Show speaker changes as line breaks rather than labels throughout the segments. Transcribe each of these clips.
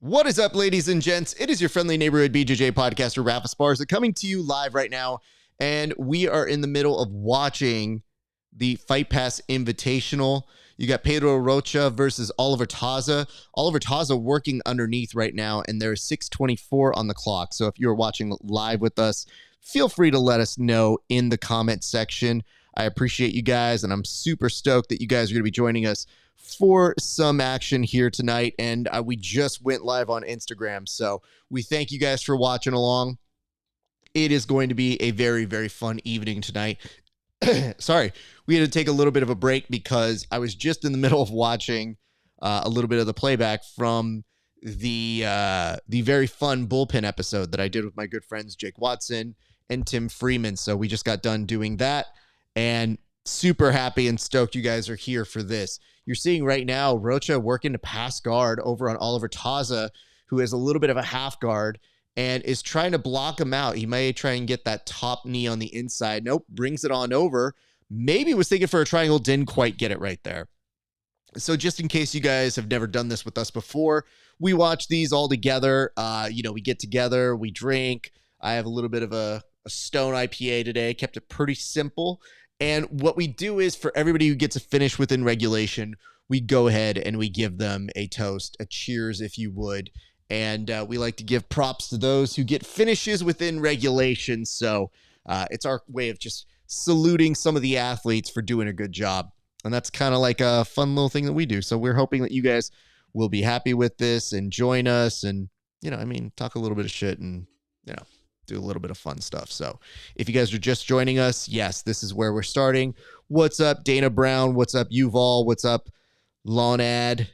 What is up, ladies and gents? It is your friendly neighborhood BJJ podcaster, Raf Esparza, coming to you live right now. And we are in the middle of watching the Fight Pass Invitational. You got Pedro Rocha versus Oliver Taza. Oliver Taza working underneath right now, and there's 6:24 on the clock. So if you're watching live with us, feel free to let us know in the comment section. I appreciate you guys, and I'm super stoked that you guys are going to be joining us for some action here tonight. And we just went live on Instagram, so we thank you guys for watching along. It is going to be a very, very fun evening tonight. Sorry, we had to take a little bit of a break because I was just in the middle of watching a little bit of the playback from the very fun bullpen episode that I did with my good friends Jake Watson and Tim Freeman. So we just got done doing that, and super happy and stoked you guys are here for this. You're seeing right now Rocha working to pass guard over on Oliver Taza, who is a little bit of a half guard and is trying to block him out. He may try and get that top knee on the inside. Nope, brings it on over. Maybe was thinking for a triangle, didn't quite get it right there. So just in case you guys have never done this with us before, we watch these all together. We get together, we drink. I have a little bit of a Stone IPA today, kept it pretty simple. And what we do is, for everybody who gets a finish within regulation, we go ahead and we give them a toast, a cheers, if you would. And we like to give props to those who get finishes within regulation. So it's our way of just saluting some of the athletes for doing a good job. And that's kind of like a fun little thing that we do. So we're hoping that you guys will be happy with this and join us and, talk a little bit of shit and, do a little bit of fun stuff. So if you guys are just joining us, yes, this is where we're starting. What's up, Dana Brown? What's up, Yuval? What's up, Lawnad?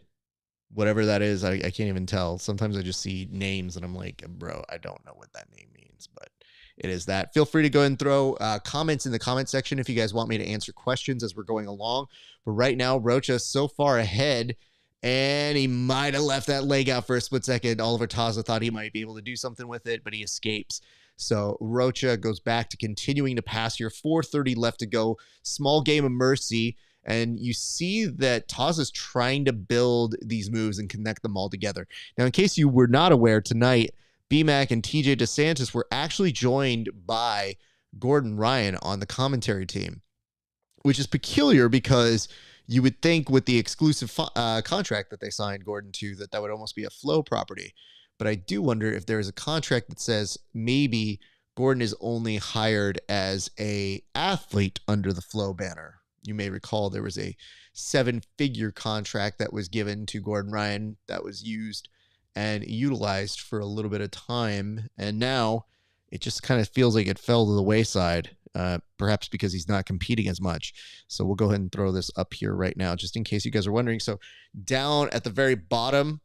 Whatever that is, I can't even tell. Sometimes I just see names and I'm like, bro, I don't know what that name means, but it is that. Feel free to go and throw comments in the comment section if you guys want me to answer questions as we're going along. But right now, Rocha so far ahead, and he might have left that leg out for a split second. Oliver Taza thought he might be able to do something with it, but he escapes. So Rocha goes back to continuing to pass here. 4:30 left to go. Small game of mercy. And you see that Taza's trying to build these moves and connect them all together. Now, in case you were not aware, tonight, BMAC and TJ DeSantis were actually joined by Gordon Ryan on the commentary team, which is peculiar because you would think with the exclusive contract that they signed Gordon to that would almost be a Flow property. But I do wonder if there is a contract that says maybe Gordon is only hired as a athlete under the Flow banner. You may recall there was a 7-figure contract that was given to Gordon Ryan that was used and utilized for a little bit of time. And now it just kind of feels like it fell to the wayside, perhaps because he's not competing as much. So we'll go ahead and throw this up here right now, just in case you guys are wondering. So down at the very bottom,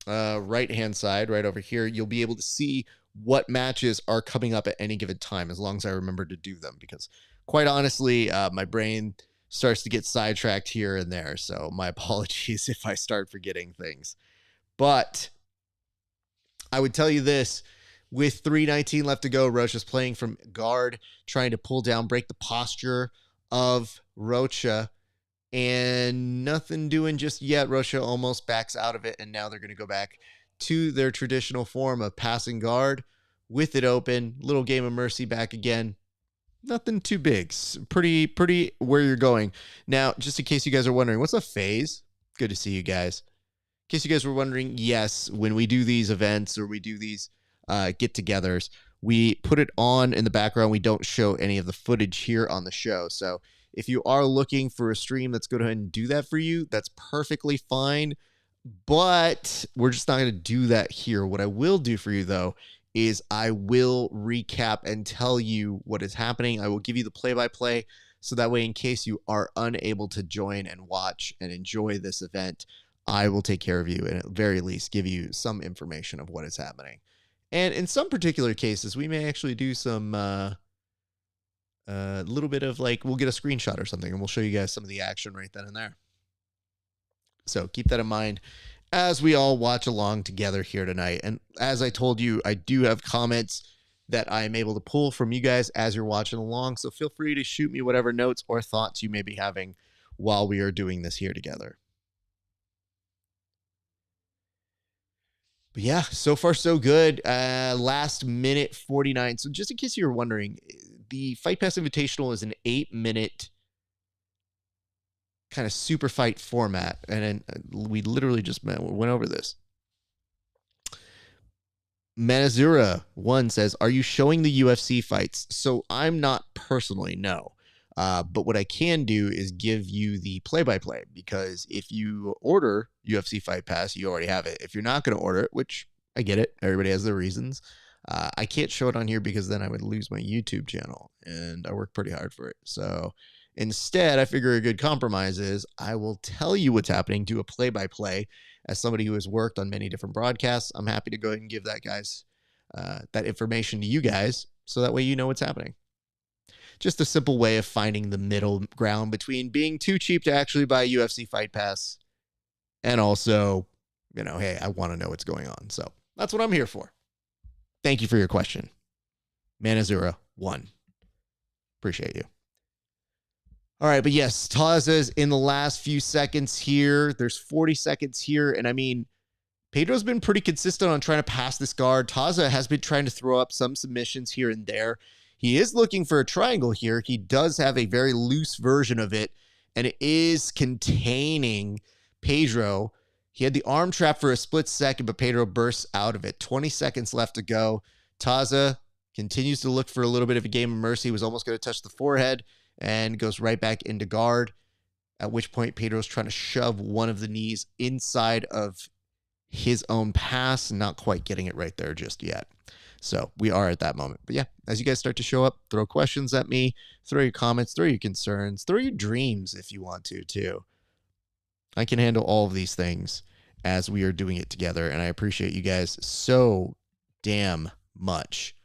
right-hand side, right over here, you'll be able to see what matches are coming up at any given time, as long as I remember to do them, because quite honestly, my brain starts to get sidetracked here and there. So my apologies if I start forgetting things. But I would tell you this, with 3:19 left to go, Rocha's playing from guard, trying to pull down, break the posture of Rocha, and nothing doing just yet. Rocha almost backs out of it, and now they're going to go back to their traditional form of passing guard with it open. Little game of mercy back again. Nothing too big. Pretty where you're going. Now, just in case you guys are wondering, what's a phase? Good to see you guys. In case you guys were wondering, yes, when we do these events or we do these get-togethers, we put it on in the background. We don't show any of the footage here on the show. So if you are looking for a stream that's going to go ahead and do that for you, that's perfectly fine. But we're just not going to do that here. What I will do for you, though, is I will recap and tell you what is happening. I will give you the play-by-play, so that way, in case you are unable to join and watch and enjoy this event, I will take care of you and at the very least give you some information of what is happening. And in some particular cases, we may actually do some little bit of we'll get a screenshot or something and we'll show you guys some of the action right then and there. So keep that in mind as we all watch along together here tonight. And as I told you, I do have comments that I'm able to pull from you guys as you're watching along. So feel free to shoot me whatever notes or thoughts you may be having while we are doing this here together. But yeah, so far so good. Last minute 49. So just in case you were wondering, the Fight Pass Invitational is an 8-minute kind of super fight format. And we literally just went over this. Manazura 1 says, are you showing the UFC fights? So I'm not personally, no. But what I can do is give you the play-by-play, because if you order UFC Fight Pass, you already have it. If you're not going to order it, which I get it, everybody has their reasons, I can't show it on here because then I would lose my YouTube channel, and I work pretty hard for it. So instead, I figure a good compromise is I will tell you what's happening, do a play-by-play. As somebody who has worked on many different broadcasts, I'm happy to go ahead and give that information to you guys, so that way you know what's happening. Just a simple way of finding the middle ground between being too cheap to actually buy UFC Fight Pass and also, hey, I want to know what's going on. So that's what I'm here for. Thank you for your question. Manazura 1. Appreciate you. All right, but yes, Taza's in the last few seconds here. There's 40 seconds here. And I mean, Pedro's been pretty consistent on trying to pass this guard. Taza has been trying to throw up some submissions here and there. He is looking for a triangle here. He does have a very loose version of it, and it is containing Pedro. He had the arm trap for a split second, but Pedro bursts out of it. 20 seconds left to go. Taza continues to look for a little bit of a game of mercy. He was almost going to touch the forehead and goes right back into guard, at which point Pedro's trying to shove one of the knees inside of his own pass, not quite getting it right there just yet. So we are at that moment. But yeah, as you guys start to show up, throw questions at me, throw your comments, throw your concerns, throw your dreams if you want to too. I can handle all of these things as we are doing it together, and I appreciate you guys so damn much.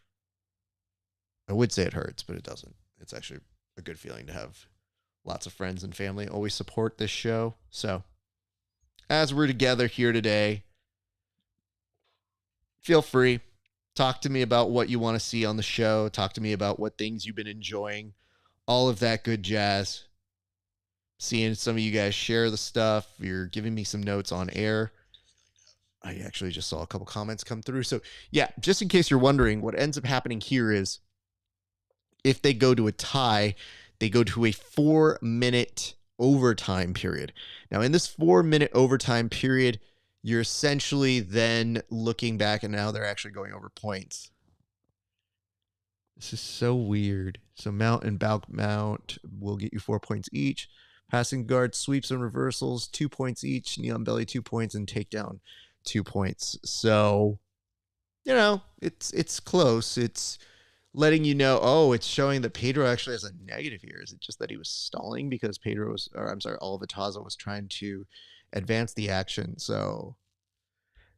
I would say it hurts, but it doesn't. It's actually a good feeling to have lots of friends and family always support this show. So as we're together here today, feel free. Talk to me about what you want to see on the show. Talk to me about what things you've been enjoying. All of that good jazz. Seeing some of you guys share the stuff. You're giving me some notes on air. I actually just saw a couple comments come through. So yeah, just in case you're wondering, what ends up happening here is if they go to a tie, they go to a 4-minute overtime period. Now, in this 4-minute overtime period, you're essentially then looking back, and now they're actually going over points. This is so weird. So mount and back mount will get you 4 points each. Passing guard sweeps and reversals, 2 points each. Knee on belly, 2 points, and takedown, 2 points. So, you know, it's close. It's letting you know, oh, it's showing that Pedro actually has a negative here. Is it just that he was stalling because Oliver Taza was trying to advance the action? So,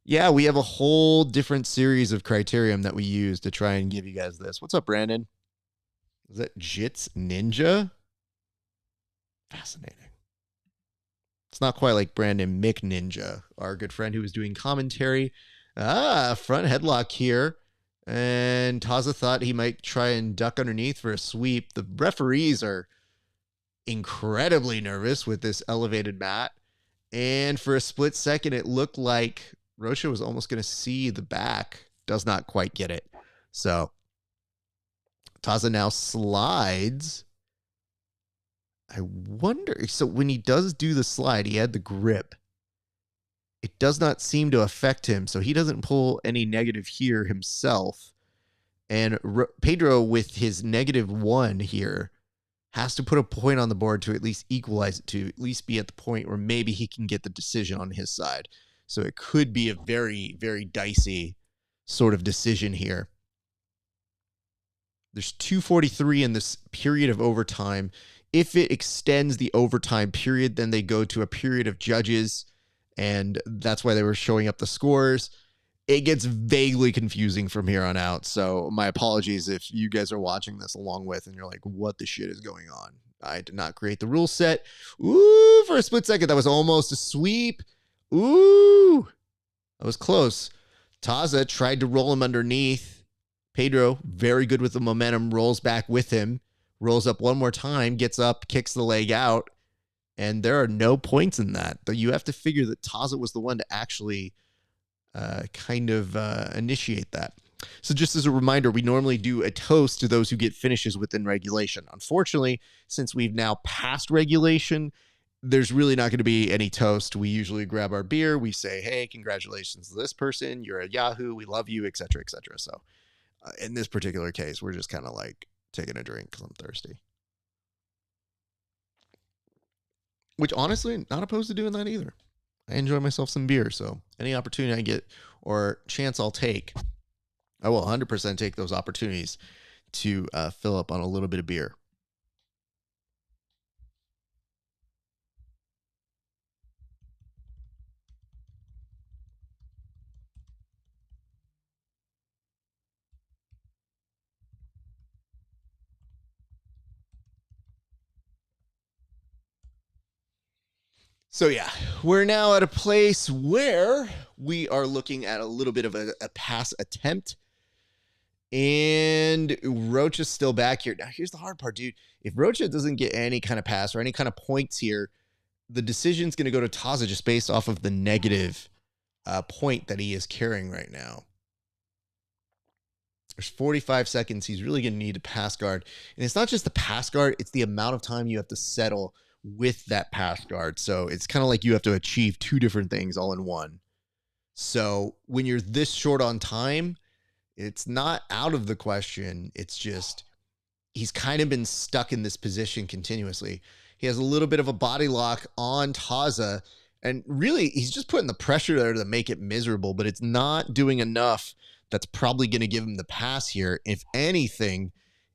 yeah, we have a whole different series of criterion that we use to try and give you guys this. What's up, Brandon? Is that Jits Ninja? Fascinating. It's not quite like Brandon McNinja, our good friend who was doing commentary. Front headlock here. And Taza thought he might try and duck underneath for a sweep. The referees are incredibly nervous with this elevated mat. And for a split second, it looked like Rocha was almost going to see the back. Does not quite get it. So Taza now slides. I wonder. So when he does do the slide, he had the grip. It does not seem to affect him. So he doesn't pull any negative here himself. And Pedro, with his -1 here, has to put a point on the board to at least equalize it, to at least be at the point where maybe he can get the decision on his side. So it could be a very, very dicey sort of decision here. There's 2:43 in this period of overtime. If it extends the overtime period, then they go to a period of judges, and that's why they were showing up the scores. It gets vaguely confusing from here on out, so my apologies if you guys are watching this along with and you're like, what the shit is going on? I did not create the rule set. Ooh, for a split second, that was almost a sweep. Ooh, that was close. Taza tried to roll him underneath. Pedro, very good with the momentum, rolls back with him, rolls up one more time, gets up, kicks the leg out, and there are no points in that. But you have to figure that Taza was the one to actually initiate that. So just as a reminder, we normally do a toast to those who get finishes within regulation. Unfortunately, since we've now passed regulation, there's really not going to be any toast. We usually grab our beer. We say, hey, congratulations to this person. You're a Yahoo. We love you, etc., etc. So in this particular case, we're just kind of like taking a drink because I'm thirsty. Which honestly, not opposed to doing that either. I enjoy myself some beer. So any opportunity I get or chance I'll take, I will 100% take those opportunities to fill up on a little bit of beer. So yeah, we're now at a place where we are looking at a little bit of a pass attempt. And Rocha's still back here. Now, here's the hard part, dude. If Rocha doesn't get any kind of pass or any kind of points here, the decision's going to go to Taza just based off of the negative point that he is carrying right now. There's 45 seconds. He's really going to need a pass guard. And it's not just the pass guard, it's the amount of time you have to settle with that pass guard. So it's kind of like you have to achieve two different things all in one. So when you're this short on time, it's not out of the question. It's just he's kind of been stuck in this position continuously. He has a little bit of a body lock on Taza, and really he's just putting the pressure there to make it miserable, but it's not doing enough. That's probably going to give him the pass here. If anything,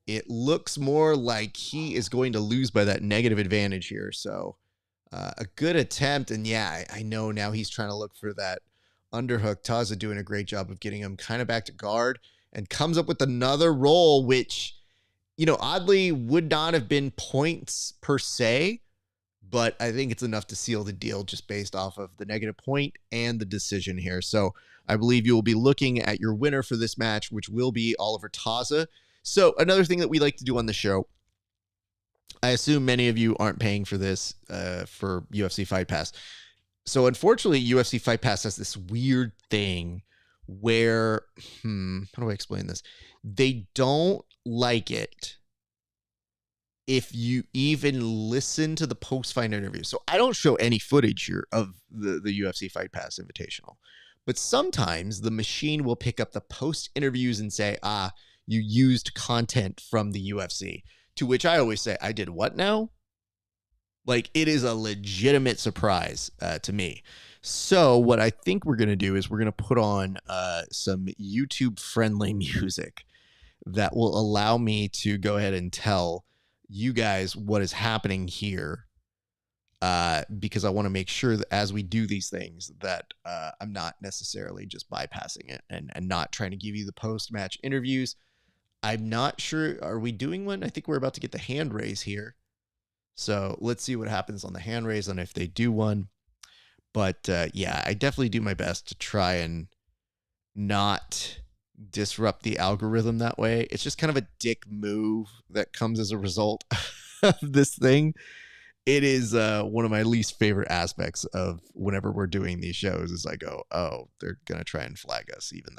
it looks more like he is going to lose by that negative advantage here. So a good attempt. And yeah, I know now he's trying to look for that underhook. Taza doing a great job of getting him kind of back to guard and comes up with another roll, which, you know, oddly would not have been points per se, but I think it's enough to seal the deal just based off of the negative point and the decision here. So I believe you will be looking at your winner for this match, which will be Oliver Taza. So another thing that we like to do on the show, I assume many of you aren't paying for this for UFC Fight Pass. So unfortunately, UFC Fight Pass has this weird thing where, how do I explain this? They don't like it if you even listen to the post-fight interview. So I don't show any footage here of the UFC Fight Pass Invitational. But sometimes the machine will pick up the post interviews and say, you used content from the UFC. To which I always say, I did what now? Like, it is a legitimate surprise to me. So what I think we're going to do is we're going to put on some YouTube-friendly music that will allow me to go ahead and tell you guys what is happening here, because I want to make sure that as we do these things that I'm not necessarily just bypassing it and not trying to give you the post-match interviews. I'm not sure. Are we doing one? I think we're about to get the hand raise here. So let's see what happens on the hand raise and if they do one. But yeah, I definitely do my best to try and not disrupt the algorithm that way. It's just kind of a dick move that comes as a result of this thing. It is one of my least favorite aspects of whenever we're doing these shows is I go, oh, they're going to try and flag us, even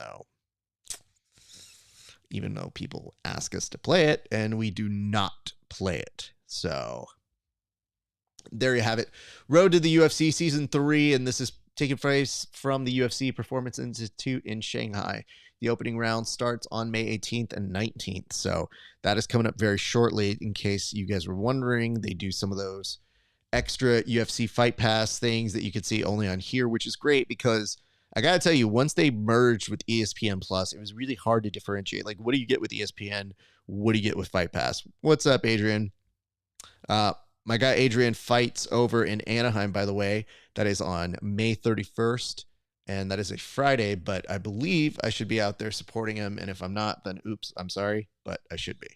though people ask us to play it and we do not play it. So there you have it. Road to the UFC Season 3, and this is taking place from the UFC Performance Institute in Shanghai. The opening round starts on May 18th and 19th, so that is coming up very shortly. In case you guys were wondering, they do some of those extra UFC Fight Pass things that you could see only on here, which is great because I got to tell you, once they merged with ESPN Plus, it was really hard to differentiate. Like, what do you get with ESPN? What do you get with Fight Pass? What's up, Adrian? My guy Adrian fights over in Anaheim, by the way. That is on May 31st, and that is a Friday, but I believe I should be out there supporting him, and if I'm not, then oops, I'm sorry, but I should be.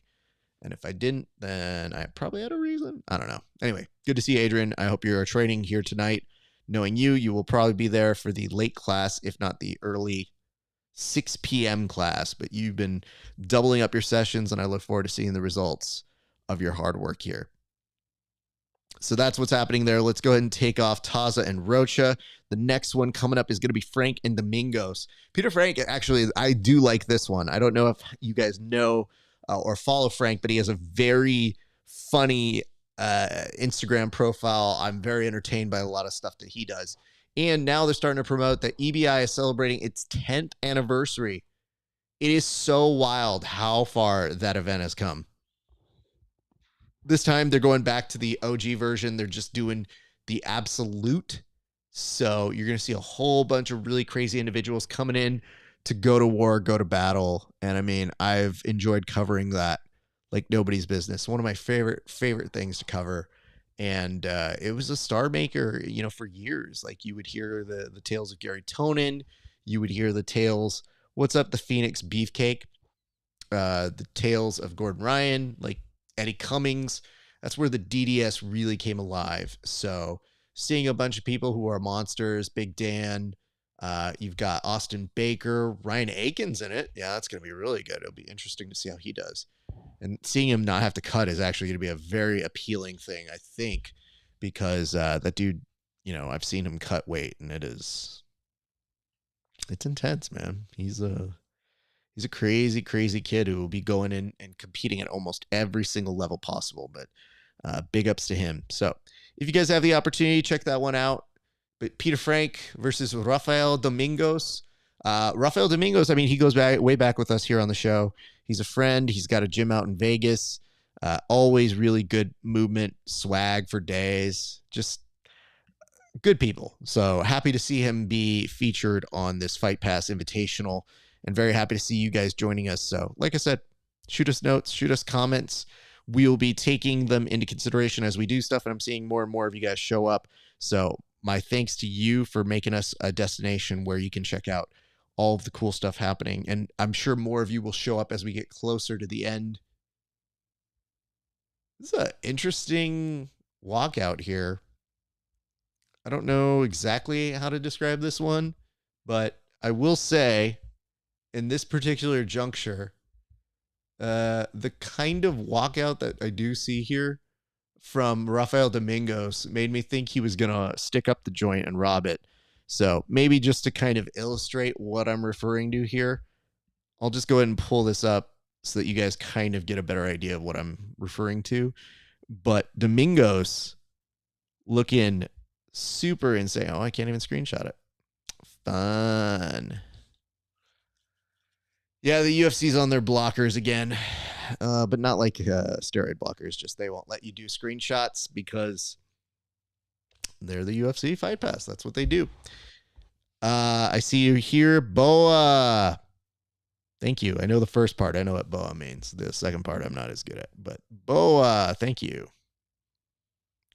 And if I didn't, then I probably had a reason. I don't know. Anyway, good to see you, Adrian. I hope you're training here tonight. Knowing you will probably be there for the late class, if not the early 6 p.m. class, but you've been doubling up your sessions, and I look forward to seeing the results of your hard work here. So that's what's happening there. Let's go ahead and take off Taza and Rocha. The next one coming up is going to be Frank and Domingos. Peter Frank, actually, I do like this one. I don't know if you guys know or follow Frank, but he has a very funny Instagram profile. I'm very entertained by a lot of stuff that he does. And now they're starting to promote that EBI is celebrating its 10th anniversary. It is so wild how far that event has come. This time they're going back to the OG version. They're just doing the absolute. So you're going to see a whole bunch of really crazy individuals coming in to go to war, go to battle. And I mean, I've enjoyed covering that like nobody's business. One of my favorite things to cover. And it was a star maker, for years. Like you would hear the tales of Gary Tonin. You would hear the tales. What's up, the Phoenix Beefcake? The tales of Gordon Ryan, like Eddie Cummings. That's where the DDS really came alive. So seeing a bunch of people who are monsters, Big Dan, you've got Austin Baker, Ryan Aiken's in it. Yeah, that's going to be really good. It'll be interesting to see how he does. And seeing him not have to cut is actually going to be a very appealing thing, I think, because that dude, I've seen him cut weight, and it's intense, man. He's a crazy, crazy kid who will be going in and competing at almost every single level possible. But big ups to him. So if you guys have the opportunity, check that one out. But Peter Frank versus Rafael Domingos. Rafael Domingos, I mean, he goes way back with us here on the show. He's a friend. He's got a gym out in Vegas. Always really good movement, swag for days. Just good people. So happy to see him be featured on this Fight Pass Invitational, and very happy to see you guys joining us. So like I said, shoot us notes, shoot us comments. We'll be taking them into consideration as we do stuff, and I'm seeing more and more of you guys show up. So my thanks to you for making us a destination where you can check out all of the cool stuff happening. And I'm sure more of you will show up as we get closer to the end. This is an interesting walkout here. I don't know exactly how to describe this one, but I will say in this particular juncture, the kind of walkout that I do see here from Rafael Domingos made me think he was going to stick up the joint and rob it. So maybe just to kind of illustrate what I'm referring to here, I'll just go ahead and pull this up so that you guys kind of get a better idea of what I'm referring to. But Domingos looking super insane. Oh, I can't even screenshot it. Fun. Yeah, the UFC's on their blockers again, but not like steroid blockers. Just they won't let you do screenshots because they're the UFC Fight Pass. That's what they do. I see you here, Boa. Thank you. I know the first part. I know what Boa means. The second part I'm not as good at. But Boa, thank you.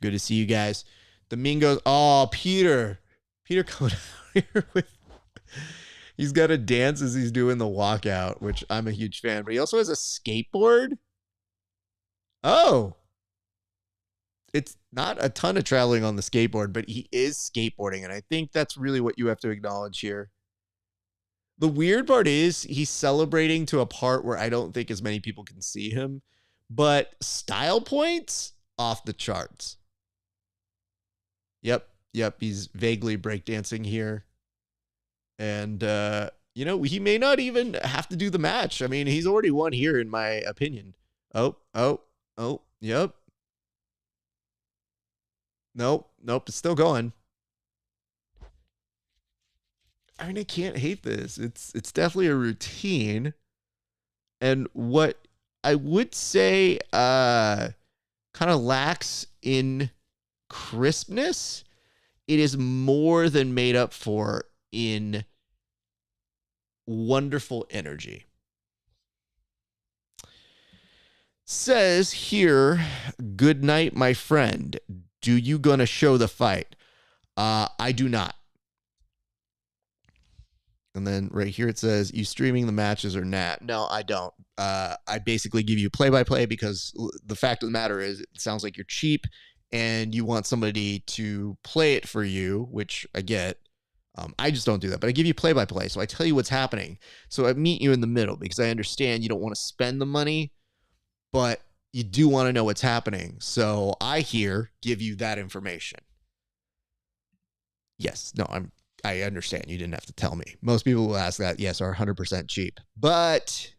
Good to see you guys. Domingos. Oh, Peter. Peter coming out here with... He's got to dance as he's doing the walkout, which I'm a huge fan. But he also has a skateboard. Oh. It's not a ton of traveling on the skateboard, but he is skateboarding. And I think that's really what you have to acknowledge here. The weird part is he's celebrating to a part where I don't think as many people can see him. But style points off the charts. Yep. He's vaguely breakdancing here. And, he may not even have to do the match. I mean, he's already won here, in my opinion. Oh, yep. Nope, it's still going. I mean, I can't hate this. It's definitely a routine. And what I would say kind of lacks in crispness, it is more than made up for in wonderful energy. Says here, good night, my friend. Do you gonna show the fight? I do not. And then right here it says, you streaming the matches or not? No, I don't. I basically give you play-by-play because the fact of the matter is it sounds like you're cheap and you want somebody to play it for you, which I get. I just don't do that, but I give you play-by-play. So I tell you what's happening. So I meet you in the middle because I understand you don't want to spend the money, but you do want to know what's happening. So I give you that information. Yes, no, I understand. You didn't have to tell me. Most people who ask that, yes, are 100% cheap, but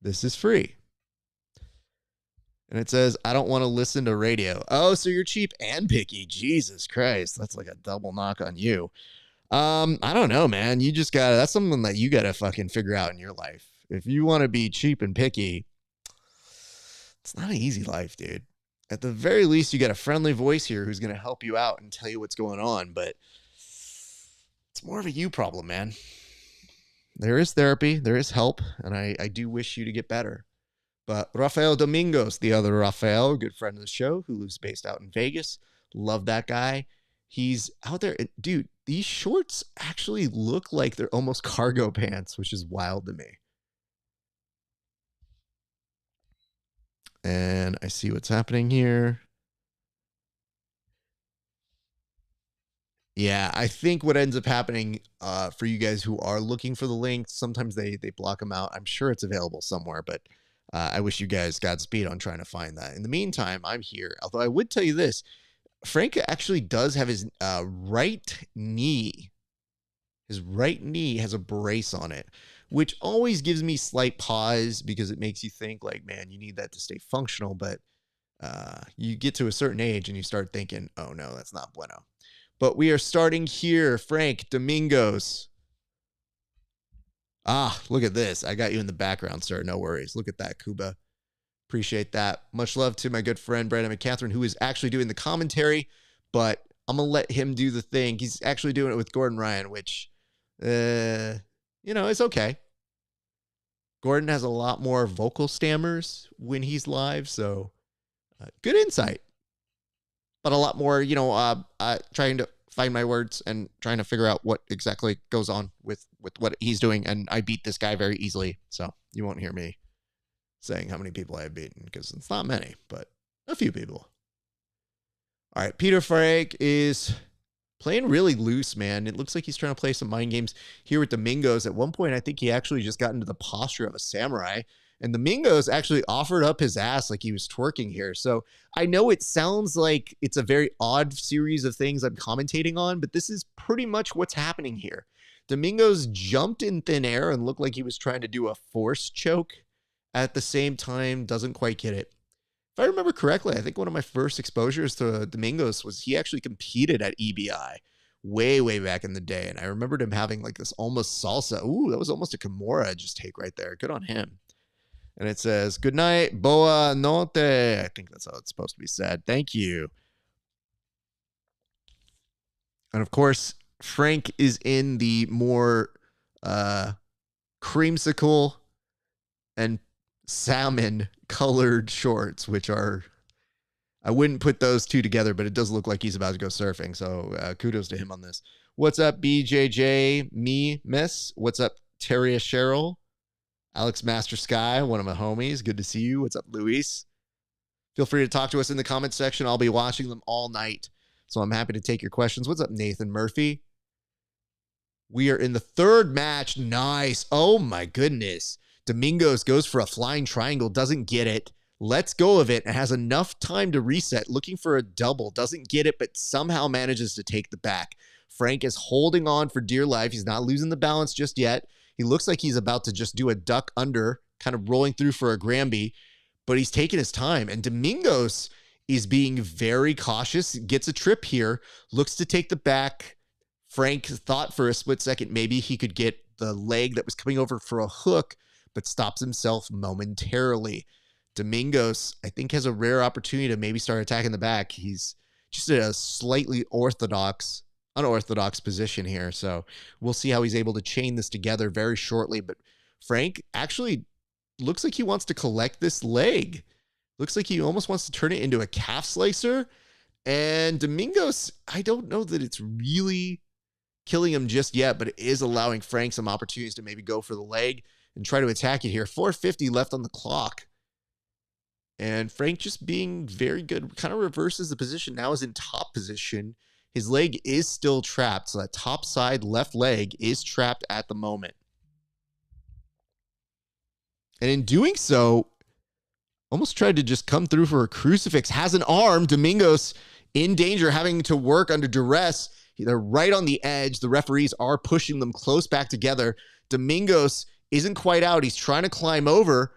this is free. And it says, I don't want to listen to radio. Oh, so you're cheap and picky. Jesus Christ. That's like a double knock on you. I don't know, man. That's something that you gotta fucking figure out in your life. If you want to be cheap and picky, it's not an easy life, dude. At the very least, you got a friendly voice here who's going to help you out and tell you what's going on, but it's more of a you problem, man. There is therapy, there is help, and I do wish you to get better. But Rafael Domingos, the other Rafael, good friend of the show, who lives based out in Vegas, love that guy. He's out there. Dude, these shorts actually look like they're almost cargo pants, which is wild to me. And I see what's happening here. Yeah, I think what ends up happening for you guys who are looking for the link, sometimes they block them out. I'm sure it's available somewhere, but I wish you guys Godspeed on trying to find that. In the meantime, I'm here. Although I would tell you this, Frank actually does have his right knee. His right knee has a brace on it, which always gives me slight pause because it makes you think like, man, you need that to stay functional. But you get to a certain age and you start thinking, oh no, that's not bueno. But we are starting here. Frank Domingos. Ah, look at this. I got you in the background, sir. No worries. Look at that, Cuba. Appreciate that. Much love to my good friend, Brandon McCatherine, who is actually doing the commentary, but I'm going to let him do the thing. He's actually doing it with Gordon Ryan, which, it's okay. Gordon has a lot more vocal stammers when he's live, so good insight. But a lot more, trying to find my words and trying to figure out what exactly goes on with what he's doing. And I beat this guy very easily, so you won't hear me saying how many people I have beaten because it's not many, but a few people. All right, Peter Frank is playing really loose, man. It looks like he's trying to play some mind games here with Domingos. At one point, I think he actually just got into the posture of a samurai And Domingos actually offered up his ass like he was twerking here. So I know it sounds like it's a very odd series of things I'm commentating on, but this is pretty much what's happening here. Domingos jumped in thin air and looked like he was trying to do a force choke at the same time, doesn't quite get it. If I remember correctly, I think one of my first exposures to Domingos was he actually competed at EBI way back in the day. And I remembered him having like this almost salsa. Ooh, that was almost a Kimura just take right there. Good on him. And it says, good night, boa notte. I think that's how it's supposed to be said. Thank you. And of course, Frank is in the more creamsicle and salmon colored shorts, which are, I wouldn't put those two together, but it does look like he's about to go surfing. So kudos to him on this. What's up, BJJ, me, miss? What's up, Terria Cheryl? Alex Master Sky, one of my homies. Good to see you. What's up, Luis? Feel free to talk to us in the comments section. I'll be watching them all night, so I'm happy to take your questions. What's up, Nathan Murphy? We are in the third match. Nice. Oh, my goodness. Domingos goes for a flying triangle, doesn't get it, lets go of it, and has enough time to reset, looking for a double. Doesn't get it, but somehow manages to take the back. Frank is holding on for dear life. He's not losing the balance just yet. He looks like he's about to just do a duck under, kind of rolling through for a Granby, but he's taking his time. And Domingos is being very cautious, gets a trip here, looks to take the back. Frank thought for a split second maybe he could get the leg that was coming over for a hook, but stops himself momentarily. Domingos, I think, has a rare opportunity to maybe start attacking the back. He's just at a slightly unorthodox position here. So we'll see how he's able to chain this together very shortly. But Frank actually looks like he wants to collect this leg. Looks like he almost wants to turn it into a calf slicer. And Domingos, I don't know that it's really killing him just yet, but it is allowing Frank some opportunities to maybe go for the leg and try to attack it here. 4:50 left on the clock. And Frank just being very good, kind of reverses the position. Now is in top position. His leg is still trapped. So that top side left leg is trapped at the moment. And in doing so, almost tried to just come through for a crucifix. Has an arm. Domingos in danger, having to work under duress. They're right on the edge. The referees are pushing them close back together. Domingos isn't quite out. He's trying to climb over.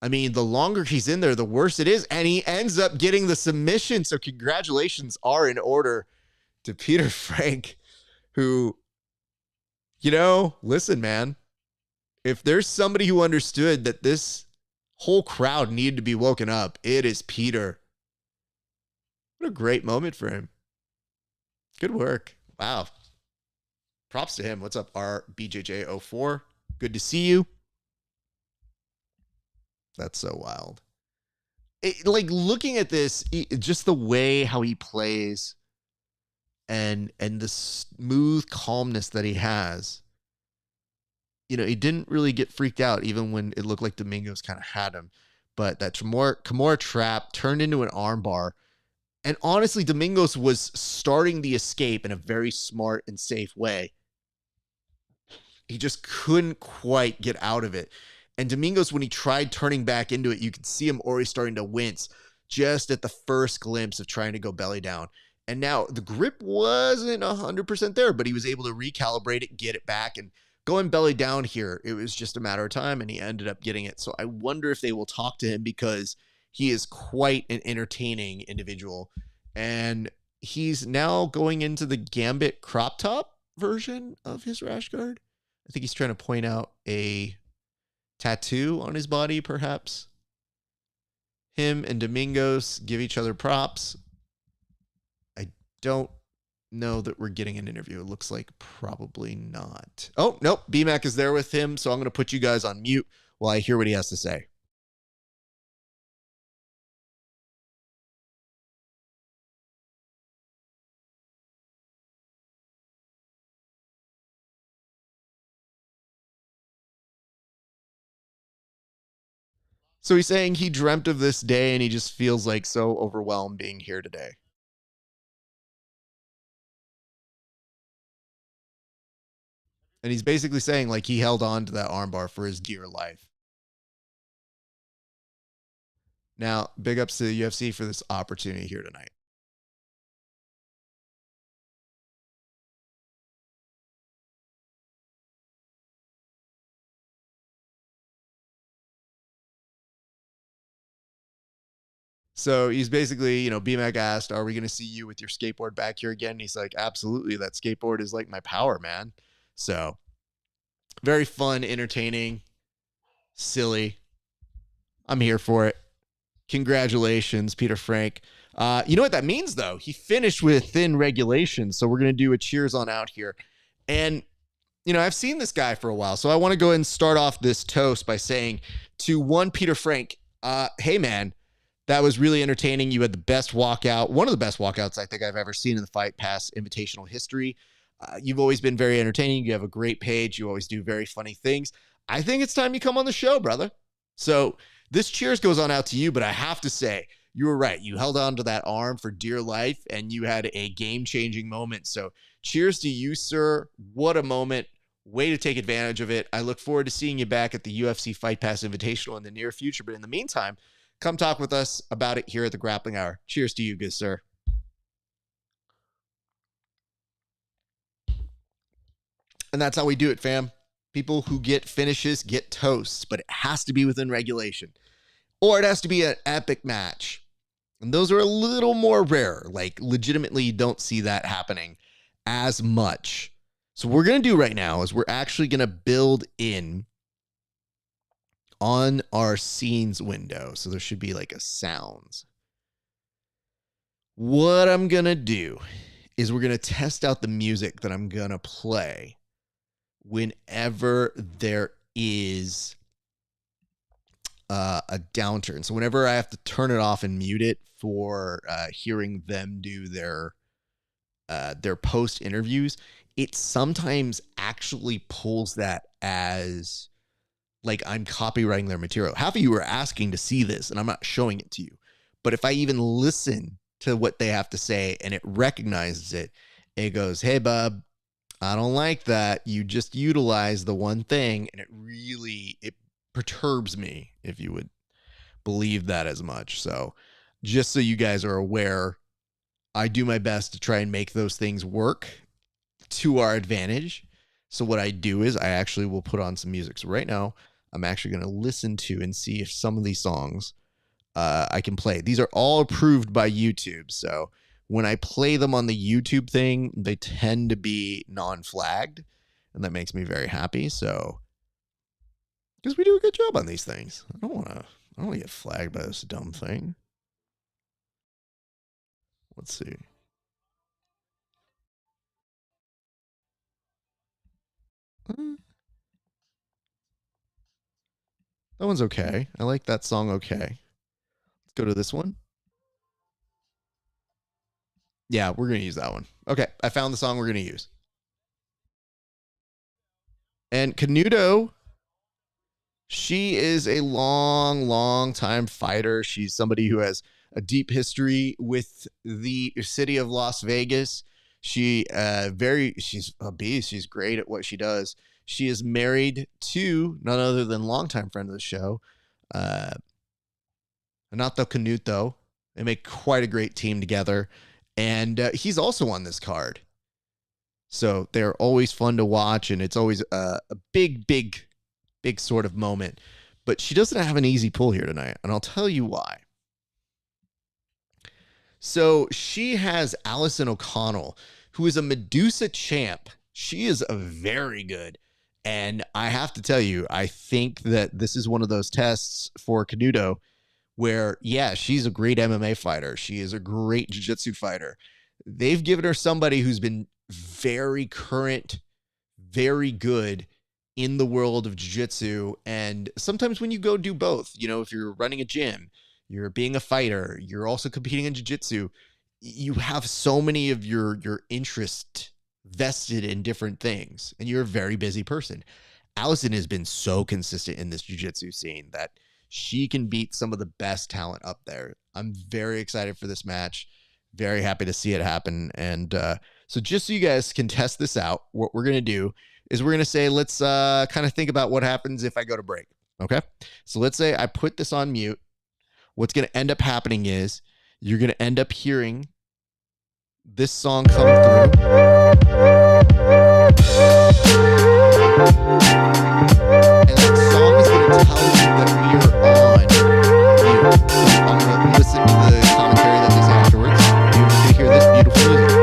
I mean, the longer he's in there, the worse it is. And he ends up getting the submission. So congratulations are in order to Peter Frank, who, you know, listen, man, if there's somebody who understood that this whole crowd needed to be woken up, it is Peter. What a great moment for him. Good work. Wow. Props to him. What's up, RBJJ04? Good to see you. That's so wild. Like looking at this, just the way how he plays and the smooth calmness that he has. You know, he didn't really get freaked out even when it looked like Domingos kind of had him. But that Kimura trap turned into an armbar. And honestly, Domingos was starting the escape in a very smart and safe way. He just couldn't quite get out of it. And Domingos, when he tried turning back into it, you could see him already starting to wince just at the first glimpse of trying to go belly down. And now the grip wasn't 100% there, but he was able to recalibrate it, get it back, and going belly down here, it was just a matter of time, and he ended up getting it. So I wonder if they will talk to him because he is quite an entertaining individual. And he's now going into the Gambit crop top version of his rash guard. I think he's trying to point out a tattoo on his body, perhaps. Him and Domingos give each other props. I don't know that we're getting an interview. It looks like probably not. Oh, nope. BMAC is there with him, so I'm going to put you guys on mute while I hear what he has to say. So he's saying he dreamt of this day and he just feels like so overwhelmed being here today. And he's basically saying like he held on to that armbar for his dear life. Now, big ups to the UFC for this opportunity here tonight. So he's basically, BMAC asked, are we going to see you with your skateboard back here again? And he's like, absolutely. That skateboard is like my power, man. So very fun, entertaining, silly. I'm here for it. Congratulations, Peter Frank. You know what that means, though? He finished within regulation. So we're going to do a cheers on out here. And, I've seen this guy for a while. So I want to go ahead and start off this toast by saying to one Peter Frank, hey, man, that was really entertaining. You had the best walkout, one of the best walkouts I think I've ever seen in the Fight Pass Invitational history. You've always been very entertaining. You have a great page. You always do very funny things. I think it's time you come on the show, brother. So this cheers goes on out to you, but I have to say, you were right. You held on to that arm for dear life, and you had a game-changing moment. So cheers to you, sir. What a moment. Way to take advantage of it. I look forward to seeing you back at the UFC Fight Pass Invitational in the near future. But in the meantime, come talk with us about it here at the Grappling Hour. Cheers to you, good sir. And that's how we do it, fam. People who get finishes get toasts, but it has to be within regulation. Or it has to be an epic match. And those are a little more rare. Like, legitimately, you don't see that happening as much. So what we're going to do right now is we're actually going to build in on our scenes window. So there should be like a sounds. What I'm going to do is we're going to test out the music that I'm going to play whenever there is a downturn. So whenever I have to turn it off and mute it for hearing them do their post interviews, it sometimes actually pulls that as like I'm copywriting their material. Half of you are asking to see this, and I'm not showing it to you. But if I even listen to what they have to say and it recognizes it, it goes, hey, bub, I don't like that. You just utilize the one thing, and it perturbs me, if you would believe that as much. So just so you guys are aware, I do my best to try and make those things work to our advantage. So what I do is I actually will put on some music. So right now, I'm actually going to listen to and see if some of these songs I can play. These are all approved by YouTube. So when I play them on the YouTube thing, they tend to be non-flagged, and that makes me very happy. So, because we do a good job on these things. I don't want to get flagged by this dumb thing. Let's see. That one's okay. I like that song okay. Let's go to this one. Yeah, we're going to use that one. Okay, I found the song we're going to use. And Canuto, she is a long time fighter. She's somebody who has a deep history with the city of Las Vegas. She's a beast. She's great at what she does. She is married to none other than longtime friend of the show, Renato Canuto. They make quite a great team together. And he's also on this card. So they're always fun to watch, and it's always a big sort of moment. But she doesn't have an easy pull here tonight, and I'll tell you why. So she has Allison O'Connell, who is a Medusa champ. She is a very good. And I have to tell you, I think that this is one of those tests for Canuto where, yeah, she's a great MMA fighter. She is a great jiu-jitsu fighter. They've given her somebody who's been very current, very good in the world of jiu-jitsu. And sometimes when you go do both, if you're running a gym, you're being a fighter, you're also competing in jiu-jitsu, you have so many of your interest vested in different things, and you're a very busy person. Allison has been so consistent in this jiu-jitsu scene that she can beat some of the best talent up there. I'm very excited for this match. Very happy to see it happen. And so just so you guys can test this out, what we're going to do is we're going to say, let's kind of think about what happens if I go to break. Okay. So let's say I put this on mute. what's going to end up happening is you're going to end up hearing this song come through. And that song is going to tell you that we are on mute. So I'm going to listen to the commentary that is afterwards. You're going to hear this beautiful music.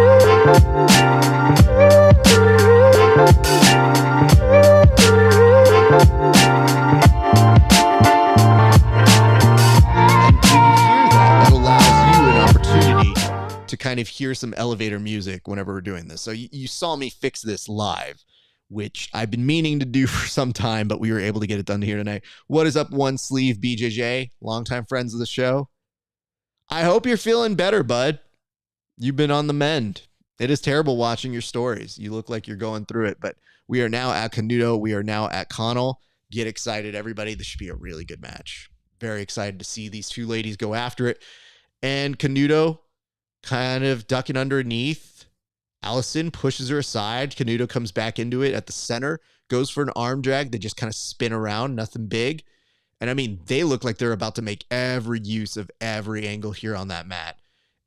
To kind of hear some elevator music whenever we're doing this. So you saw me fix this live, which I've been meaning to do for some time, but we were able to get it done here tonight. What is up, One Sleeve BJJ? Longtime friends of the show. I hope you're feeling better, bud. You've been on the mend. It is terrible watching your stories. You look like you're going through it, but we are now at Canuto. We are now at Connell. Get excited, everybody. This should be a really good match. Very excited to see these two ladies go after it. And Canuto kind of ducking underneath. Allison pushes her aside. Canuto comes back into it at the center, goes for an arm drag. They just kind of spin around, nothing big. And I mean, they look like they're about to make every use of every angle here on that mat.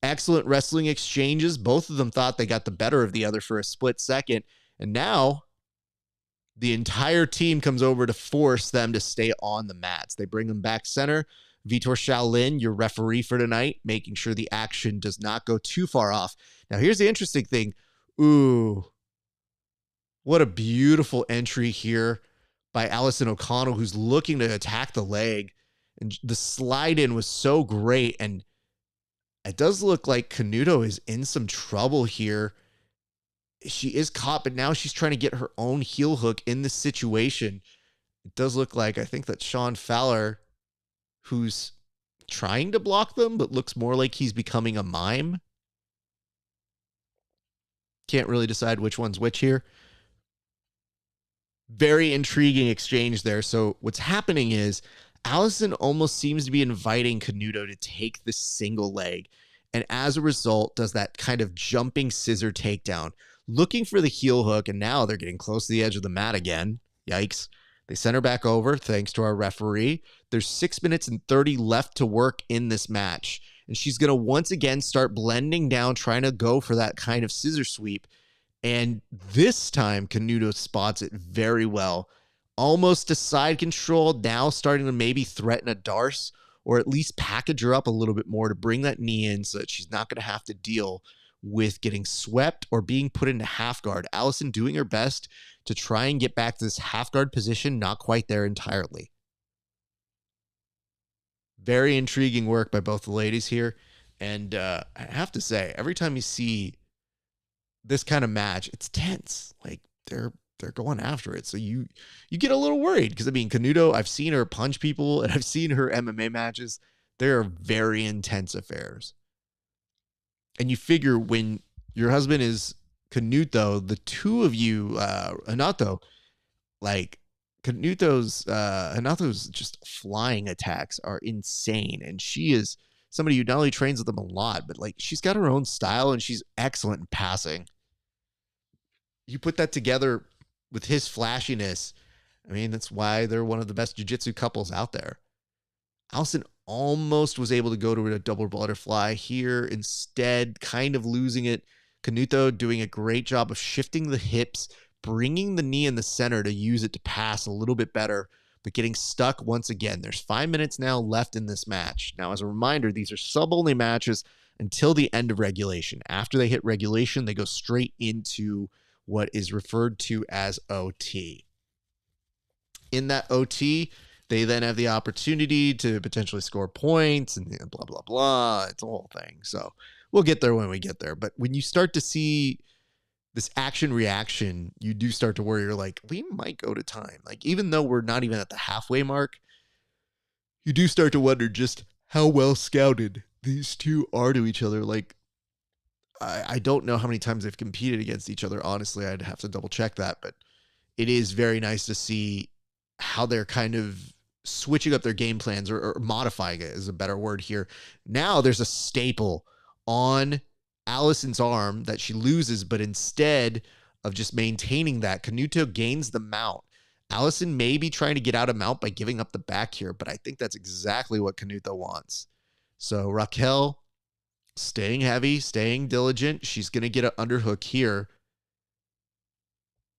Excellent wrestling exchanges. Both of them thought they got the better of the other for a split second. And now the entire team comes over to force them to stay on the mats. They bring them back center. Vitor Shaolin, your referee for tonight, making sure the action does not go too far off. Now, here's the interesting thing. Ooh, what a beautiful entry here by Allison O'Connell, who's looking to attack the leg. And the slide in was so great. And it does look like Canuto is in some trouble here. She is caught, but now she's trying to get her own heel hook in this situation. It does look like, I think that Sean Fowler, who's trying to block them, but looks more like he's becoming a mime. Can't really decide which one's which here. Very intriguing exchange there. So what's happening is Allison almost seems to be inviting Canuto to take the single leg. And as a result, does that kind of jumping scissor takedown, looking for the heel hook. And now they're getting close to the edge of the mat again. Yikes. They send her back over, thanks to our referee. There's 6 minutes and 30 left to work in this match. And she's going to once again start blending down, trying to go for that kind of scissor sweep. And this time, Canuto spots it very well. Almost a side control, now starting to maybe threaten a Darce, or at least package her up a little bit more to bring that knee in so that she's not going to have to deal with getting swept or being put into half guard. Allison doing her best to try and get back to this half guard position, not quite there entirely. Very intriguing work by both the ladies here. And I have to say, every time you see this kind of match, it's tense. Like they're going after it. So you get a little worried because I mean, Canuto, I've seen her punch people and I've seen her MMA matches. They're very intense affairs. And you figure when your husband is Canuto, the two of you, Renato, like Renato's just flying attacks are insane. And she is somebody who not only trains with them a lot, but like she's got her own style and she's excellent in passing. You put that together with his flashiness. I mean, that's why they're one of the best jiu-jitsu couples out there. Allison almost was able to go to a double butterfly here. Instead, kind of losing it. Canuto doing a great job of shifting the hips, bringing the knee in the center to use it to pass a little bit better, but getting stuck once again. There's 5 minutes now left in this match. Now, as a reminder, these are sub-only matches until the end of regulation. After they hit regulation, they go straight into what is referred to as OT. In that OT, they then have the opportunity to potentially score points and blah, blah, blah. It's a whole thing. So we'll get there when we get there. But when you start to see this action reaction, you do start to worry. You're like, we might go to time. Like, even though we're not even at the halfway mark, you do start to wonder just how well scouted these two are to each other. Like, I don't know how many times they've competed against each other. Honestly, I'd have to double check that. But it is very nice to see how they're kind of switching up their game plans or modifying it is a better word here. Now there's a staple on Allison's arm that she loses, but instead of just maintaining that, Canuto gains the mount. Allison may be trying to get out of mount by giving up the back here, but I think that's exactly what Canuto wants. So Raquel staying heavy, staying diligent. She's going to get an underhook here.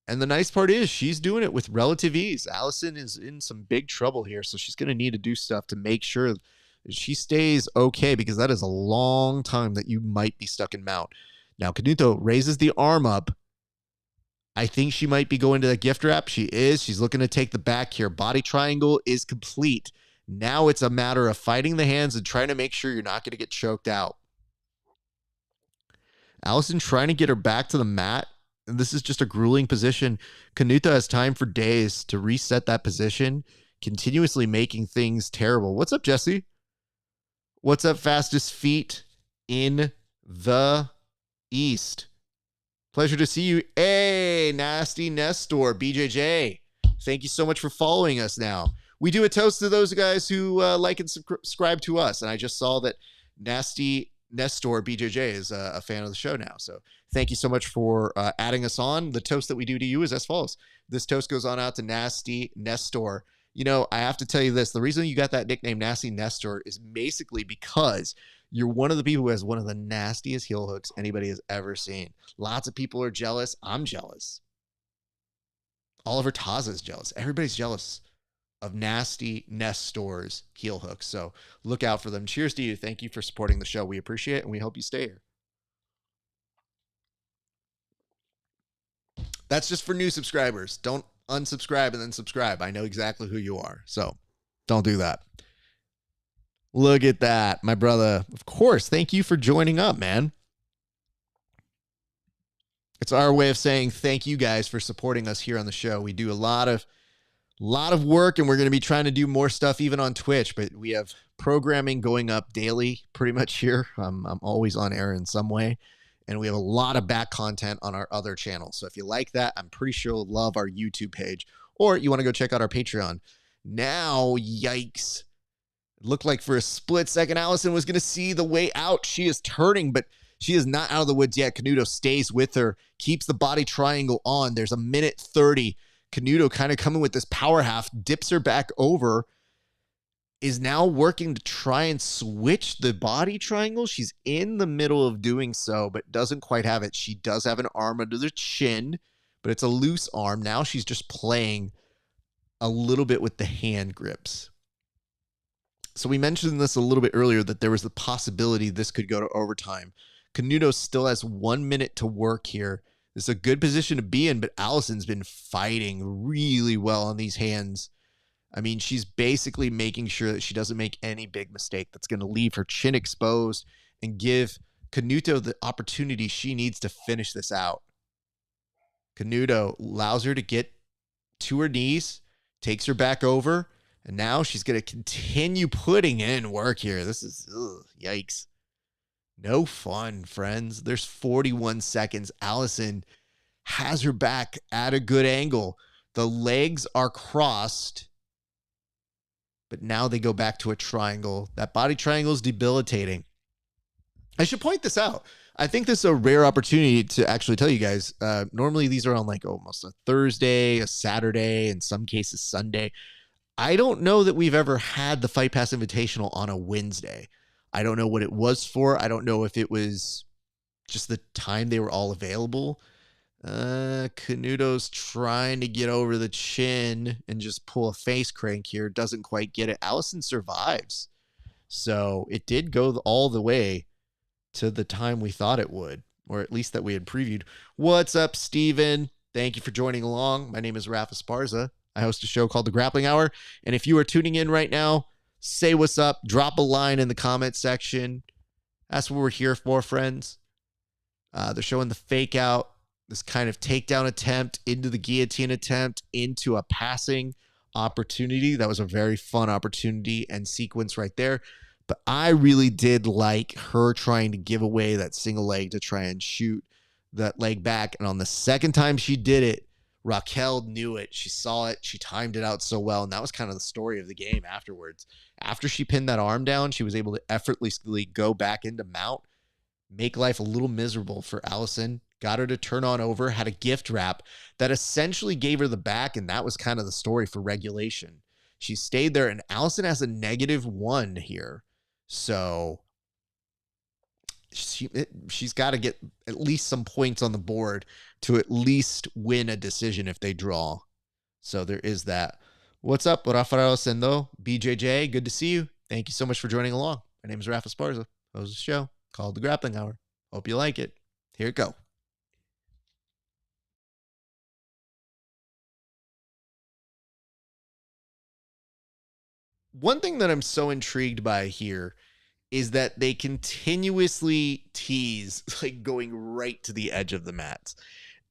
And the nice part is she's doing it with relative ease. Aislin is in some big trouble here, so she's going to need to do stuff to make sure she stays okay, because that is a long time that you might be stuck in mount. Now, Canuto raises the arm up. I think she might be going to the gift wrap. She is. She's looking to take the back here. Body triangle is complete. Now it's a matter of fighting the hands and trying to make sure you're not going to get choked out. Aislin trying to get her back to the mat. And this is just a grueling position. Canuto has time for days to reset that position, continuously making things terrible. What's up, Jesse? What's up, fastest feet in the East? Pleasure to see you. Hey, Nasty Nestor, BJJ. Thank you so much for following us now. We do a toast to those guys who like and subscribe to us. And I just saw that Nasty Nestor, BJJ, is a fan of the show now. So thank you so much for adding us on. The toast that we do to you is as follows. This toast goes on out to Nasty Nestor. You know, I have to tell you this. The reason you got that nickname, Nasty Nestor, is basically because you're one of the people who has one of the nastiest heel hooks anybody has ever seen. Lots of people are jealous. I'm jealous. Oliver Taza is jealous. Everybody's jealous of Nasty Nestor's heel hooks. So look out for them. Cheers to you. Thank you for supporting the show. We appreciate it, and we hope you stay here. That's just for new subscribers. Don't unsubscribe and then subscribe. I know exactly who you are. So don't do that. Look at that, my brother. Of course. Thank you for joining up, man. It's our way of saying thank you guys for supporting us here on the show. We do a lot of work, and we're going to be trying to do more stuff even on Twitch, but we have programming going up daily pretty much here. I'm always on air in some way, and we have a lot of back content on our other channels. So if you like that, I'm pretty sure you'll love our YouTube page, or you want to go check out our Patreon. Now, yikes. It looked like for a split second, Aislin was going to see the way out. She is turning, but she is not out of the woods yet. Canuto stays with her, keeps the body triangle on. There's a minute 30. Canuto kind of coming with this power half, dips her back over, is now working to try and switch the body triangle. She's in the middle of doing so, but doesn't quite have it. She does have an arm under the chin, but it's a loose arm. Now she's just playing a little bit with the hand grips. So we mentioned this a little bit earlier, that there was the possibility this could go to overtime. Canuto still has 1 minute to work here. This is a good position to be in, but Aislin's been fighting really well on these hands. I mean, she's basically making sure that she doesn't make any big mistake that's going to leave her chin exposed and give Canuto the opportunity she needs to finish this out. Canuto allows her to get to her knees, takes her back over, and now she's going to continue putting in work here. This is, yikes. No fun, friends. There's 41 seconds. Aislin has her back at a good angle. The legs are crossed, but now they go back to a triangle. That body triangle is debilitating. I should point this out. I think this is a rare opportunity to actually tell you guys. Normally, these are on like almost a Thursday, a Saturday, in some cases Sunday. I don't know that we've ever had the Fight Pass Invitational on a Wednesday. I don't know what it was for. I don't know if it was just the time they were all available. Canuto's trying to get over the chin and just pull a face crank here. Doesn't quite get it. Aislin survives. So it did go all the way to the time we thought it would, or at least that we had previewed. What's up, Steven? Thank you for joining along. My name is Raf Esparza. I host a show called The Grappling Hour. And if you are tuning in right now, say what's up. Drop a line in the comment section. That's what we're here for, friends. They're showing the fake out, this kind of takedown attempt into the guillotine attempt into a passing opportunity. That was a very fun opportunity and sequence right there. But I really did like her trying to give away that single leg to try and shoot that leg back. And on the second time she did it, Raquel knew it. She saw it. She timed it out so well. And that was kind of the story of the game afterwards. After she pinned that arm down, she was able to effortlessly go back into mount, make life a little miserable for Aislin, got her to turn on over, had a gift wrap that essentially gave her the back. And that was kind of the story for regulation. She stayed there, and Aislin has a -1 here. So she's got to get at least some points on the board to at least win a decision if they draw. So there is that. What's up, Rafael Sendo, BJJ? Good to see you. Thank you so much for joining along. My name is Raf Esparza. Host the show called The Grappling Hour. Hope you like it. Here it go. One thing that I'm so intrigued by here is that they continuously tease, like going right to the edge of the mats.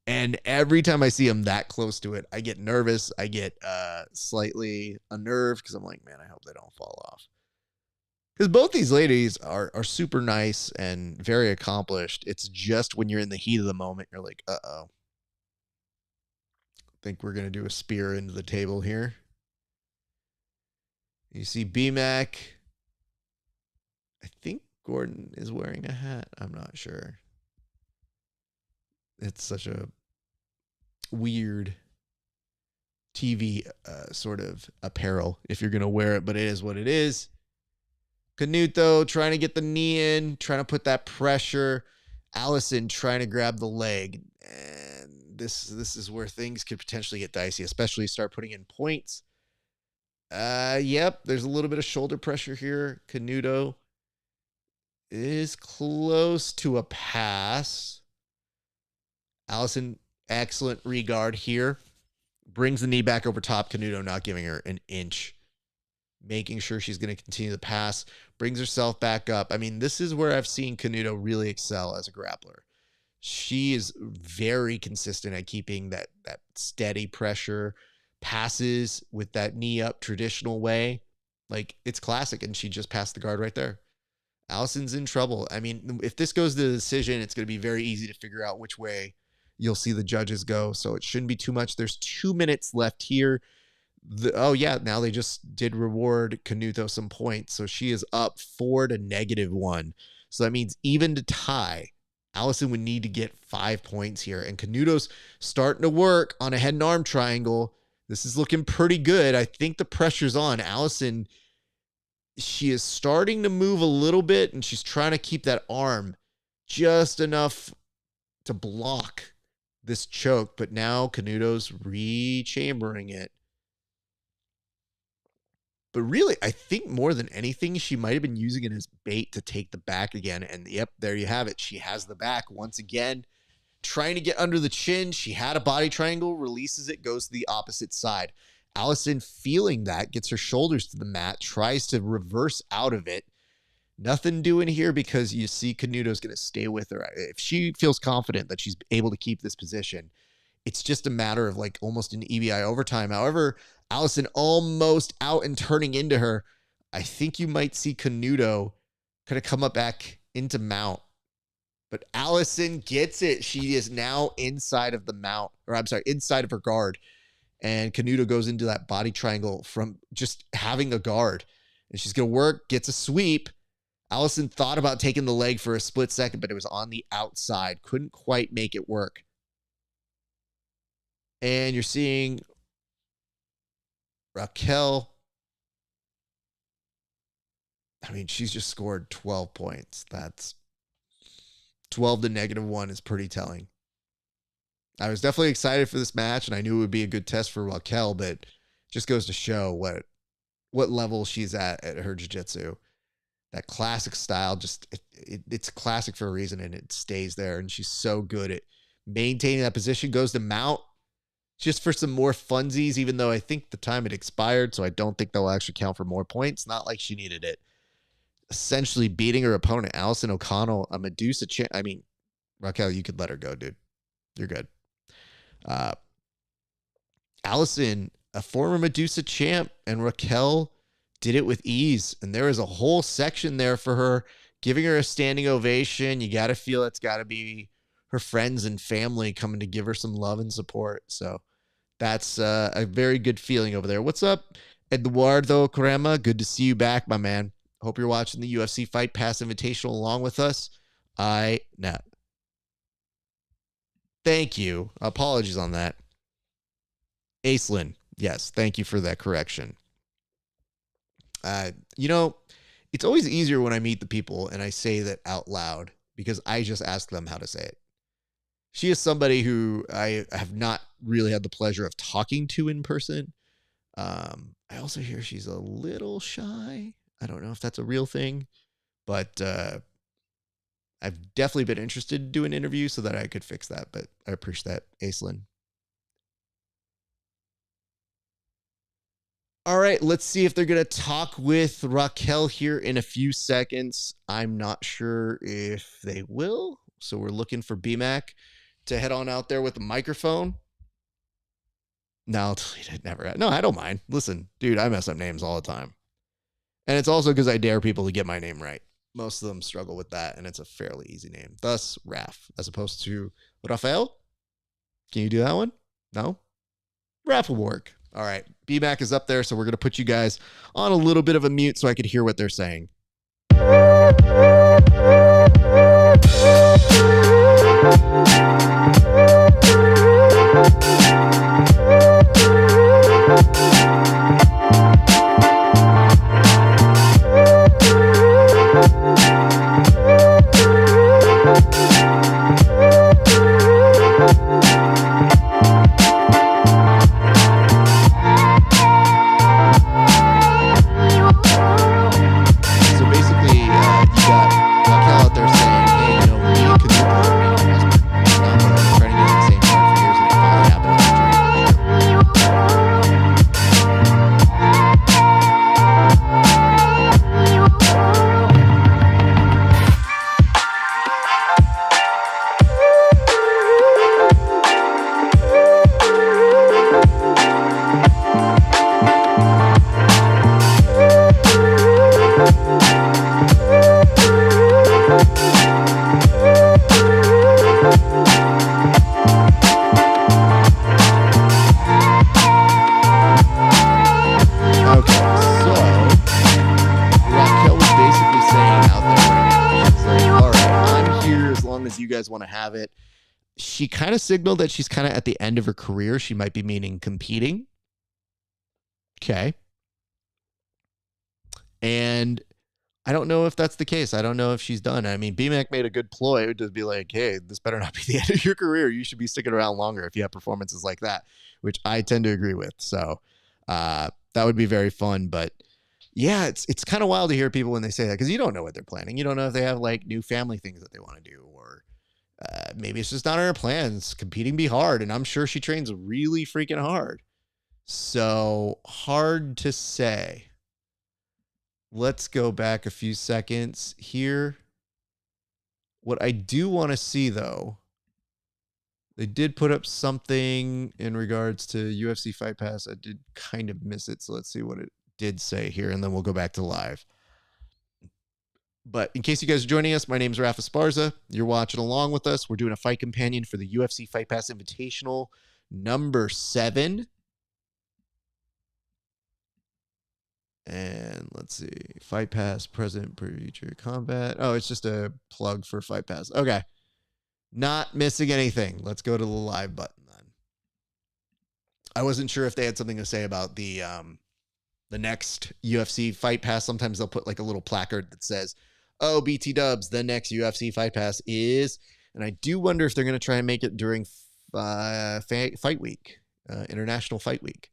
And every time I see them that close to it, I get nervous. I get slightly unnerved because I'm like, man, I hope they don't fall off. Because both these ladies are super nice and very accomplished. It's just when you're in the heat of the moment, you're like, uh-oh. I think we're going to do a spear into the table here. You see BMAC. I think Gordon is wearing a hat. I'm not sure. It's such a weird TV sort of apparel if you're going to wear it, but it is what it is. Canuto trying to get the knee in, trying to put that pressure. Allison trying to grab the leg. And this is where things could potentially get dicey, especially start putting in points. Yep, there's a little bit of shoulder pressure here. Canuto is close to a pass. Allison, excellent regard here. Brings the knee back over top. Canuto not giving her an inch. Making sure she's going to continue the pass. Brings herself back up. I mean, this is where I've seen Canuto really excel as a grappler. She is very consistent at keeping that steady pressure. Passes with that knee up traditional way. Like, it's classic, and she just passed the guard right there. Allison's in trouble. I mean, if this goes to the decision, it's going to be very easy to figure out which way you'll see the judges go. So it shouldn't be too much. There's 2 minutes left here. Now they just did reward Canuto some points. So she is up 4 to -1. So that means even to tie, Allison would need to get 5 points here. And Canuto's starting to work on a head and arm triangle. This is looking pretty good. I think the pressure's on. Allison, she is starting to move a little bit, and she's trying to keep that arm just enough to block this choke. But now Canuto's re-chambering it. But really, I think more than anything, she might have been using it as bait to take the back again. And yep, there you have it. She has the back once again. Trying to get under the chin. She had a body triangle, releases it, goes to the opposite side. Allison, feeling that, gets her shoulders to the mat, tries to reverse out of it. Nothing doing here because you see Canuto's going to stay with her. If she feels confident that she's able to keep this position, it's just a matter of like almost an EBI overtime. However, Allison almost out and turning into her. I think you might see Canuto kind of come up back into mount. But Allison gets it. She is now inside of the mount, or I'm sorry, inside of her guard. And Canuto goes into that body triangle from just having a guard. And she's going to work, gets a sweep. Allison thought about taking the leg for a split second, but it was on the outside. Couldn't quite make it work. And you're seeing Raquel. I mean, she's just scored 12 points. That's 12 to -1 is pretty telling. I was definitely excited for this match, and I knew it would be a good test for Raquel, but it just goes to show what level she's at her jiu-jitsu. That classic style, just it's classic for a reason, and it stays there, and she's so good at maintaining that position. Goes to mount just for some more funsies, even though I think the time had expired, so I don't think they'll actually count for more points. Not like she needed it. Essentially beating her opponent, Allison O'Connell, a Medusa champ. I mean, Raquel, you could let her go, dude. You're good. Allison, a former Medusa champ, and Raquel did it with ease. And there is a whole section there for her, giving her a standing ovation. You got to feel it's got to be her friends and family coming to give her some love and support. So that's a very good feeling over there. What's up, Eduardo Crema? Good to see you back, my man. Hope you're watching the UFC Fight Pass Invitational along with us. Thank you. Apologies on that. Aislin. Yes, thank you for that correction. You know, it's always easier when I meet the people and I say that out loud because I just ask them how to say it. She is somebody who I have not really had the pleasure of talking to in person. I also hear she's a little shy. I don't know if that's a real thing, but I've definitely been interested to do an interview so that I could fix that, but I appreciate that, Aislin. All right, let's see if they're going to talk with Raquel here in a few seconds. I'm not sure if they will, so we're looking for BMAC to head on out there with the microphone. No, I'll delete it. Never. No, I don't mind. Listen, dude, I mess up names all the time. And it's also because I dare people to get my name right. Most of them struggle with that, and it's a fairly easy name. Thus, Raf, as opposed to Rafael. Can you do that one? No? Raf will work. All right. BMAC is up there, so we're going to put you guys on a little bit of a mute so I could hear what they're saying. Want to have it. She kind of signaled that she's kind of at the end of her career. She might be meaning competing. Okay. And I don't know if that's the case. I don't know if she's done. I mean, BMAC made a good ploy to be like, hey, this better not be the end of your career. You should be sticking around longer if you have performances like that, which I tend to agree with. So that would be very fun. But yeah, it's kind of wild to hear people when they say that because you don't know what they're planning. You don't know if they have like new family things that they want to do, or maybe it's just not on her plans. Competing be hard, and I'm sure she trains really freaking hard. So hard to say. Let's go back a few seconds here. What I do want to see, though, they did put up something in regards to UFC Fight Pass. I did kind of miss it, so let's see what it did say here, and then we'll go back to live. But in case you guys are joining us, my name is Raf Esparza. You're watching along with us. We're doing a fight companion for the UFC Fight Pass Invitational number 7. And let's see. Fight Pass, present, future combat. Oh, it's just a plug for Fight Pass. Okay. Not missing anything. Let's go to the live button then. I wasn't sure if they had something to say about the next UFC Fight Pass. Sometimes they'll put like a little placard that says, oh, BT Dubs, the next UFC Fight Pass is, and I do wonder if they're going to try and make it during Fight Week, International Fight Week.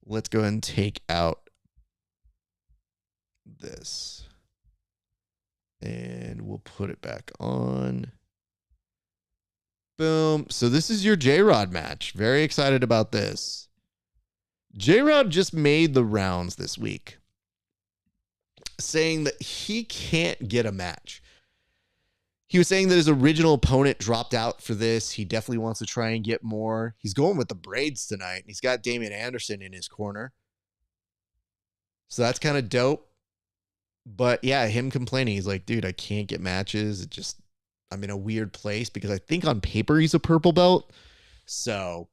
Let's go ahead and take out this, and we'll put it back on. Boom. So this is your J-Rod match. Very excited about this. J-Rod just made the rounds this week, saying that he can't get a match. He was saying that his original opponent dropped out for this. He definitely wants to try and get more. He's going with the braids tonight. He's got Damian Anderson in his corner. So that's kind of dope. But yeah, him complaining. He's like, dude, I can't get matches. I'm in a weird place because I think on paper he's a purple belt. So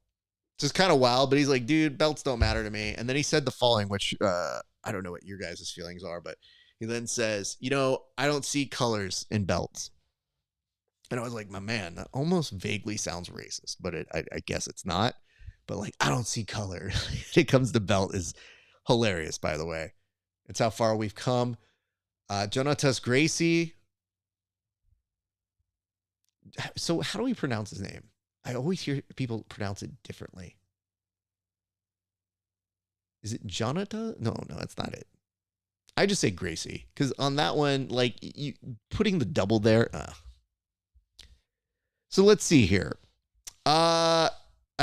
just kind of wild. But he's like, dude, belts don't matter to me. And then he said the following, which I don't know what your guys' feelings are, but he then says, I don't see colors in belts. And I was like, my man, that almost vaguely sounds racist, but I guess it's not. But like, I don't see color when it comes to belt is hilarious, by the way. It's how far we've come. Johnatas Gracie. So how do we pronounce his name? I always hear people pronounce it differently. Is it Jonathan? No, that's not it. I just say Gracie because on that one, like you putting the double there. So let's see here. I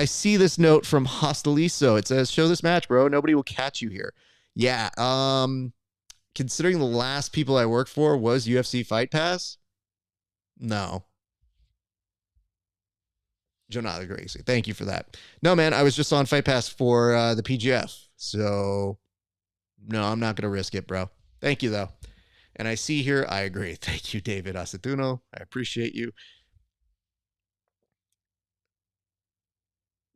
see this note from Hosteliso. It says, "Show this match, bro. Nobody will catch you here." Yeah. Considering the last people I worked for was UFC Fight Pass, no. Jonathan Gracie. Thank you for that. No, man, I was just on Fight Pass for the PGF. So, no, I'm not going to risk it, bro. Thank you, though. And I see here, I agree. Thank you, David Acetuno. I appreciate you.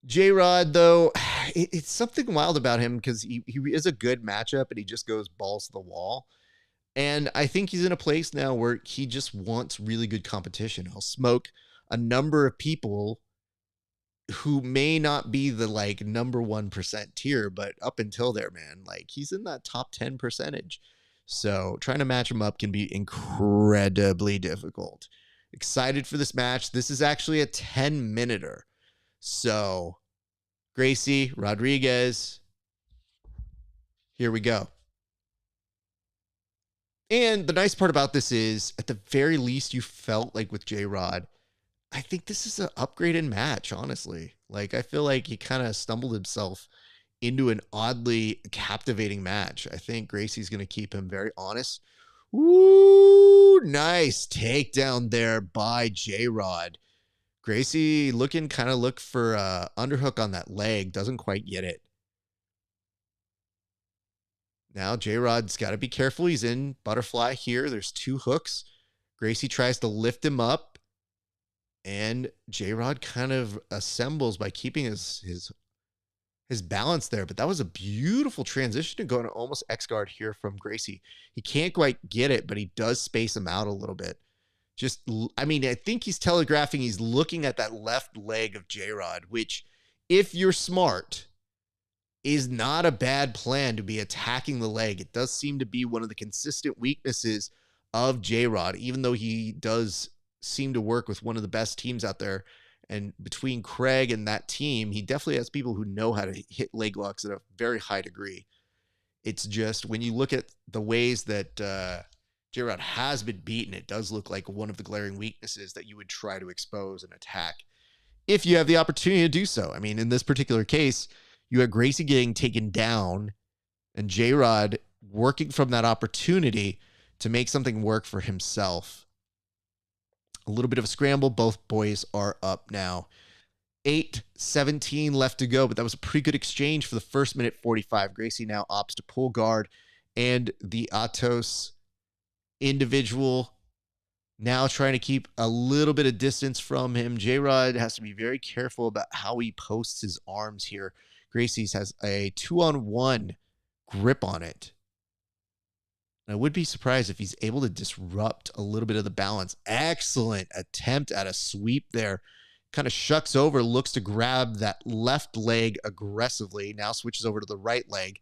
J-Rod, though, it's something wild about him because he is a good matchup, and he just goes balls to the wall. And I think he's in a place now where he just wants really good competition. He'll smoke a number of people who may not be the like number 1% tier, but up until there, man, like he's in that top 10 percentage. So trying to match him up can be incredibly difficult. Excited for this match. This is actually a 10-minuter. So Gracie, Rodriguez, here we go. And the nice part about this is, at the very least, you felt like with J-Rod, I think this is an upgraded match, honestly. Like, I feel like he kind of stumbled himself into an oddly captivating match. I think Gracie's going to keep him very honest. Ooh, nice takedown there by J-Rod. Gracie look for underhook on that leg. Doesn't quite get it. Now J-Rod's got to be careful. He's in butterfly here. There's 2 hooks. Gracie tries to lift him up. And J-Rod kind of assembles by keeping his balance there. But that was a beautiful transition to going to almost X-guard here from Gracie. He can't quite get it, but he does space him out a little bit. I think he's telegraphing he's looking at that left leg of J-Rod, which, if you're smart, is not a bad plan to be attacking the leg. It does seem to be one of the consistent weaknesses of J-Rod, even though he does seem to work with one of the best teams out there. And between Craig and that team, he definitely has people who know how to hit leg locks at a very high degree. It's just when you look at the ways that J-Rod has been beaten, it does look like one of the glaring weaknesses that you would try to expose and attack if you have the opportunity to do so. I mean, in this particular case, you had Gracie getting taken down and J-Rod working from that opportunity to make something work for himself. A little bit of a scramble. Both boys are up now. 8:17 left to go, but that was a pretty good exchange for the first minute 45. Gracie now opts to pull guard, and the Atos individual now trying to keep a little bit of distance from him. J-Rod has to be very careful about how he posts his arms here. Gracie's has a 2-on-1 grip on it. I would be surprised if he's able to disrupt a little bit of the balance. Excellent attempt at a sweep there. Kind of shucks over, looks to grab that left leg aggressively. Now switches over to the right leg.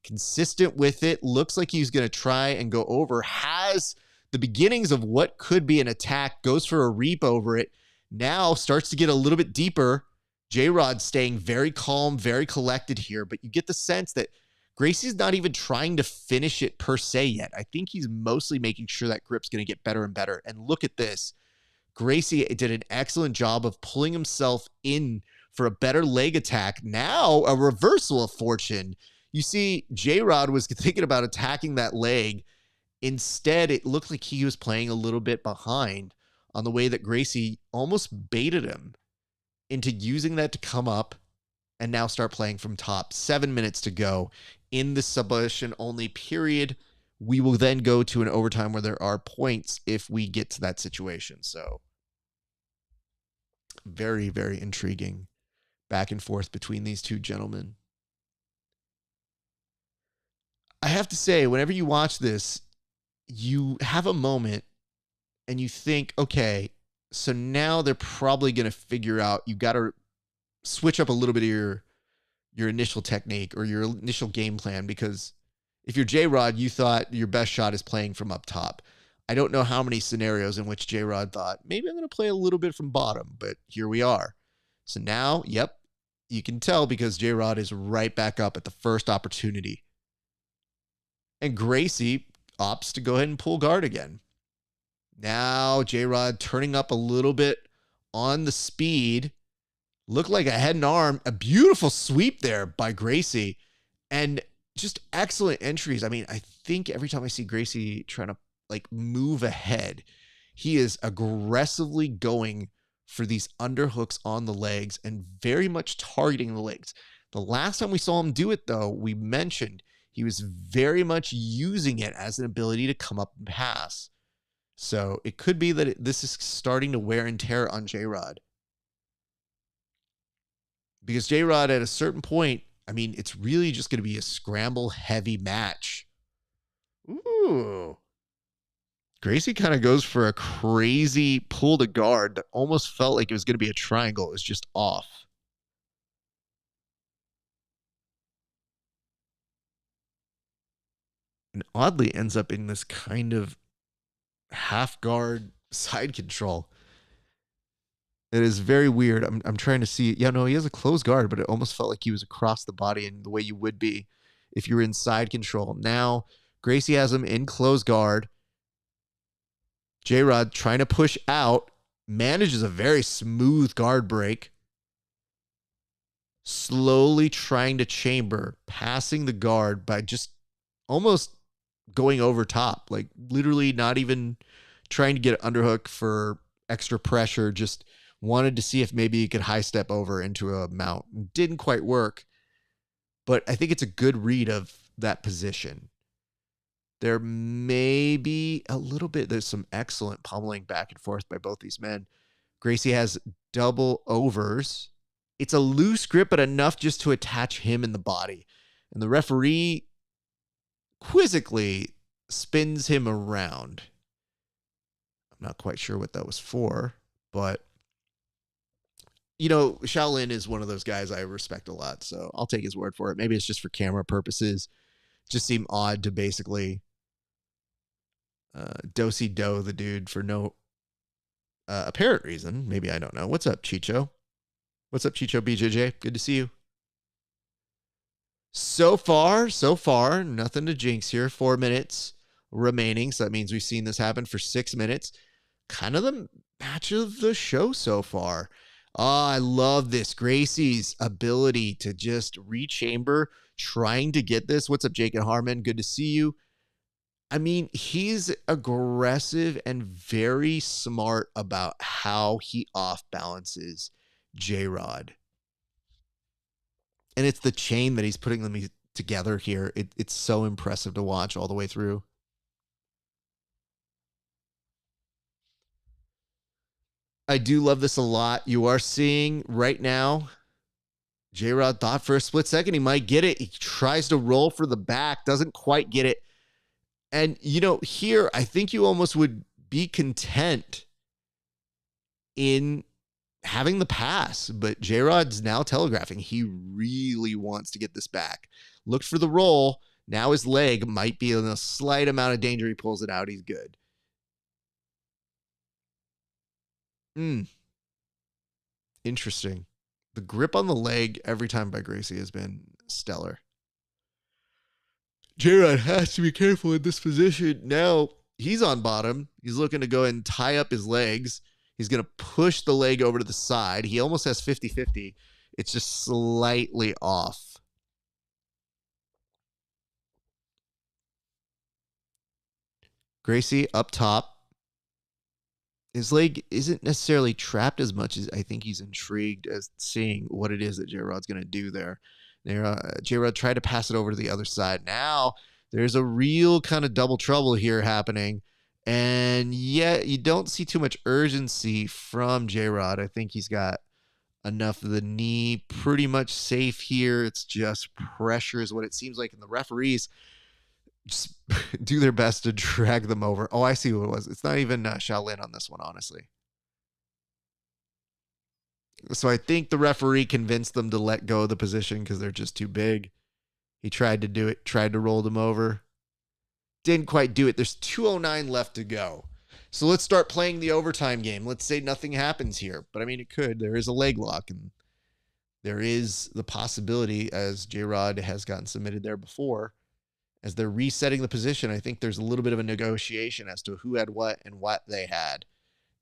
Consistent with it. Looks like he's going to try and go over. Has the beginnings of what could be an attack. Goes for a reap over it. Now starts to get a little bit deeper. J-Rod staying very calm, very collected here. But you get the sense that Gracie's not even trying to finish it per se yet. I think he's mostly making sure that grip's going to get better and better. And look at this. Gracie did an excellent job of pulling himself in for a better leg attack. Now a reversal of fortune. You see, J-Rod was thinking about attacking that leg. Instead, it looked like he was playing a little bit behind on the way that Gracie almost baited him into using that to come up and now start playing from top. 7 minutes to go in the submission only period. We will then go to an overtime where there are points if we get to that situation. So very, very intriguing back and forth between these two gentlemen. I have to say, whenever you watch this, you have a moment and you think, okay, so now they're probably going to figure out, you got to switch up a little bit of your initial technique or your initial game plan, because if you're J-Rod, you thought your best shot is playing from up top. I don't know how many scenarios in which J-Rod thought, maybe I'm going to play a little bit from bottom, but here we are. So now, yep, you can tell because J-Rod is right back up at the first opportunity. And Gracie opts to go ahead and pull guard again. Now J-Rod turning up a little bit on the speed. Looked like a head and arm. A beautiful sweep there by Gracie. And just excellent entries. I mean, I think every time I see Gracie trying to like move ahead, he is aggressively going for these underhooks on the legs and very much targeting the legs. The last time we saw him do it, though, we mentioned he was very much using it as an ability to come up and pass. So it could be that this is starting to wear and tear on J-Rod. Because J-Rod at a certain point, I mean, it's really just going to be a scramble heavy match. Ooh. Gracie kind of goes for a crazy pull to guard that almost felt like it was going to be a triangle. It was just off. And oddly ends up in this kind of half guard side control. It is very weird. I'm trying to see. Yeah, no, he has a closed guard, but it almost felt like he was across the body in the way you would be if you were in side control. Now, Gracie has him in closed guard. J-Rod trying to push out. Manages a very smooth guard break. Slowly trying to chamber. Passing the guard by just almost going over top. Like literally not even trying to get an underhook for extra pressure. Just wanted to see if maybe he could high step over into a mount. Didn't quite work, but I think it's a good read of that position. There may be a little bit, there's some excellent pummeling back and forth by both these men. Gracie has double overs. It's a loose grip, but enough just to attach him in the body. And the referee quizzically spins him around. I'm not quite sure what that was for, but you know, Shaolin is one of those guys I respect a lot, so I'll take his word for it. Maybe it's just for camera purposes. Just seem odd to basically do-si-do the dude for no apparent reason. Maybe, I don't know. What's up, Chicho? What's up, Chicho BJJ? Good to see you. So far, nothing to jinx here. 4 minutes remaining, so that means we've seen this happen for 6 minutes. Kind of the match of the show so far. Oh, I love this. Gracie's ability to just rechamber, trying to get this. What's up, Jake and Harmon? Good to see you. I mean, he's aggressive and very smart about how he off balances J-Rod. And it's the chain that he's putting them together here. It's so impressive to watch all the way through. I do love this a lot. You are seeing right now, J-Rod thought for a split second he might get it. He tries to roll for the back, doesn't quite get it. And, you know, here, I think you almost would be content in having the pass, but J-Rod's now telegraphing he really wants to get this back. Looked for the roll. Now his leg might be in a slight amount of danger. He pulls it out. He's good. Interesting. The grip on the leg every time by Gracie has been stellar. J-Rod has to be careful in this position. Now he's on bottom. He's looking to go and tie up his legs. He's going to push the leg over to the side. He almost has 50-50. It's just slightly off. Gracie up top. His leg isn't necessarily trapped as much as I think he's intrigued as seeing what it is that J-Rod's going to do there. J-Rod tried to pass it over to the other side. Now there's a real kind of double trouble here happening. And yet you don't see too much urgency from J-Rod. I think he's got enough of the knee pretty much safe here. It's just pressure is what it seems like. And the referees just do their best to drag them over. Oh, I see what it was. It's not even Shaolin on this one, honestly. So I think the referee convinced them to let go of the position because they're just too big. He tried to do it, tried to roll them over. Didn't quite do it. There's 2:09 left to go. So let's start playing the overtime game. Let's say nothing happens here. But I mean, it could. There is a leg lock, and there is the possibility, as J-Rod has gotten submitted there before, as they're resetting the position, I think there's a little bit of a negotiation as to who had what and what they had.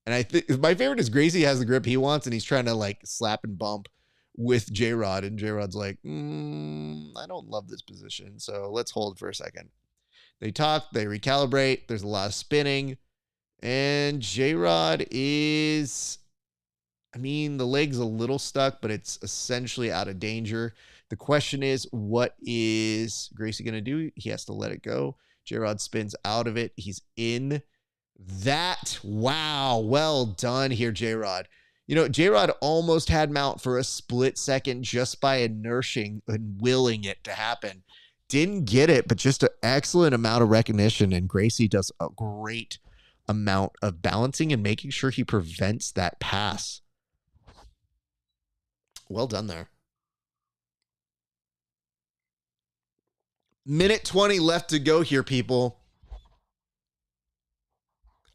And I think my favorite is Gracie has the grip he wants, and he's trying to like slap and bump with J-Rod, and J-Rod's like, I don't love this position, so let's hold for a second. They talk, they recalibrate, there's a lot of spinning, and J-Rod is, I mean, the leg's a little stuck, but it's essentially out of danger. The question is, what is Gracie going to do? He has to let it go. J-Rod spins out of it. He's in that. Wow. Well done here, J-Rod. You know, J-Rod almost had mount for a split second just by inerting and willing it to happen. Didn't get it, but just an excellent amount of recognition. And Gracie does a great amount of balancing and making sure he prevents that pass. Well done there. Minute 20 left to go here, people.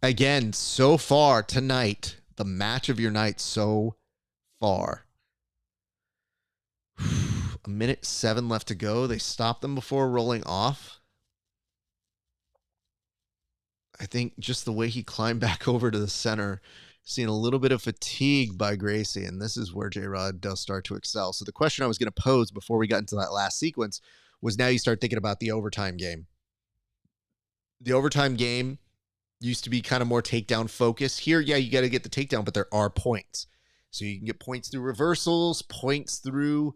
Again, so far tonight, the match of your night so far. A minute 7 left to go. They stopped them before rolling off. I think just the way he climbed back over to the center, seeing a little bit of fatigue by Gracie, and this is where J-Rod does start to excel. So the question I was going to pose before we got into that last sequence was, now you start thinking about the overtime game. The overtime game used to be kind of more takedown focused. Here, yeah, you got to get the takedown, but there are points. So you can get points through reversals, points through,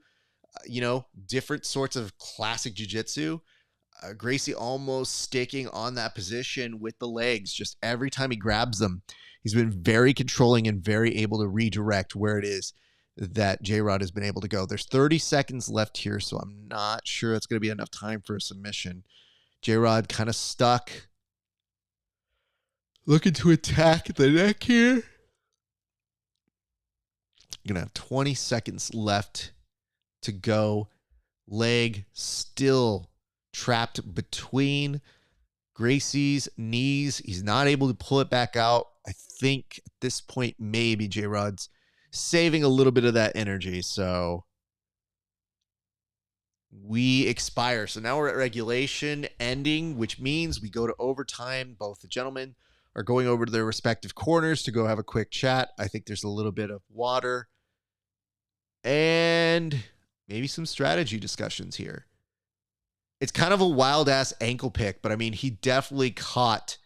different sorts of classic jiu-jitsu. Gracie almost sticking on that position with the legs. Just every time he grabs them, he's been very controlling and very able to redirect where it is that J-Rod has been able to go. There's 30 seconds left here, so I'm not sure it's going to be enough time for a submission. J-Rod kind of stuck. Looking to attack the neck here. Going to have 20 seconds left to go. Leg still trapped between Gracie's knees. He's not able to pull it back out. I think at this point, maybe J-Rod's saving a little bit of that energy. So we expire. So now we're at regulation ending, which means we go to overtime. Both the gentlemen are going over to their respective corners to go have a quick chat. I think there's a little bit of water and maybe some strategy discussions here. It's kind of a wild ass ankle pick, but I mean, he definitely caught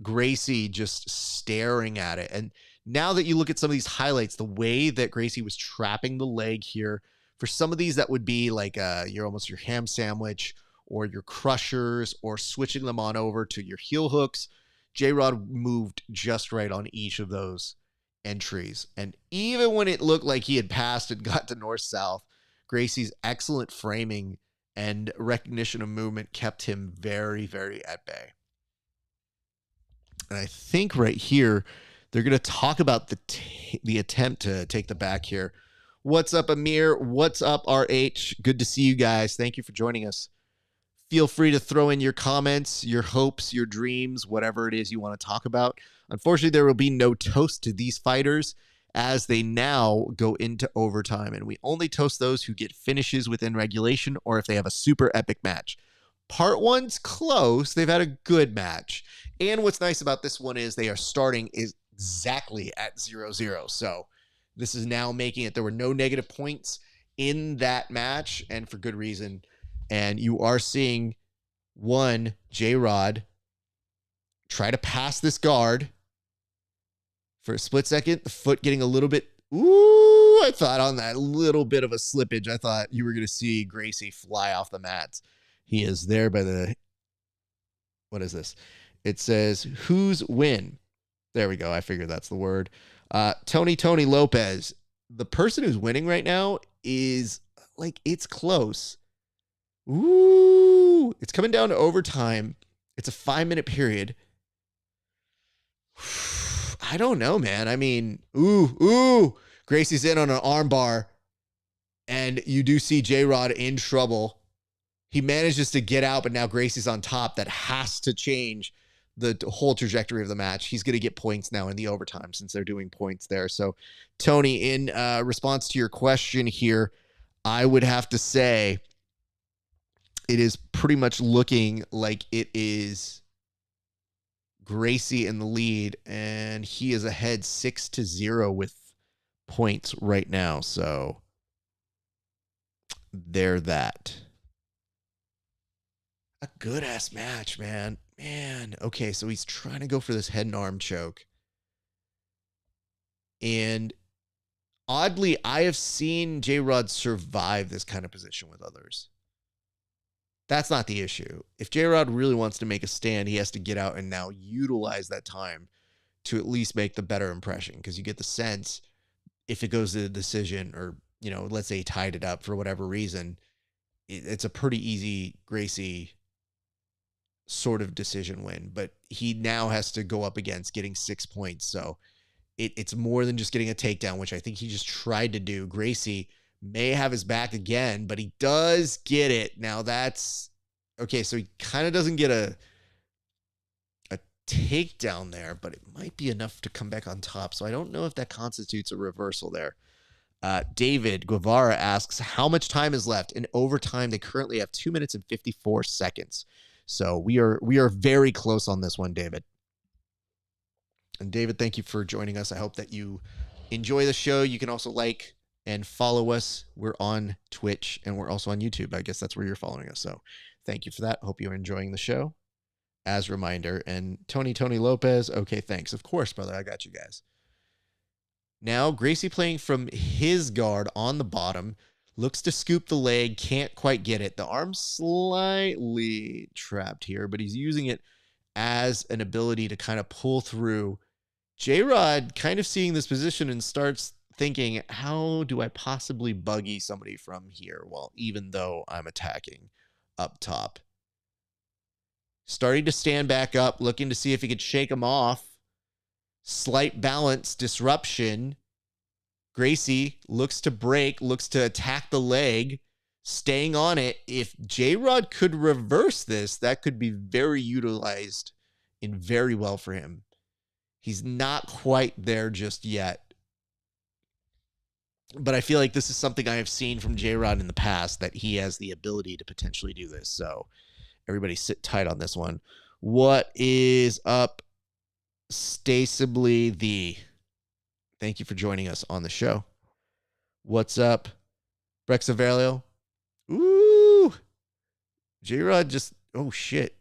Gracie just staring at it. And now that you look at some of these highlights, the way that Gracie was trapping the leg here, for some of these that would be like your ham sandwich or your crushers, or switching them on over to your heel hooks, J-Rod moved just right on each of those entries. And even when it looked like he had passed and got to north-south, Gracie's excellent framing and recognition of movement kept him very, very at bay. And I think right here, they're going to talk about the attempt to take the back here. What's up, Amir? What's up, RH? Good to see you guys. Thank you for joining us. Feel free to throw in your comments, your hopes, your dreams, whatever it is you want to talk about. Unfortunately, there will be no toast to these fighters as they now go into overtime. And we only toast those who get finishes within regulation or if they have a super epic match. Part one's close. They've had a good match. And what's nice about this one is they are starting exactly at 0-0. So this is now making it, there were no negative points in that match, and for good reason. And you are seeing J-Rod try to pass this guard for a split second. The foot getting a little bit, I thought on that little bit of a slippage, I thought you were going to see Gracie fly off the mats. He is there by the, what is this? It says, who's win? There we go. I figured that's the word. Tony Lopez. The person who's winning right now is like, it's close. Ooh, it's coming down to overtime. It's a 5-minute period. I don't know, man. I mean, Gracie's in on an arm bar, and you do see J-Rod in trouble. he manages to get out, but now Gracie's on top. That has to change the whole trajectory of the match. He's going to get points now in the overtime since they're doing points there. So, Tony, in response to your question here, I would have to say it is pretty much looking like it is Gracie in the lead, and he is ahead 6-0 with points right now. So, there that. A good-ass match, man. Okay, so he's trying to go for this head and arm choke. And oddly, I have seen J-Rod survive this kind of position with others. That's not the issue. If J-Rod really wants to make a stand, he has to get out and now utilize that time to at least make the better impression, because you get the sense if it goes to the decision, or, you know, let's say he tied it up for whatever reason, it's a pretty easy Gracie sort of decision win, but he now has to go up against getting 6 points. So it's more than just getting a takedown, which I think he just tried to do. Gracie may have his back again, but he does get it. Now that's okay. So he kind of doesn't get a takedown there, but it might be enough to come back on top. So I don't know if that constitutes a reversal there. David Guevara asks, how much time is left? In overtime, they currently have 2 minutes and 54 seconds. So we are very close on this one, David. And David, thank you for joining us. I hope that you enjoy the show. You can also like and follow us. We're on Twitch and we're also on YouTube. I guess that's where you're following us. So thank you for that. Hope you're enjoying the show. As a reminder, and Tony Lopez. Okay, thanks. Of course, brother. I got you guys. Now, Gracie playing from his guard on the bottom. Looks to scoop the leg, can't quite get it. The arm's slightly trapped here, but he's using it as an ability to kind of pull through. J-Rod kind of seeing this position and starts thinking, how do I possibly buggy somebody from here? Well, even though I'm attacking up top. Starting to stand back up, looking to see if he could shake him off. Slight balance disruption. Gracie looks to break, looks to attack the leg, staying on it. If J-Rod could reverse this, that could be very utilized and very well for him. He's not quite there just yet. But I feel like this is something I have seen from J-Rod in the past, that he has the ability to potentially do this. So everybody sit tight on this one. What is up, Stasibly the... Thank you for joining us on the show. What's up, Brexavelio? Ooh. J-Rod just... Oh, shit.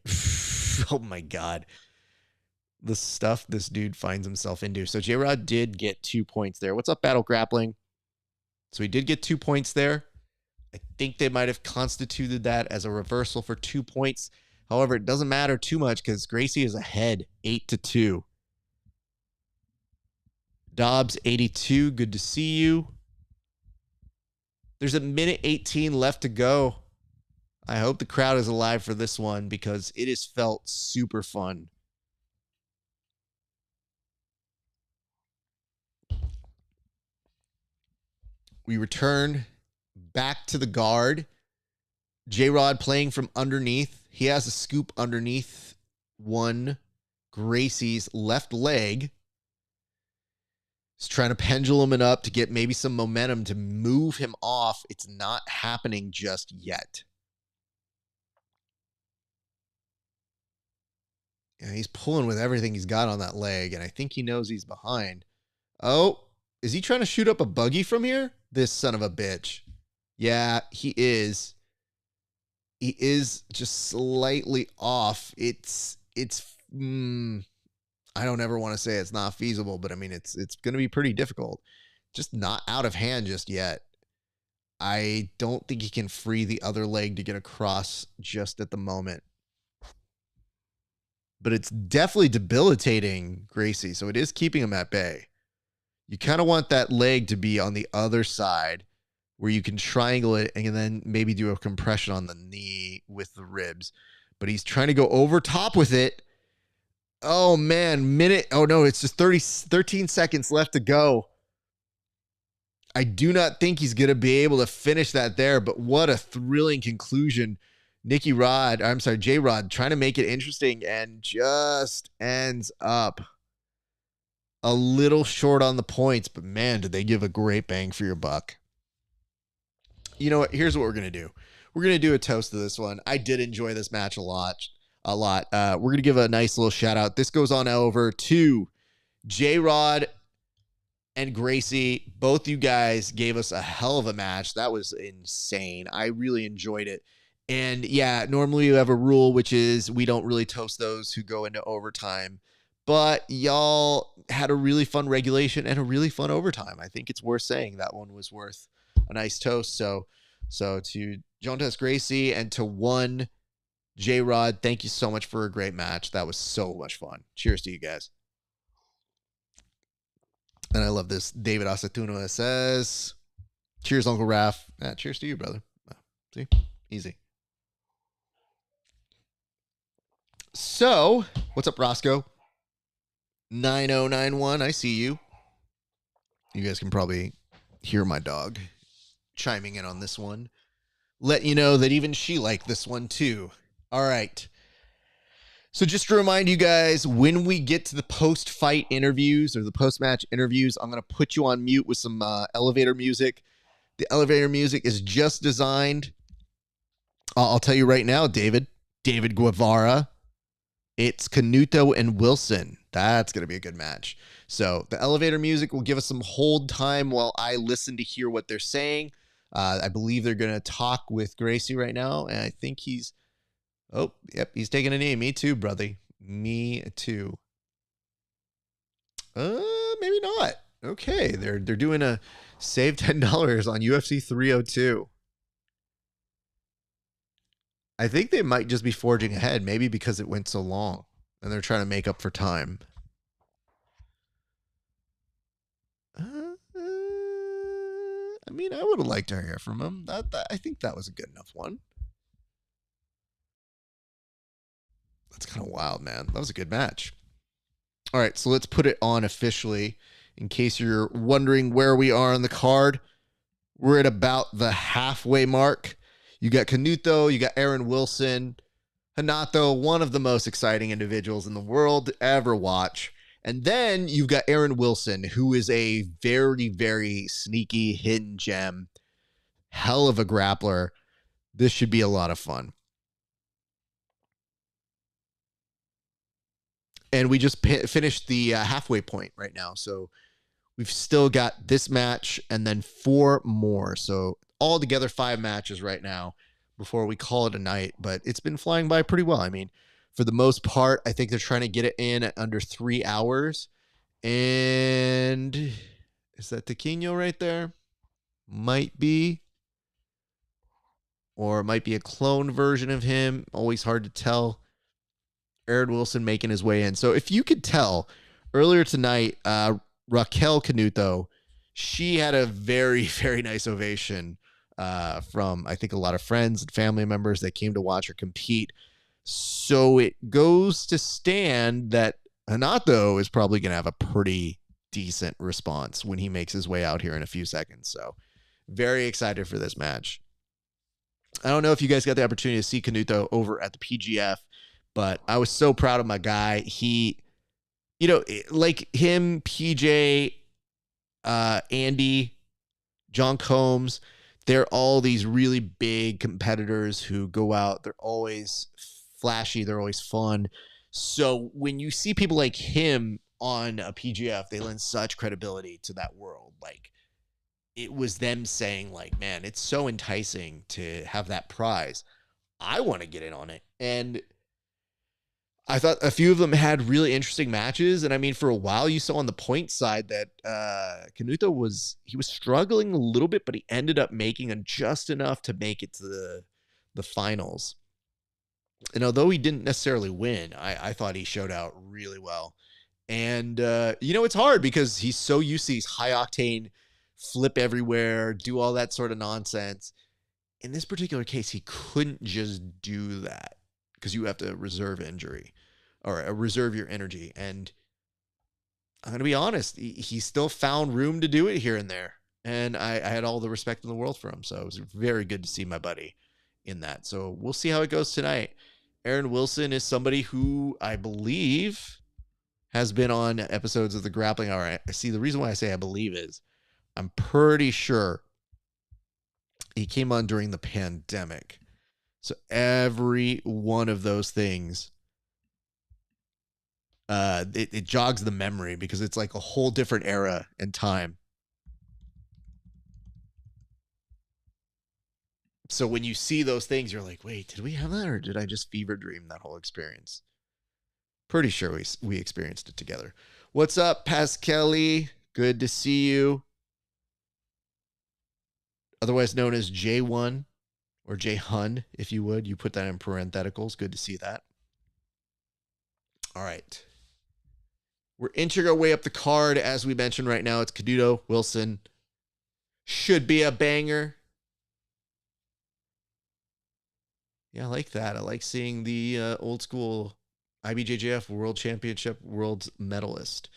Oh, my God. The stuff this dude finds himself into. So J-Rod did get 2 points there. What's up, Battle Grappling? So he did get 2 points there. I think they might have constituted that as a reversal for 2 points. However, it doesn't matter too much because Gracie is ahead 8-2. Dobbs 82, good to see you. There's a minute 18 left to go. I hope the crowd is alive for this one because it has felt super fun. We return back to the guard. J-Rod playing from underneath. He has a scoop underneath one Gracie's left leg. He's trying to pendulum it up to get maybe some momentum to move him off. It's not happening just yet. Yeah, he's pulling with everything he's got on that leg, and I think he knows he's behind. Oh, is he trying to shoot up a buggy from here? This son of a bitch. Yeah, he is. He is just slightly off. I don't ever want to say it's not feasible, but I mean, it's going to be pretty difficult. Just not out of hand just yet. I don't think he can free the other leg to get across just at the moment. But it's definitely debilitating Gracie, so it is keeping him at bay. You kind of want that leg to be on the other side where you can triangle it and then maybe do a compression on the knee with the ribs. But he's trying to go over top with it. Oh, man. Oh, no, it's just 13 seconds left to go. I do not think he's going to be able to finish that there, but what a thrilling conclusion. J-Rod trying to make it interesting and just ends up a little short on the points, but man, did they give a great bang for your buck. You know what? Here's what we're going to do. We're going to do a toast to this one. I did enjoy this match a lot. We're going to give a nice little shout out. This goes on over to J-Rod and Gracie. Both you guys gave us a hell of a match. That was insane. I really enjoyed it. And yeah, normally you have a rule, which is we don't really toast those who go into overtime. But y'all had a really fun regulation and a really fun overtime. I think it's worth saying that one was worth a nice toast. So to Johnatas, Gracie, and to one J-Rod, thank you so much for a great match. That was so much fun. Cheers to you guys. And I love this. David Acetuno says, cheers, Uncle Raf. Cheers to you, brother. See? Easy. So, what's up, Roscoe? 9091, I see you. You guys can probably hear my dog chiming in on this one. Let you know that even she liked this one too. All right. So just to remind you guys, when we get to the post-fight interviews or the post-match interviews, I'm going to put you on mute with some elevator music. The elevator music is just designed. I'll tell you right now, David Guevara. It's Canuto and Wilson. That's going to be a good match. So the elevator music will give us some hold time while I listen to hear what they're saying. I believe they're going to talk with Gracie right now. And I think he's taking a knee. Me too, brother. Me too. Maybe not. Okay. They're doing a save $10 on UFC 302. I think they might just be forging ahead, maybe because it went so long and they're trying to make up for time. I mean, I would have liked to hear from him. I think that was a good enough one. That's kind of wild, man. That was a good match. All right, so let's put it on officially. In case you're wondering where we are on the card, we're at about the halfway mark. You got Canuto, you got Aaron Wilson, Renato, one of the most exciting individuals in the world to ever watch. And then you've got Aaron Wilson, who is a very, very sneaky hidden gem. Hell of a grappler. This should be a lot of fun. And we just finished the halfway point right now. So we've still got this match and then 4 more. So altogether 5 matches right now before we call it a night. But it's been flying by pretty well. I mean, for the most part, I think they're trying to get it in at under 3 hours. And is that Taquino right there? Might be. Or it might be a clone version of him. Always hard to tell. Aaron Wilson making his way in. So if you could tell, earlier tonight, Raquel Canuto, she had a very, very nice ovation from, I think, a lot of friends and family members that came to watch her compete. So it goes to stand that Renato is probably going to have a pretty decent response when he makes his way out here in a few seconds. So very excited for this match. I don't know if you guys got the opportunity to see Canuto over at the PGF, but I was so proud of my guy. He, like him, PJ, Andy, John Combs, they're all these really big competitors who go out. They're always flashy. They're always fun. So when you see people like him on a PGF, they lend such credibility to that world. Like, it was them saying, like, man, it's so enticing to have that prize. I want to get in on it. And I thought a few of them had really interesting matches. And I mean, for a while you saw on the point side that Canuto was struggling a little bit, but he ended up making just enough to make it to the finals. And although he didn't necessarily win, I thought he showed out really well. And, it's hard because he's so used to these high octane, flip everywhere, do all that sort of nonsense. In this particular case, he couldn't just do that because you have to reserve your energy. And I'm going to be honest, he still found room to do it here and there. And I had all the respect in the world for him. So it was very good to see my buddy in that. So we'll see how it goes tonight. Aaron Wilson is somebody who I believe has been on episodes of the Grappling Hour. I see the reason why I say I believe is I'm pretty sure he came on during the pandemic. So every one of those things, it jogs the memory because it's like a whole different era and time. So when you see those things, you're like, wait, did we have that or did I just fever dream that whole experience? Pretty sure we experienced it together. What's up, Pascali? Good to see you. Otherwise known as J1 or J-Hun, if you would. You put that in parentheticals. Good to see that. All right. We're inching our way up the card. As we mentioned right now, it's Canuto, Wilson. Should be a banger. Yeah, I like that. I like seeing the old school IBJJF World Championship world medalist.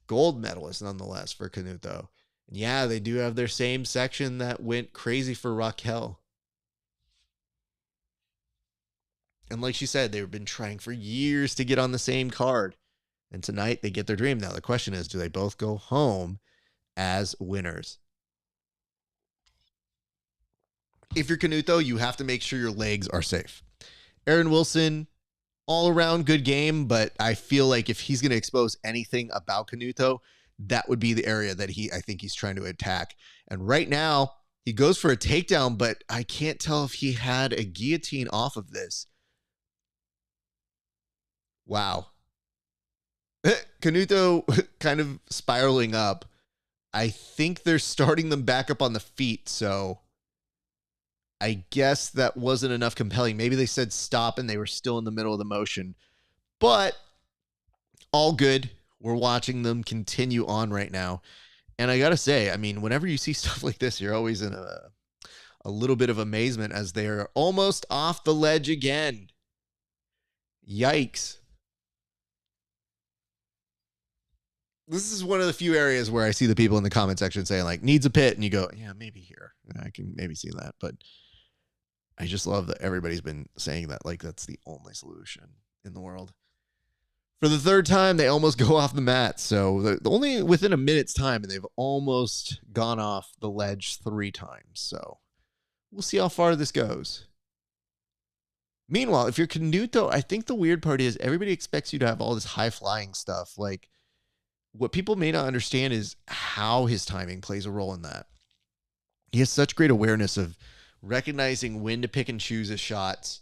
Gold medalist, nonetheless, for Canuto. And yeah, they do have their same section that went crazy for Raquel. And like she said, they've been trying for years to get on the same card. And tonight they get their dream. Now the question is, do they both go home as winners? If you're Canuto, you have to make sure your legs are safe. Aaron Wilson, all around good game, but I feel like if he's going to expose anything about Canuto, that would be the area that I think he's trying to attack. And right now, he goes for a takedown, but I can't tell if he had a guillotine off of this. Wow. Canuto kind of spiraling up. I think they're starting them back up on the feet, so I guess that wasn't enough compelling. Maybe they said stop and they were still in the middle of the motion. But all good. We're watching them continue on right now. And I got to say, I mean, whenever you see stuff like this, you're always in a little bit of amazement as they're almost off the ledge again. Yikes. This is one of the few areas where I see the people in the comment section saying, like, needs a pit. And you go, yeah, maybe here. I can maybe see that. But I just love that everybody's been saying that, like, that's the only solution in the world. For the third time, they almost go off the mat. So they're only within a minute's time, and they've almost gone off the ledge 3 times. So we'll see how far this goes. Meanwhile, if you're Canuto, I think the weird part is everybody expects you to have all this high-flying stuff. Like, what people may not understand is how his timing plays a role in that. He has such great awareness of recognizing when to pick and choose his shots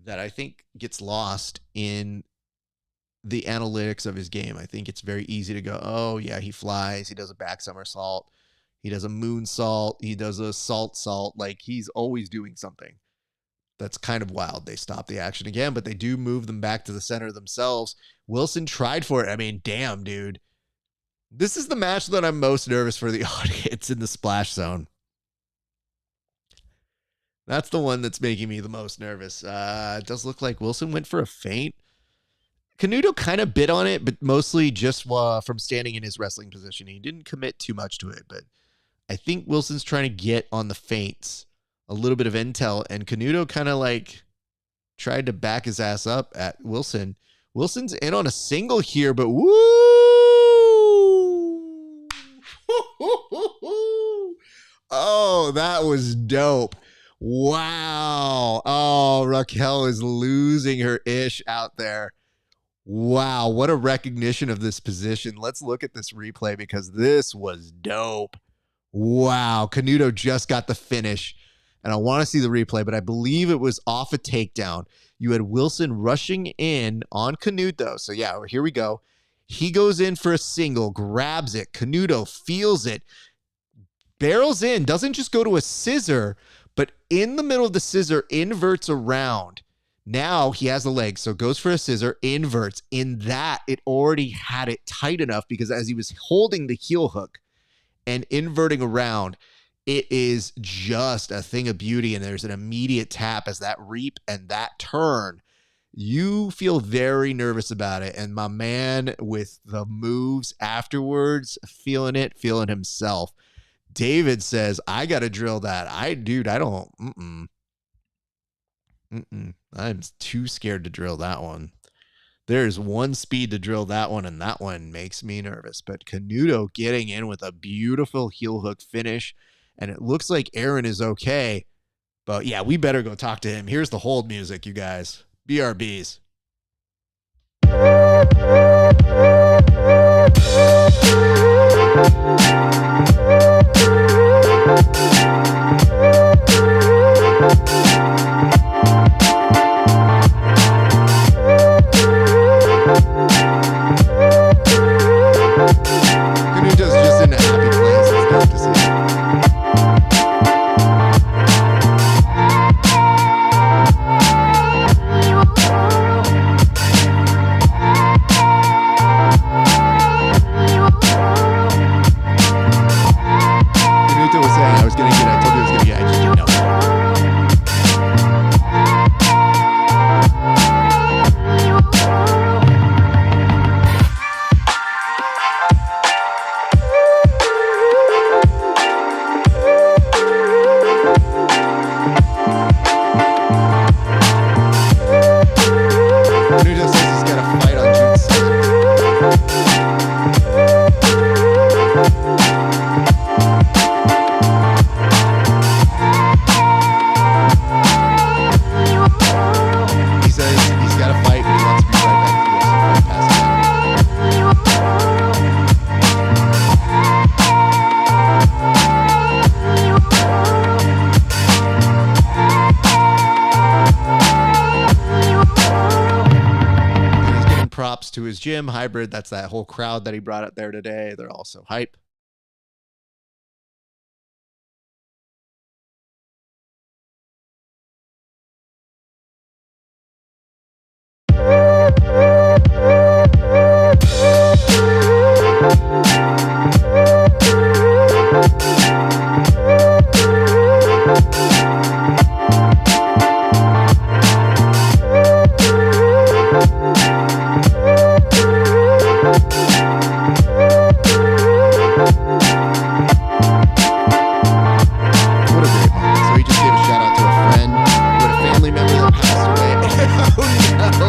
that I think gets lost in the analytics of his game. I think it's very easy to go, oh, yeah, he flies. He does a back somersault. He does a moonsault. He does a salt. Like, he's always doing something. That's kind of wild. They stop the action again, but they do move them back to the center themselves. Wilson tried for it. I mean, damn, dude. This is the match that I'm most nervous for the audience in the splash zone. That's the one that's making me the most nervous. It does look like Wilson went for a feint. Canuto kind of bit on it, but mostly just from standing in his wrestling position. He didn't commit too much to it, but I think Wilson's trying to get on the feints, a little bit of intel, and Canuto kind of like tried to back his ass up at Wilson. Wilson's in on a single here, but woo! Oh, that was dope. Wow. Oh, Raquel is losing her ish out there. Wow, what a recognition of this position. Let's look at this replay because this was dope. Wow, Canuto just got the finish. And I want to see the replay, but I believe it was off a takedown. You had Wilson rushing in on Canuto. So yeah, here we go. He goes in for a single, grabs it. Canuto feels it, barrels in, doesn't just go to a scissor, but in the middle of the scissor, inverts around. Now he has the leg, so goes for a scissor, inverts. In that, it already had it tight enough because as he was holding the heel hook and inverting around, it is just a thing of beauty, and there's an immediate tap as that reap and that turn. You feel very nervous about it, and my man with the moves afterwards, feeling it, feeling himself. David says, I got to drill that. I don't. I'm too scared to drill that one. There's one speed to drill that one, and that one makes me nervous. But Canuto getting in with a beautiful heel hook finish, and it looks like Aaron is okay. But yeah, we better go talk to him. Here's the hold music, you guys. BRBs. Canuto's just in a happy place. It's good to see. Canuto was saying I was going to get it. I told you I was going to get it. I just didn't know. Canuto says he's got a fight on June 7th. He says he's got a fight, but he wants to be right back to the UFC Fight Pass again. And he's giving props to his gym, Hybrid. That's that whole crowd that he brought up there today. They're all so hype. What a great moment. So he just gave a shout out to a friend who had a family member that passed away. Oh no,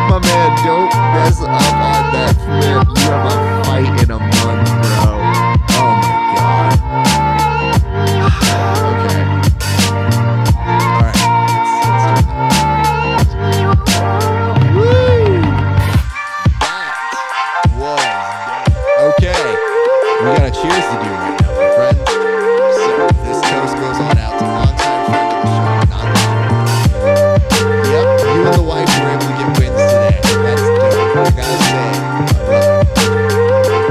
my man, don't mess up on that flip. You have a fight in a month, bro. Oh my god. Okay. All right. Let's turn that. Woo! That was dope. Okay. We got a cheers to do right now, my friends. So this toast goes on out to longtime friend of the show, Renato. Yep, you and the wife were able to get wins today. That's dope. I gotta say, brother,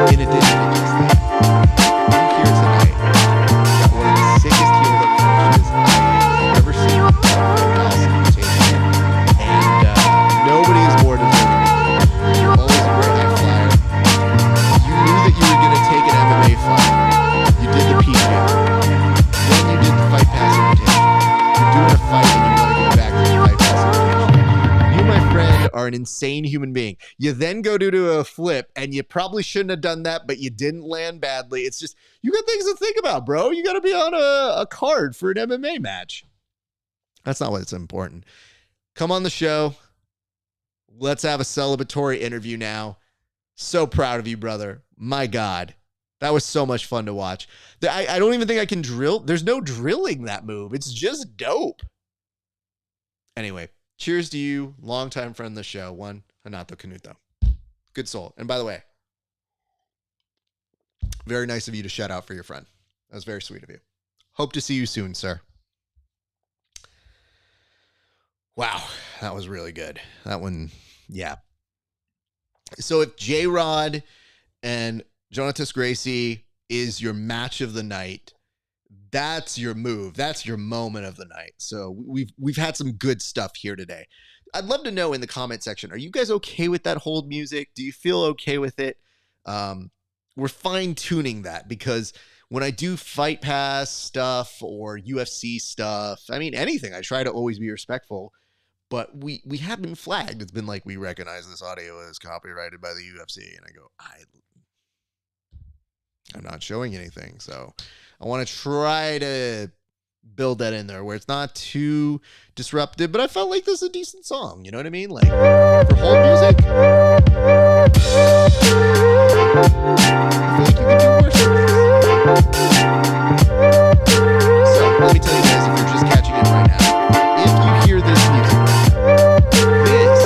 in addition to just that, you here tonight got one of the sickest heel hook finishes I've ever seen on a Fight Pass invitation. And nobody is more deserving than you. You're always a great high flyer. You knew that you were going to take an MMA fight. You did the PJ. Then you did the Fight Pass invitation. You're doing a fight and you want to go back to the Fight Pass invitation. You, my friend, are an insane human being. You then go to do a flip and you probably shouldn't have done that, but you didn't land badly. It's just, you got things to think about, bro. You got to be on a card for an MMA match. That's not what's important. Come on the show. Let's have a celebratory interview now. So proud of you, brother. My God. That was so much fun to watch. I don't even think I can drill. There's no drilling that move. It's just dope. Anyway, cheers to you, longtime friend of the show, one Renato Canuto. Good soul. And by the way, very nice of you to shout out for your friend. That was very sweet of you. Hope to see you soon, sir. Wow, that was really good. That one, yeah. So if J-Rod and Johnatas Gracie is your match of the night, that's your move. That's your moment of the night. So we've had some good stuff here today. I'd love to know in the comment section, are you guys okay with that hold music? Do you feel okay with it? We're fine tuning that because when I do Fight Pass stuff or UFC stuff, I mean, anything, I try to always be respectful. But we have been flagged. It's been like, we recognize this audio as copyrighted by the UFC. And I go, I'm not showing anything. So I want to try to build that in there where it's not too disruptive, but I felt like this is a decent song. You know what I mean? Like for whole music, I feel like you could do worse than this. So let me tell you guys, if you're just catching it right now, if you hear this music right now, this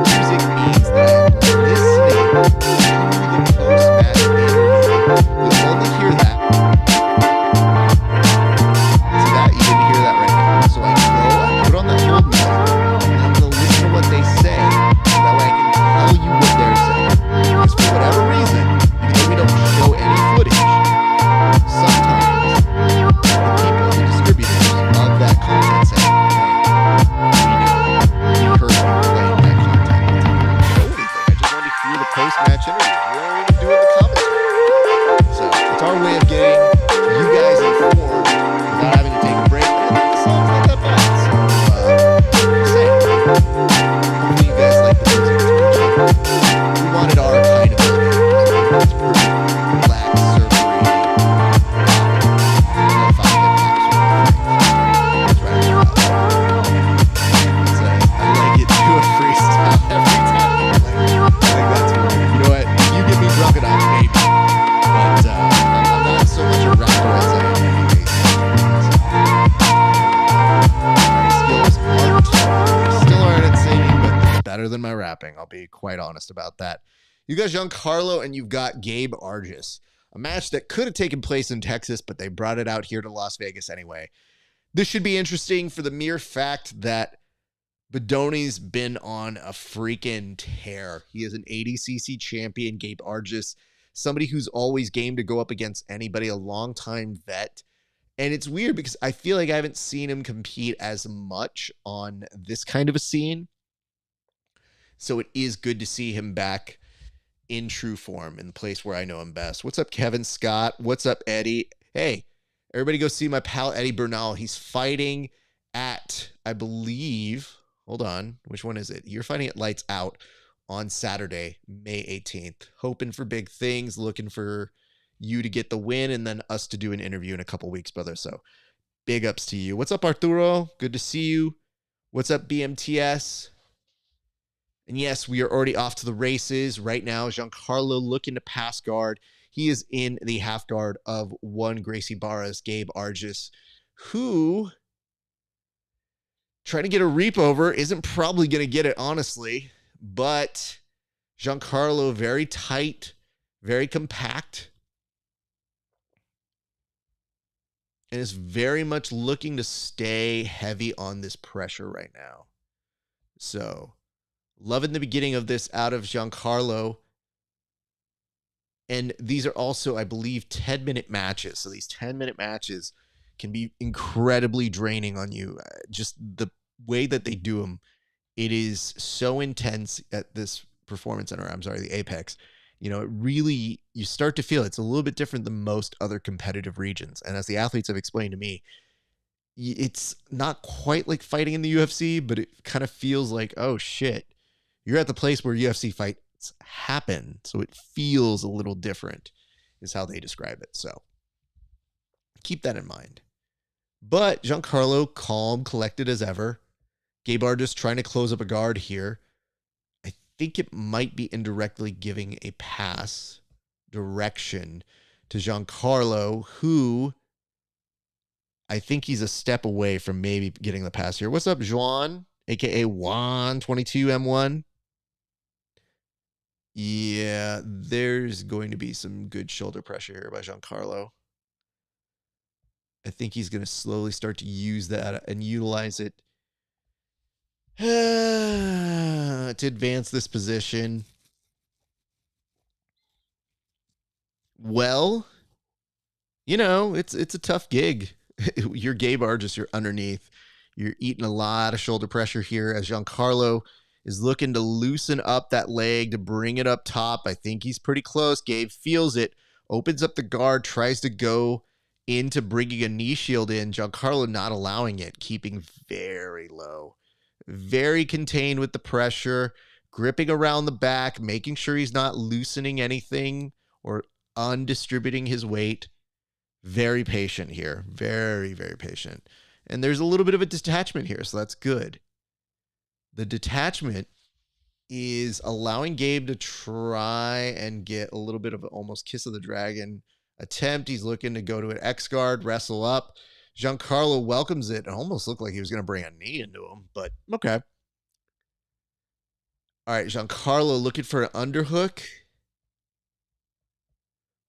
music means that I'm listening to the post-match interview. You'll only hear that. See that? You didn't hear that right now. So I put on the hold music, and I'm going to listen to what they say, so that way I can tell you what they're saying. Because for whatever reason, even though we don't show any footage, sometimes the people, the distributors of that content say, hey, we heard you playing that content. I didn't show anything. I just wanted to hear the post-match interview. We weren't even doing the commentary. So it's our way of getting you guys informed without having to take a break. And I think the song's not that bad. So just saying. Hopefully you guys like the music. We wanted our kind of music. It's pretty relaxed, surfery, lo-fi hip-hop sort of thing. That's right about that. I like it to a freestyle every time. I think that's weird. You know what? You get me drunk enough, maybe. But I'm not so much a rapper as I am a bass player. My skills still aren't at singing, but it's better than my rapping. I'll be quite honest about that. You got Giancarlo and you've got Gabe Arges. A match that could have taken place in Texas, but they brought it out here to Las Vegas anyway. This should be interesting for the mere fact that Bodoni's been on a freaking tear. He is an ADCC champion, Gabe Arges, somebody who's always game to go up against anybody, a longtime vet. And it's weird because I feel like I haven't seen him compete as much on this kind of a scene. So it is good to see him back in true form in the place where I know him best. What's up, Kevin Scott? What's up, Eddie? Hey, everybody go see my pal Eddie Bernal. He's fighting at, I believe, hold on, which one is it? You're fighting at Lights Out on Saturday, May 18th. Hoping for big things, looking for you to get the win, and then us to do an interview in a couple weeks, brother. So big ups to you. What's up, Arturo? Good to see you. What's up, BMTS? And yes, we are already off to the races right now. Giancarlo looking to pass guard. He is in the half guard of one Gracie Barras, Gabe Arges, who trying to get a reap over isn't probably going to get it, honestly. But Giancarlo, very tight, very compact, and is very much looking to stay heavy on this pressure right now. So loving the beginning of this out of Giancarlo. And these are also, I believe, 10-minute matches. So these 10-minute matches can be incredibly draining on you. Just the way that they do them, it is so intense at this performance center. I'm sorry, the Apex. You know, it really, you start to feel it's a little bit different than most other competitive regions. And as the athletes have explained to me, it's not quite like fighting in the UFC, but it kind of feels like, oh shit, you're at the place where UFC fights happen. So it feels a little different is how they describe it. So keep that in mind. But Giancarlo, calm, collected as ever. Gabe Arges trying to close up a guard here. I think it might be indirectly giving a pass direction to Giancarlo, who I think he's a step away from maybe getting the pass here. What's up, Juan, a.k.a. Juan22M1? Yeah, there's going to be some good shoulder pressure here by Giancarlo. I think he's going to slowly start to use that and utilize it to advance this position. Well, you know, it's a tough gig. You're Gabe Arges, you're underneath. You're eating a lot of shoulder pressure here as Giancarlo is looking to loosen up that leg to bring it up top. I think he's pretty close. Gabe feels it, opens up the guard, tries to go into bringing a knee shield in. Giancarlo not allowing it, keeping very low, very contained with the pressure, gripping around the back, making sure he's not loosening anything or undistributing his weight. Very patient here. Very, very patient. And there's a little bit of a detachment here, so that's good. The detachment is allowing Gabe to try and get a little bit of an almost kiss of the dragon attempt. He's looking to go to an X guard, wrestle up. Giancarlo welcomes it. It almost looked like he was going to bring a knee into him, but okay. All right, Giancarlo looking for an underhook.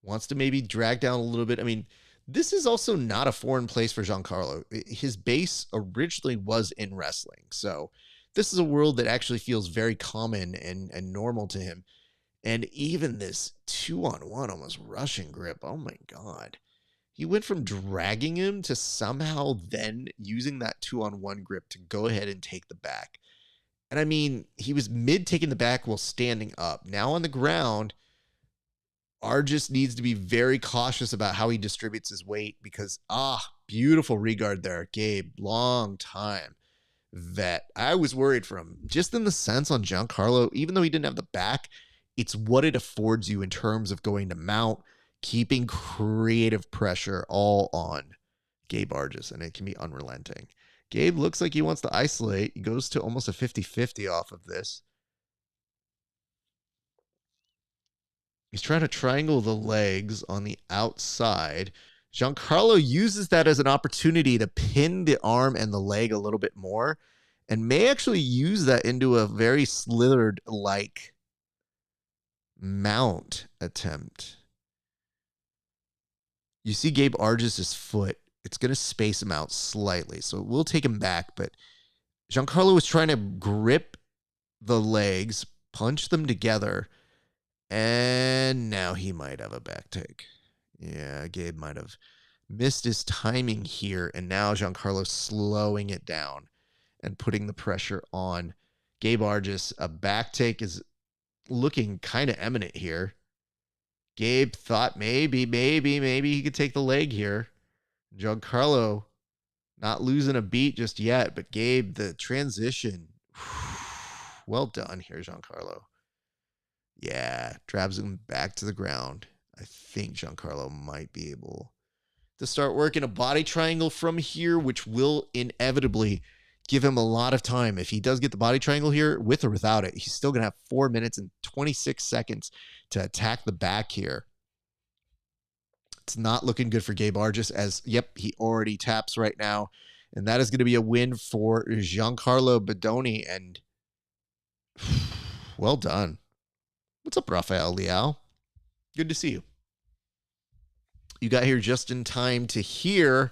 Wants to maybe drag down a little bit. I mean, this is also not a foreign place for Giancarlo. His base originally was in wrestling. So this is a world that actually feels very common and normal to him. And even this 2-on-1 almost rushing grip. Oh my God. He went from dragging him to somehow then using that 2-on-1 grip to go ahead and take the back. And I mean, he was mid taking the back while standing up. Now on the ground, Arges needs to be very cautious about how he distributes his weight because, beautiful regard there. Gabe, long time vet. I was worried for him. Just in the sense on Giancarlo, even though he didn't have the back, it's what it affords you in terms of going to mount, keeping creative pressure all on Gabe Arges, and it can be unrelenting. Gabe looks like he wants to isolate. He goes to almost a 50-50 off of this. He's trying to triangle the legs on the outside. Giancarlo uses that as an opportunity to pin the arm and the leg a little bit more and may actually use that into a very slithered-like mount attempt. You see Gabe Arges' foot. It's going to space him out slightly, so it will take him back, but Giancarlo was trying to grip the legs, punch them together, and now he might have a back take. Yeah, Gabe might have missed his timing here, and now Giancarlo slowing it down and putting the pressure on Gabe Arges. A back take is looking kind of imminent here. Gabe thought maybe he could take the leg here. Giancarlo not losing a beat just yet, but Gabe, the transition, well done here, Giancarlo. Yeah, drives him back to the ground. I think Giancarlo might be able to start working a body triangle from here, which will inevitably give him a lot of time. If he does get the body triangle here, with or without it, he's still going to have 4 minutes and 26 seconds to attack the back here. It's not looking good for Gabe Arges as, he already taps right now. And that is going to be a win for Giancarlo Bodoni. And well done. What's up, Rafael Leal? Good to see you. You got here just in time to hear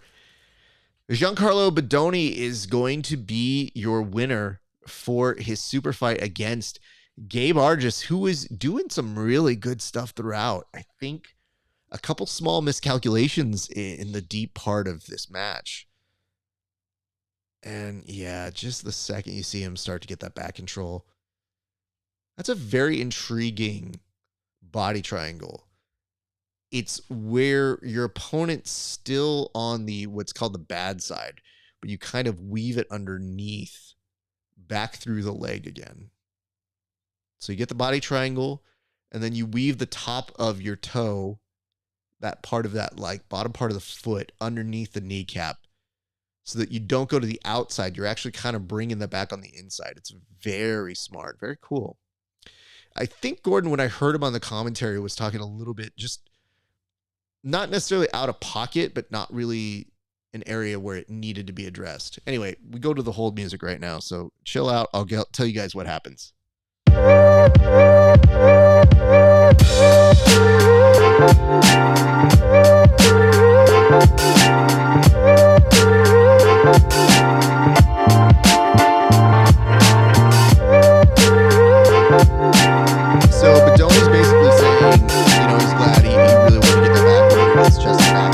Giancarlo Bodoni is going to be your winner for his super fight against Gabe Arges, who is doing some really good stuff throughout. I think a couple small miscalculations in the deep part of this match. And yeah, just the second you see him start to get that back control, that's a very intriguing body triangle. It's where your opponent's still on the what's called the bad side, but you kind of weave it underneath back through the leg again. So you get the body triangle, and then you weave the top of your toe, that part of that like bottom part of the foot underneath the kneecap, so that you don't go to the outside. You're actually kind of bringing that back on the inside. It's very smart, very cool. I think Gordon, when I heard him on the commentary, was talking a little bit just not necessarily out of pocket, but not really an area where it needed to be addressed. Anyway, we go to the hold music right now, so chill out. I'll tell you guys what happens. So Bodoni's basically saying, he's glad he really wanted to get that back over his chest and back.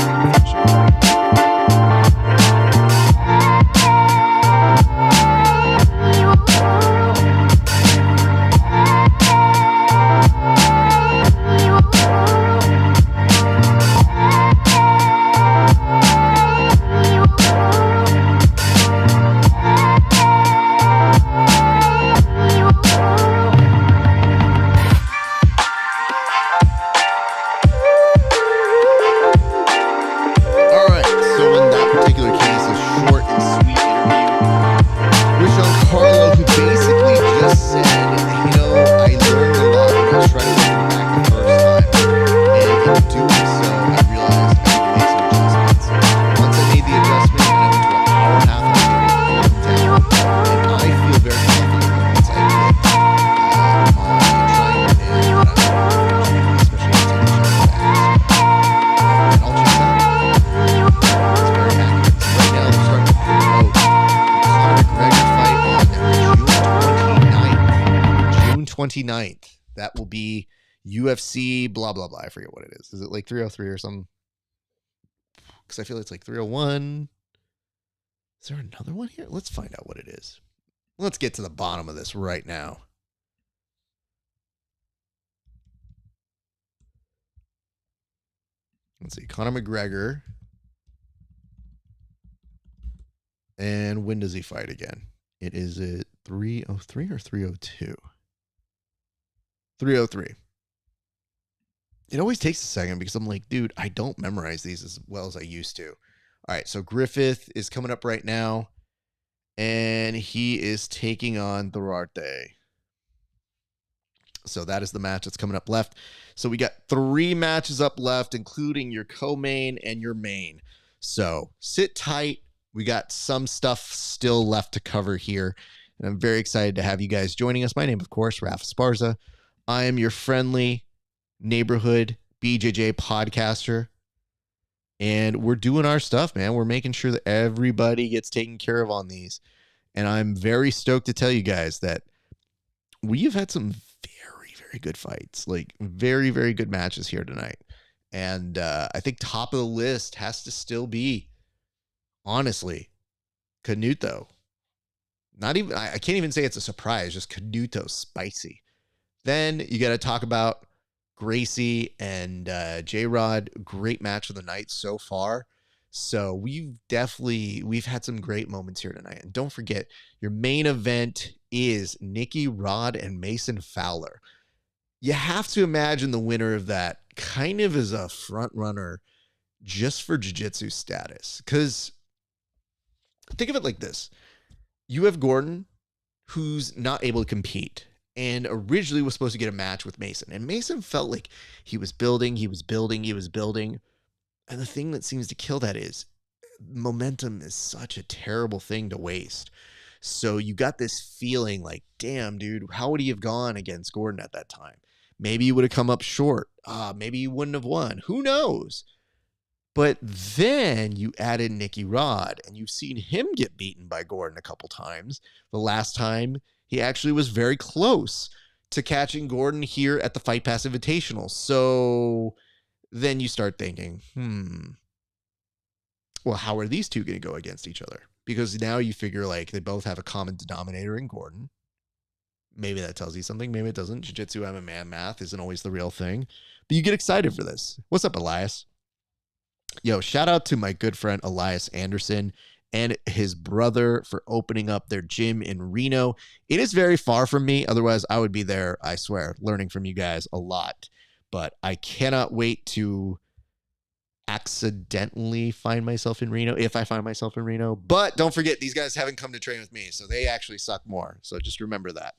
29th. That will be UFC blah, blah, blah. I forget what it is. Is it like 303 or something? Because I feel it's like 301. Is there another one here? Let's find out what it is. Let's get to the bottom of this right now. Let's see. Conor McGregor. And when does he fight again? It is at 303 or 302? 303. It always takes a second because I'm like, dude, I don't memorize these as well as I used to. All right, so Griffith is coming up right now, and he is taking on Duarte. So that is the match that's coming up left. So we got 3 matches up left, including your co-main and your main. So sit tight. We got some stuff still left to cover here, and I'm very excited to have you guys joining us. My name, of course, Raf Esparza. I am your friendly neighborhood BJJ podcaster, and we're doing our stuff, man. We're making sure that everybody gets taken care of on these, and I'm very stoked to tell you guys that we have had some very, very good fights, like very, very good matches here tonight, and I think top of the list has to still be, honestly, Canuto. Not even, I can't even say it's a surprise, just Canuto spicy. Then you got to talk about Gracie and J-Rod. Great match of the night so far. So we've had some great moments here tonight. And don't forget, your main event is Nicky Rod and Mason Fowler. You have to imagine the winner of that kind of is a front runner just for jiu-jitsu status. Because think of it like this. You have Gordon, who's not able to compete, and originally was supposed to get a match with Mason. And Mason felt like he was building. And the thing that seems to kill that is momentum is such a terrible thing to waste. So you got this feeling like, damn, dude, how would he have gone against Gordon at that time? Maybe he would have come up short. Maybe he wouldn't have won. Who knows? But then you added Nicky Rod, and you've seen him get beaten by Gordon a couple times. The last time, he actually was very close to catching Gordon here at the Fight Pass Invitational. So then you start thinking, well, how are these two going to go against each other? Because now you figure like they both have a common denominator in Gordon. Maybe that tells you something. Maybe it doesn't. Jiu-Jitsu MMA math isn't always the real thing. But you get excited for this. What's up, Elias? Yo, shout out to my good friend Elias Anderson and his brother for opening up their gym in Reno. It is very far from me. Otherwise, I would be there, I swear, learning from you guys a lot. But I cannot wait to accidentally find myself in Reno, if I find myself in Reno. But don't forget, these guys haven't come to train with me, so they actually suck more. So just remember that.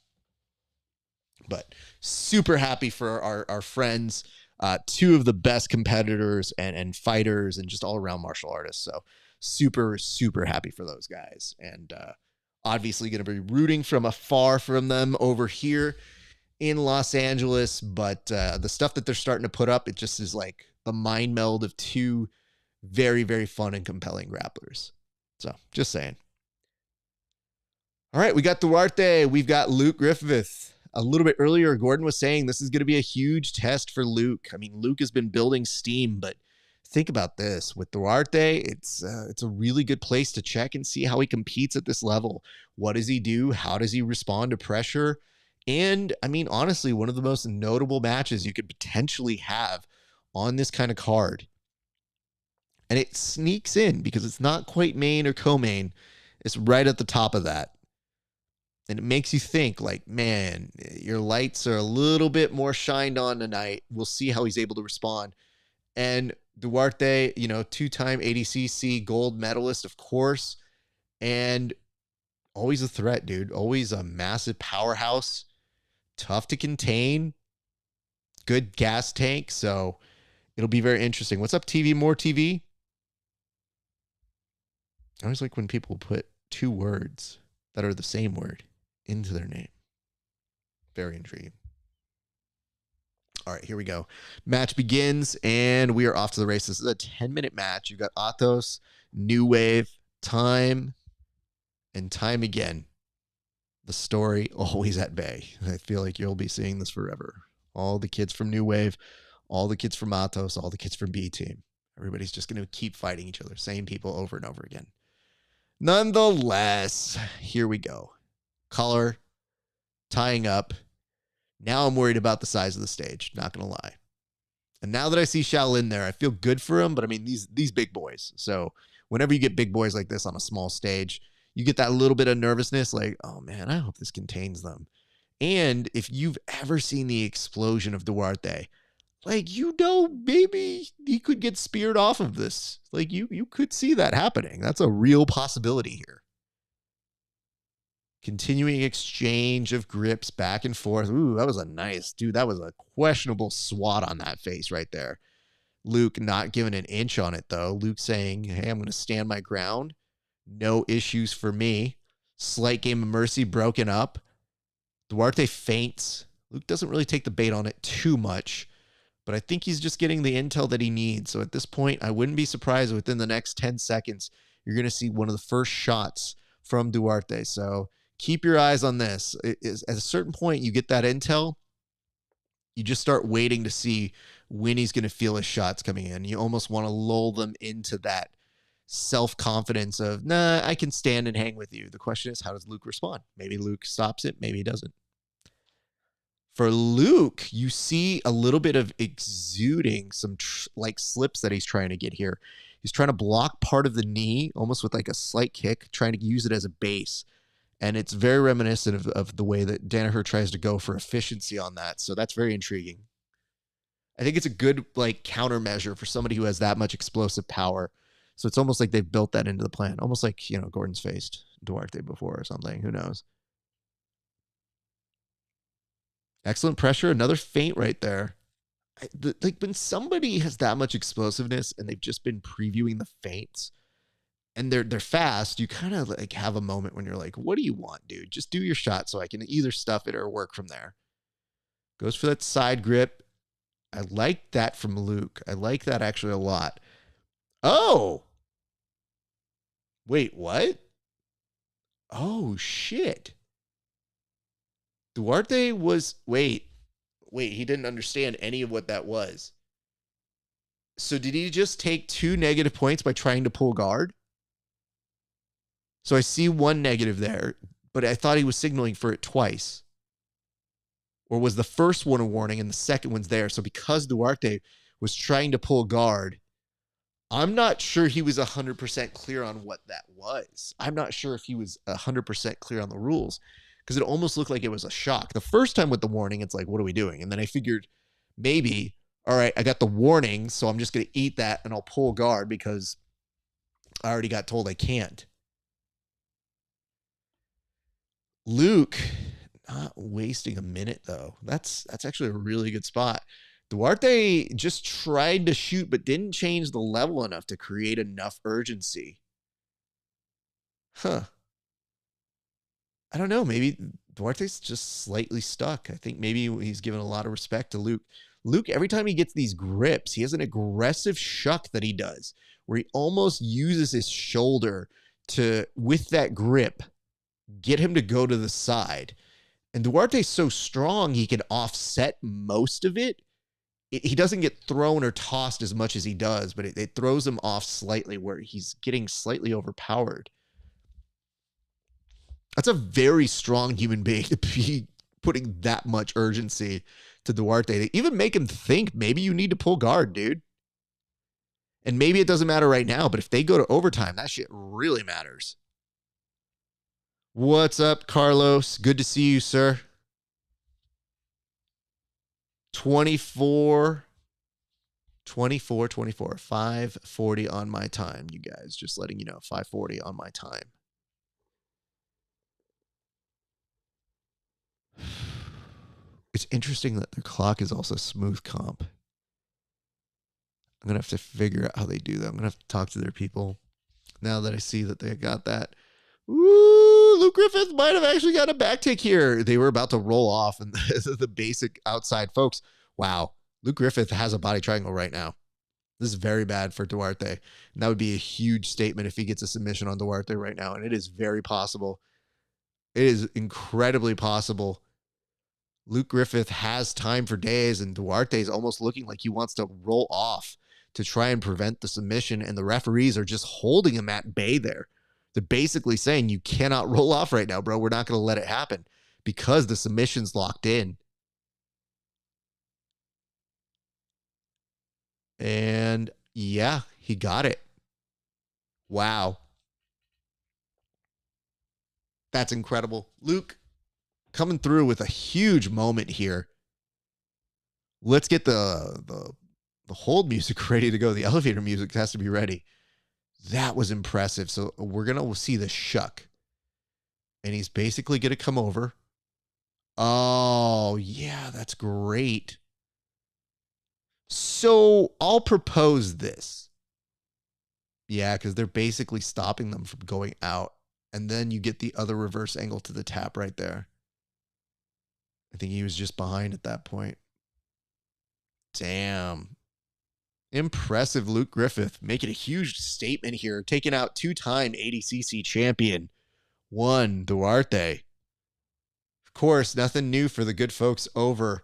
But super happy for our friends. 2 of the best competitors and fighters and just all around martial artists. So super, super happy for those guys. And obviously going to be rooting from afar from them over here in Los Angeles. But the stuff that they're starting to put up, it just is like the mind meld of 2 very, very fun and compelling grapplers. So just saying. All right, we got Duarte. We've got Luke Griffith. A little bit earlier, Gordon was saying this is going to be a huge test for Luke. I mean, Luke has been building steam, but think about this. With Duarte, it's a really good place to check and see how he competes at this level. What does he do? How does he respond to pressure? And, I mean, honestly, one of the most notable matches you could potentially have on this kind of card. And it sneaks in because it's not quite main or co-main. It's right at the top of that. And it makes you think like, man, your lights are a little bit more shined on tonight. We'll see how he's able to respond. And Duarte, 2-time ADCC gold medalist, of course. And always a threat, dude. Always a massive powerhouse. Tough to contain. Good gas tank. So it'll be very interesting. What's up, TV? More TV? I always like when people put 2 words that are the same word into their name. Very intriguing. All right, here we go. Match begins, and we are off to the races. This is a 10-minute match. You've got Atos, New Wave, time, and time again. The story always at bay. I feel like you'll be seeing this forever. All the kids from New Wave, all the kids from Matos, all the kids from B Team. Everybody's just going to keep fighting each other, same people over and over again. Nonetheless, here we go. Collar, tying up. Now I'm worried about the size of the stage, not going to lie. And now that I see Shaolin there, I feel good for him, but I mean, these big boys. So whenever you get big boys like this on a small stage, you get that little bit of nervousness, like, oh man, I hope this contains them. And if you've ever seen the explosion of Duarte, like, maybe he could get speared off of this. Like, you could see that happening. That's a real possibility here. Continuing exchange of grips back and forth. Ooh, that was that was a questionable swat on that face right there. Luke not giving an inch on it, though. Luke saying, hey, I'm going to stand my ground. No issues for me. Slight game of mercy broken up. Duarte feints. Luke doesn't really take the bait on it too much, but I think he's just getting the intel that he needs. So at this point, I wouldn't be surprised within the next 10 seconds, you're going to see one of the first shots from Duarte. So keep your eyes on this. At a certain point, you get that intel. You just start waiting to see when he's going to feel his shots coming in. You almost want to lull them into that self-confidence of, nah, I can stand and hang with you. The question is, how does Luke respond? Maybe Luke stops it. Maybe he doesn't. For Luke, you see a little bit of exuding some like slips that he's trying to get here. He's trying to block part of the knee, almost with like a slight kick, trying to use it as a base. And it's very reminiscent of the way that Danaher tries to go for efficiency on that. So that's very intriguing. I think it's a good like countermeasure for somebody who has that much explosive power. So it's almost like they've built that into the plan. Almost like, Gordon's faced Duarte before or something. Who knows? Excellent pressure. Another feint right there. Like when somebody has that much explosiveness and they've just been previewing the feints and they're fast, you kind of like have a moment when you're like, what do you want, dude? Just do your shot so I can either stuff it or work from there. Goes for that side grip. I like that from Luke. I like that actually a lot. Oh! Wait, what? Oh, shit. Duarte was... Wait, he didn't understand any of what that was. So did he just take 2 negative points by trying to pull guard? So I see 1 negative there, but I thought he was signaling for it twice. Or was the first one a warning and the second one's there? So because Duarte was trying to pull guard, I'm not sure he was 100% clear on what that was. I'm not sure if he was 100% clear on the rules because it almost looked like it was a shock. The first time with the warning, it's like, what are we doing? And then I figured maybe, all right, I got the warning, so I'm just going to eat that and I'll pull guard because I already got told I can't. Luke, not wasting a minute, though. That's actually a really good spot. Duarte just tried to shoot, but didn't change the level enough to create enough urgency. Huh. I don't know. Maybe Duarte's just slightly stuck. I think maybe he's given a lot of respect to Luke. Luke, every time he gets these grips, he has an aggressive shuck that he does, where he almost uses his shoulder to, with that grip, get him to go to the side. And Duarte's so strong, he can offset most of it. He doesn't get thrown or tossed as much as he does, but it throws him off slightly where he's getting slightly overpowered. That's a very strong human being to be putting that much urgency to Duarte. They even make him think maybe you need to pull guard, dude. And maybe it doesn't matter right now, but if they go to overtime, that shit really matters. What's up, Carlos? Good to see you, sir. 24, 5:40 on my time, you guys. Just letting you know, 5:40 on my time. It's interesting that their clock is also smooth comp. I'm going to have to figure out how they do that. I'm going to have to talk to their people now that I see that they got that. Ooh, Luke Griffith might have actually got a back take here. They were about to roll off, and the basic outside folks. Wow, Luke Griffith has a body triangle right now. This is very bad for Duarte. And that would be a huge statement if he gets a submission on Duarte right now, and it is very possible. It is incredibly possible. Luke Griffith has time for days, and Duarte is almost looking like he wants to roll off to try and prevent the submission, and the referees are just holding him at bay there. They're basically saying, you cannot roll off right now, bro. We're not going to let it happen because the submission's locked in. And yeah, he got it. Wow. That's incredible. Luke coming through with a huge moment here. Let's get the hold music ready to go. The elevator music has to be ready. That was impressive. So we're going to see the shuck. And he's basically going to come over. Oh, yeah, that's great. So I'll propose this. Yeah, because they're basically stopping them from going out. And then you get the other reverse angle to the tap right there. I think he was just behind at that point. Damn. Impressive, Luke Griffith. Making a huge statement here. Taking out two-time ADCC champion, one Duarte. Of course, nothing new for the good folks over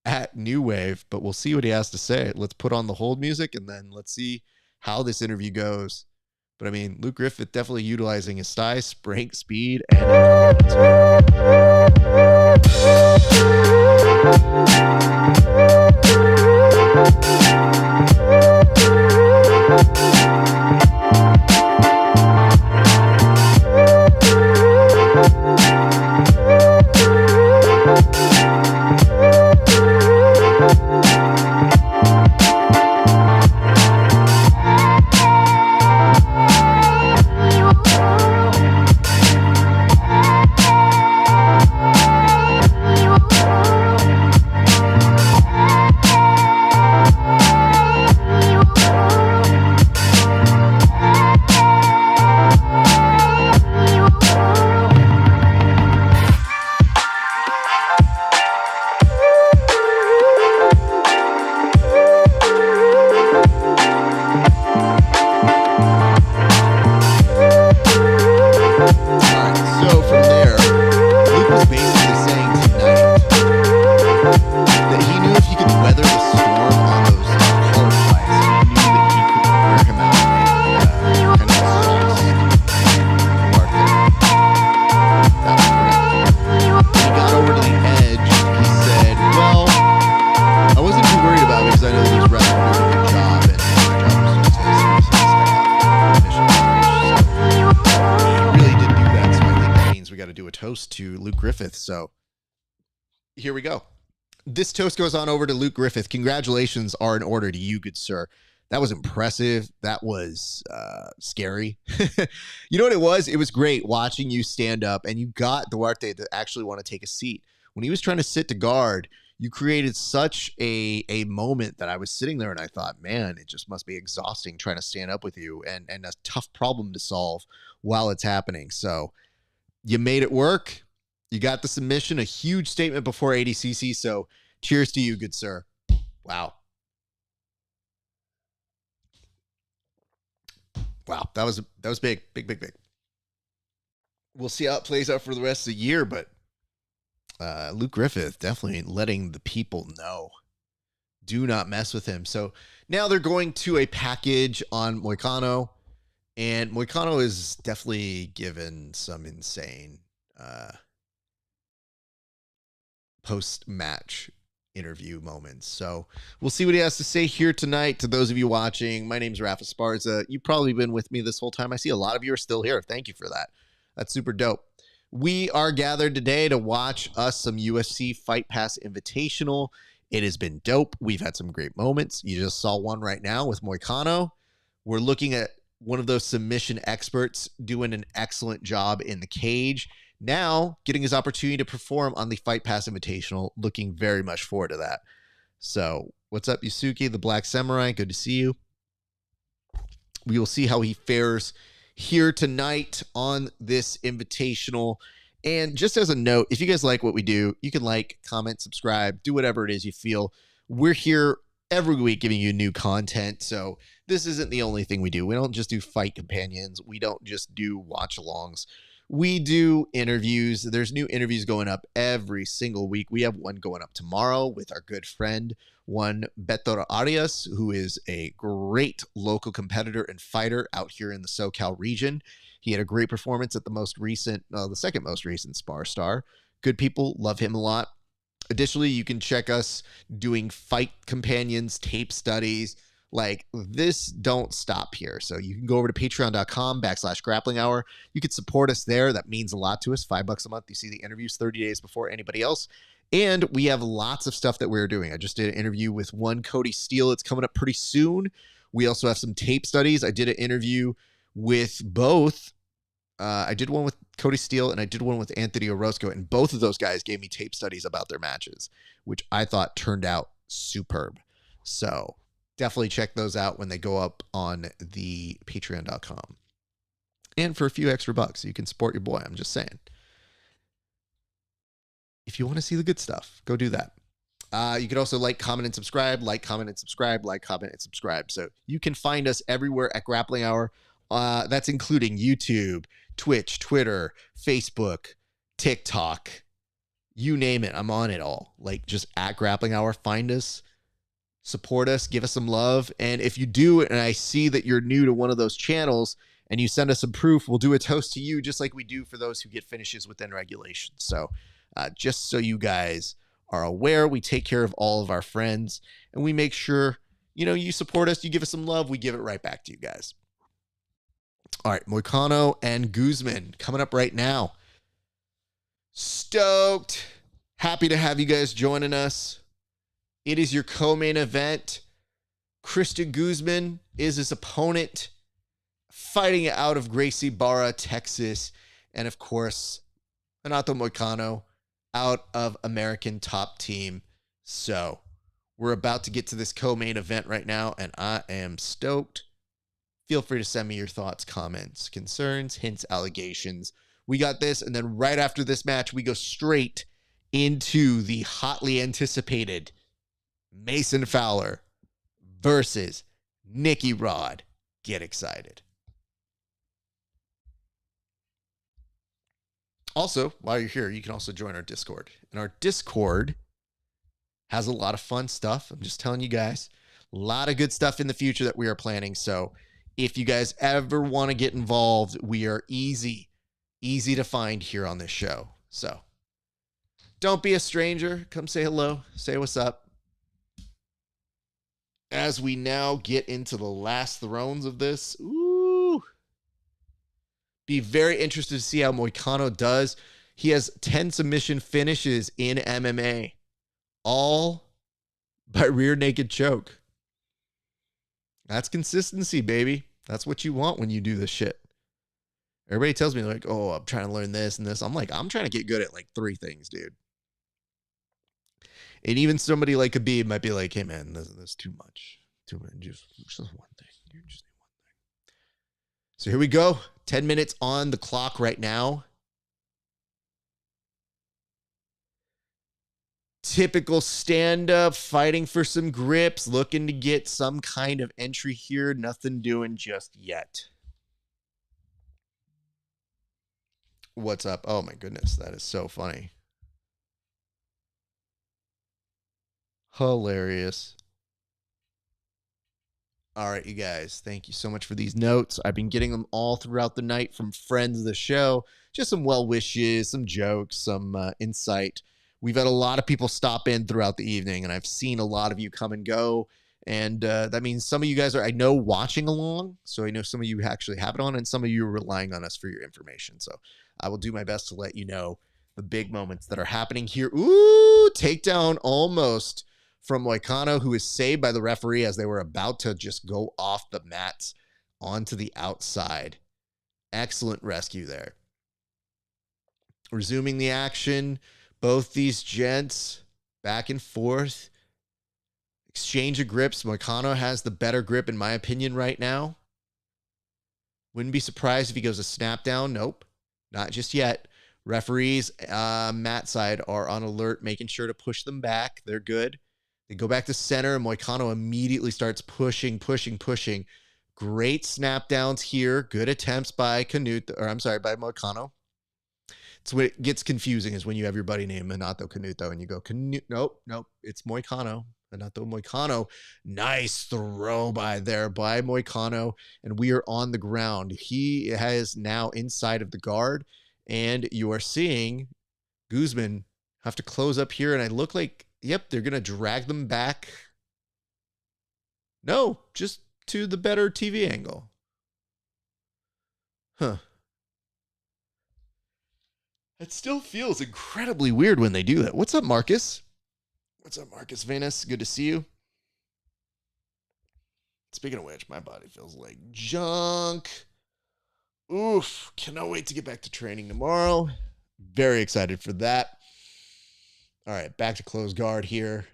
at New Wave, but we'll see what he has to say. Let's put on the hold music, and then let's see how this interview goes. But I mean, Luke Griffith definitely utilizing his size, sprint, speed, and to Luke Griffith. So here we go. This toast goes on over to Luke Griffith. Congratulations are in order to you, good sir. That was impressive. That was scary. You know what it was? It was great watching you stand up, and you got Duarte to actually want to take a seat. When he was trying to sit to guard, you created such a moment that I was sitting there and I thought, man, it just must be exhausting trying to stand up with you, and a tough problem to solve while it's happening. So you made it work. You got the submission, a huge statement before ADCC. So cheers to you, good sir. Wow. Wow. That was big, big, big, big. We'll see how it plays out for the rest of the year, but Luke Griffith definitely letting the people know. Do not mess with him. So now they're going to a package on Moicano, and Moicano is definitely given some insane post-match interview moments. So we'll see what he has to say here tonight. To those of you watching, my name's Raf Esparza. You've probably been with me this whole time. I see a lot of you are still here. Thank you for that. That's super dope. We are gathered today to watch us some UFC Fight Pass Invitational. It has been dope. We've had some great moments. You just saw one right now with Moicano. We're looking at one of those submission experts doing an excellent job in the cage. Now, getting his opportunity to perform on the Fight Pass Invitational. Looking very much forward to that. So, what's up, Yusuke, the Black Samurai? Good to see you. We will see how he fares here tonight on this Invitational. And just as a note, if you guys like what we do, you can like, comment, subscribe, do whatever it is you feel. We're here every week giving you new content. So this isn't the only thing we do. We don't just do fight companions. We don't just do watch-alongs. we do interviews. There's new interviews going up every single week. We have one going up tomorrow with our good friend, one Pedro Arges, who is a great local competitor and fighter out here in the SoCal region. He had a great performance at the second most recent Spar Star. Good people, love him a lot. Additionally, you can check us doing fight companions, tape studies. Like, this don't stop here. So you can go over to patreon.com/grappling hour. You can support us there. That means a lot to us. $5 a month. You see the interviews 30 days before anybody else. And we have lots of stuff that we're doing. I just did an interview with one Cody Steele. It's coming up pretty soon. We also have some tape studies. I did an interview with both. I did one with Cody Steele and I did one with Anthony Orozco. And both of those guys gave me tape studies about their matches, which I thought turned out superb. So definitely check those out when they go up on the patreon.com. And for a few extra bucks, you can support your boy. I'm just saying. If you want to see the good stuff, go do that. You can also like, comment, and subscribe. Like, comment, and subscribe. Like, comment, and subscribe. So you can find us everywhere at Grappling Hour. That's including YouTube, Twitch, Twitter, Facebook, TikTok. You name it. I'm on it all. Like, just at Grappling Hour. Find us. Support us, give us some love. And if you do, and I see that you're new to one of those channels and you send us some proof, we'll do a toast to you just like we do for those who get finishes within regulation. So just so you guys are aware, we take care of all of our friends and we make sure, you support us, you give us some love, we give it right back to you guys. All right, Moicano and Guzman coming up right now. Stoked. Happy to have you guys joining us. It is your co-main event. Cristian Guzman is his opponent, fighting out of Gracie, Texas. And of course, Renato Moicano out of American Top Team. So we're about to get to this co-main event right now, and I am stoked. Feel free to send me your thoughts, comments, concerns, hints, allegations. We got this, and then right after this match, we go straight into the hotly anticipated Mason Fowler versus Nicky Rod. Get excited. Also, while you're here, you can also join our Discord. And our Discord has a lot of fun stuff. I'm just telling you guys, a lot of good stuff in the future that we are planning. So if you guys ever want to get involved, we are easy to find here on this show. So don't be a stranger. Come say hello. Say what's up. As we now get into the last thrones of this, be very interested to see how Moicano does. He has 10 submission finishes in MMA, all by rear naked choke. That's consistency, baby. That's what you want when you do this shit. Everybody tells me, like, oh, I'm trying to learn this and this. I'm like, I'm trying to get good at like 3 things, dude. And even somebody like Khabib might be like, hey, man, that's too much. Too much. Just one thing. You just need one thing. So here we go. 10 minutes on the clock right now. Typical stand-up, fighting for some grips, looking to get some kind of entry here. Nothing doing just yet. What's up? Oh, my goodness. That is so funny. Hilarious. All right, you guys, thank you so much for these notes. I've been getting them all throughout the night from friends of the show. Just some well wishes, some jokes, some insight. We've had a lot of people stop in throughout the evening, and I've seen a lot of you come and go. And that means some of you guys are, I know, watching along. So I know some of you actually have it on, and some of you are relying on us for your information. So I will do my best to let you know the big moments that are happening here. Ooh, takedown almost from Moicano, who is saved by the referee as they were about to just go off the mats onto the outside. Excellent rescue there. Resuming the action, both these gents back and forth. Exchange of grips. Moicano has the better grip, in my opinion, right now. Wouldn't be surprised if he goes a snap down. Nope, not just yet. Referees, mat side, are on alert, making sure to push them back. They're good. They go back to center, and Moicano immediately starts pushing. Great snap downs here. Good attempts by Canuto, by Moicano. It's when it gets confusing is when you have your buddy named Renato Canuto and you go, nope, it's Moicano. Renato Moicano. Nice throw by Moicano. And we are on the ground. He has now inside of the guard. And you are seeing Guzman have to close up here. And I look like, yep, they're going to drag them back. No, just to the better TV angle. Huh. It still feels incredibly weird when they do that. What's up, Marcus? What's up, Marcus Venus? Good to see you. Speaking of which, my body feels like junk. Oof. Cannot wait to get back to training tomorrow. Very excited for that. All right, back to close guard here.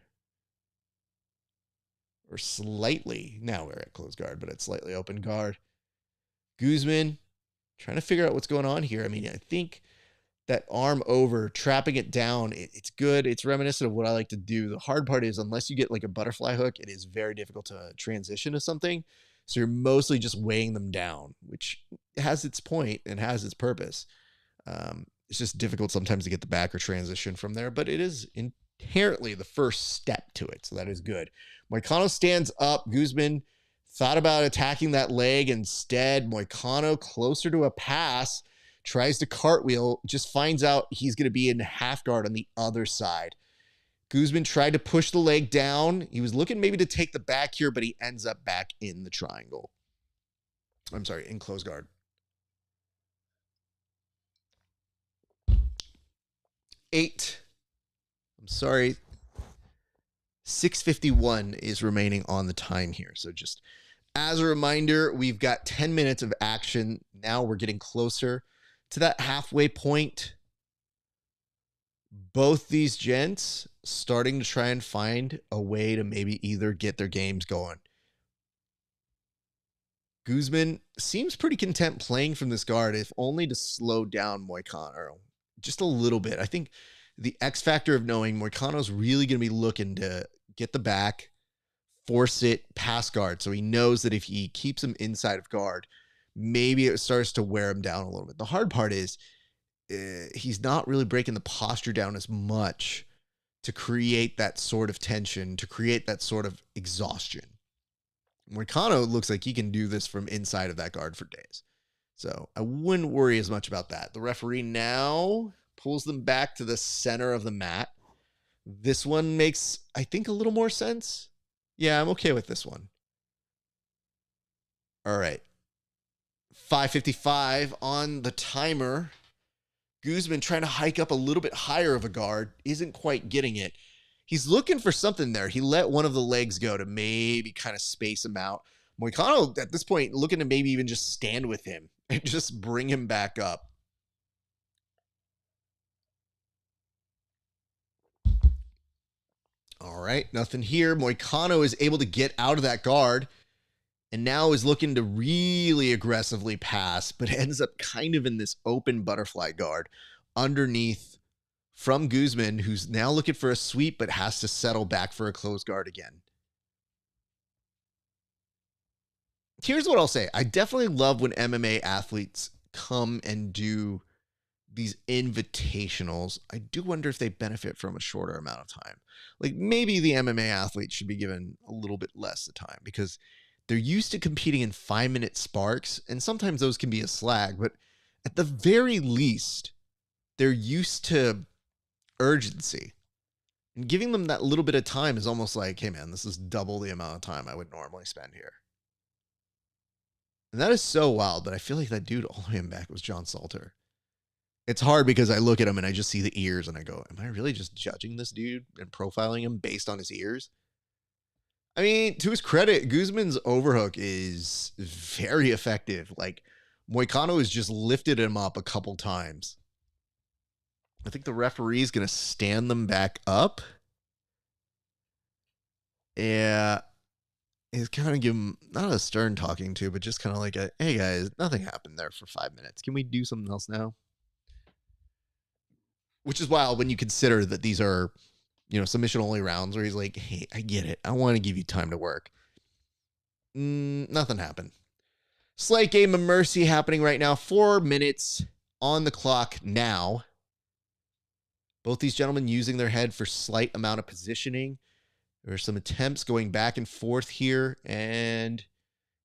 Or slightly. Now we're at close guard, but it's slightly open guard. Guzman trying to figure out what's going on here. I mean, I think that arm over, trapping it down, it's good. It's reminiscent of what I like to do. The hard part is unless you get like a butterfly hook, it is very difficult to transition to something. So you're mostly just weighing them down, which has its point and has its purpose. It's just difficult sometimes to get the back or transition from there, but it is inherently the first step to it. So that is good. Moicano stands up. Guzman thought about attacking that leg. Instead, Moicano closer to a pass. Tries to cartwheel, just finds out he's going to be in half guard on the other side. Guzman tried to push the leg down. He was looking maybe to take the back here, but he ends up back in the triangle. I'm sorry, in close guard. 6:51 is remaining on the time here. So just as a reminder, we've got 10 minutes of action. Now we're getting closer to that halfway point. Both these gents starting to try and find a way to maybe either get their games going. Guzman seems pretty content playing from this guard, if only to slow down Moicano just a little bit. I think the X factor of knowing Moicano's really going to be looking to get the back, force it past guard. So he knows that if he keeps him inside of guard, maybe it starts to wear him down a little bit. The hard part is he's not really breaking the posture down as much to create that sort of tension, to create that sort of exhaustion. Moicano looks like he can do this from inside of that guard for days. So I wouldn't worry as much about that. The referee now pulls them back to the center of the mat. This one makes, I think, a little more sense. Yeah, I'm okay with this one. All right. 5:55 on the timer. Guzman trying to hike up a little bit higher of a guard. Isn't quite getting it. He's looking for something there. He let one of the legs go to maybe kind of space him out. Moicano, at this point, looking to maybe even just stand with him and just bring him back up. All right, nothing here. Moicano is able to get out of that guard and now is looking to really aggressively pass, but ends up kind of in this open butterfly guard underneath from Guzman, who's now looking for a sweep, but has to settle back for a closed guard again. Here's what I'll say. I definitely love when MMA athletes come and do these invitationals. I do wonder if they benefit from a shorter amount of time. Like maybe the MMA athletes should be given a little bit less of time because they're used to competing in 5-minute sparks, and sometimes those can be a slag, but at the very least, they're used to urgency. And giving them that little bit of time is almost like, hey man, this is double the amount of time I would normally spend here. And that is so wild, but I feel like that dude all the way in back was John Salter. It's hard because I look at him and I just see the ears and I go, am I really just judging this dude and profiling him based on his ears? I mean, to his credit, Guzman's overhook is very effective. Like, Moicano has just lifted him up a couple times. I think the referee is going to stand them back up. Yeah. He's kind of give him, not a stern talking to, but just kind of like a, hey guys, nothing happened there for 5 minutes. Can we do something else now? Which is wild when you consider that these are, you know, submission only rounds where he's like, hey, I get it. I want to give you time to work. Nothing happened. Slight game of mercy happening right now. 4 minutes on the clock now. Both these gentlemen using their head for slight amount of positioning. There are some attempts going back and forth here. And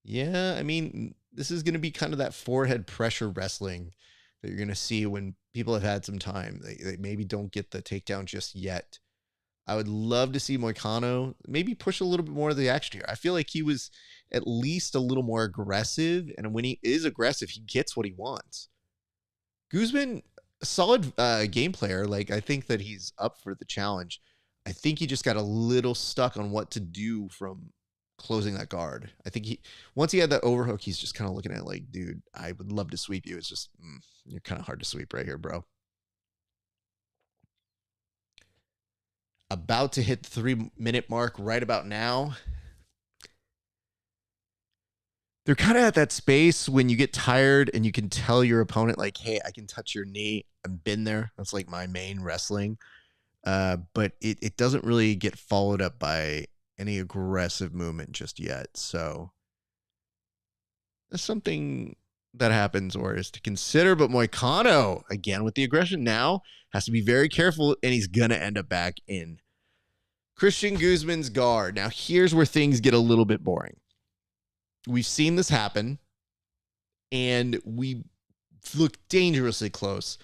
yeah, I mean, this is going to be kind of that forehead pressure wrestling that you're going to see when people have had some time. They maybe don't get the takedown just yet. I would love to see Moicano maybe push a little bit more of the action here. I feel like he was at least a little more aggressive. And when he is aggressive, he gets what he wants. Guzman, a solid game player. Like, I think that he's up for the challenge. I think he just got a little stuck on what to do from closing that guard. I think once he had that overhook, he's just kind of looking at it like, dude, I would love to sweep you. It's just, you're kind of hard to sweep right here, bro. About to hit the 3-minute mark right about now. They're kind of at that space when you get tired and you can tell your opponent, like, hey, I can touch your knee. I've been there. That's like my main wrestling. But it doesn't really get followed up by any aggressive movement just yet. So that's something that happens or is to consider. But Moicano, again, with the aggression now, has to be very careful, and he's going to end up back in Cristian Guzman's guard. Now, here's where things get a little bit boring. We've seen this happen, and we look dangerously close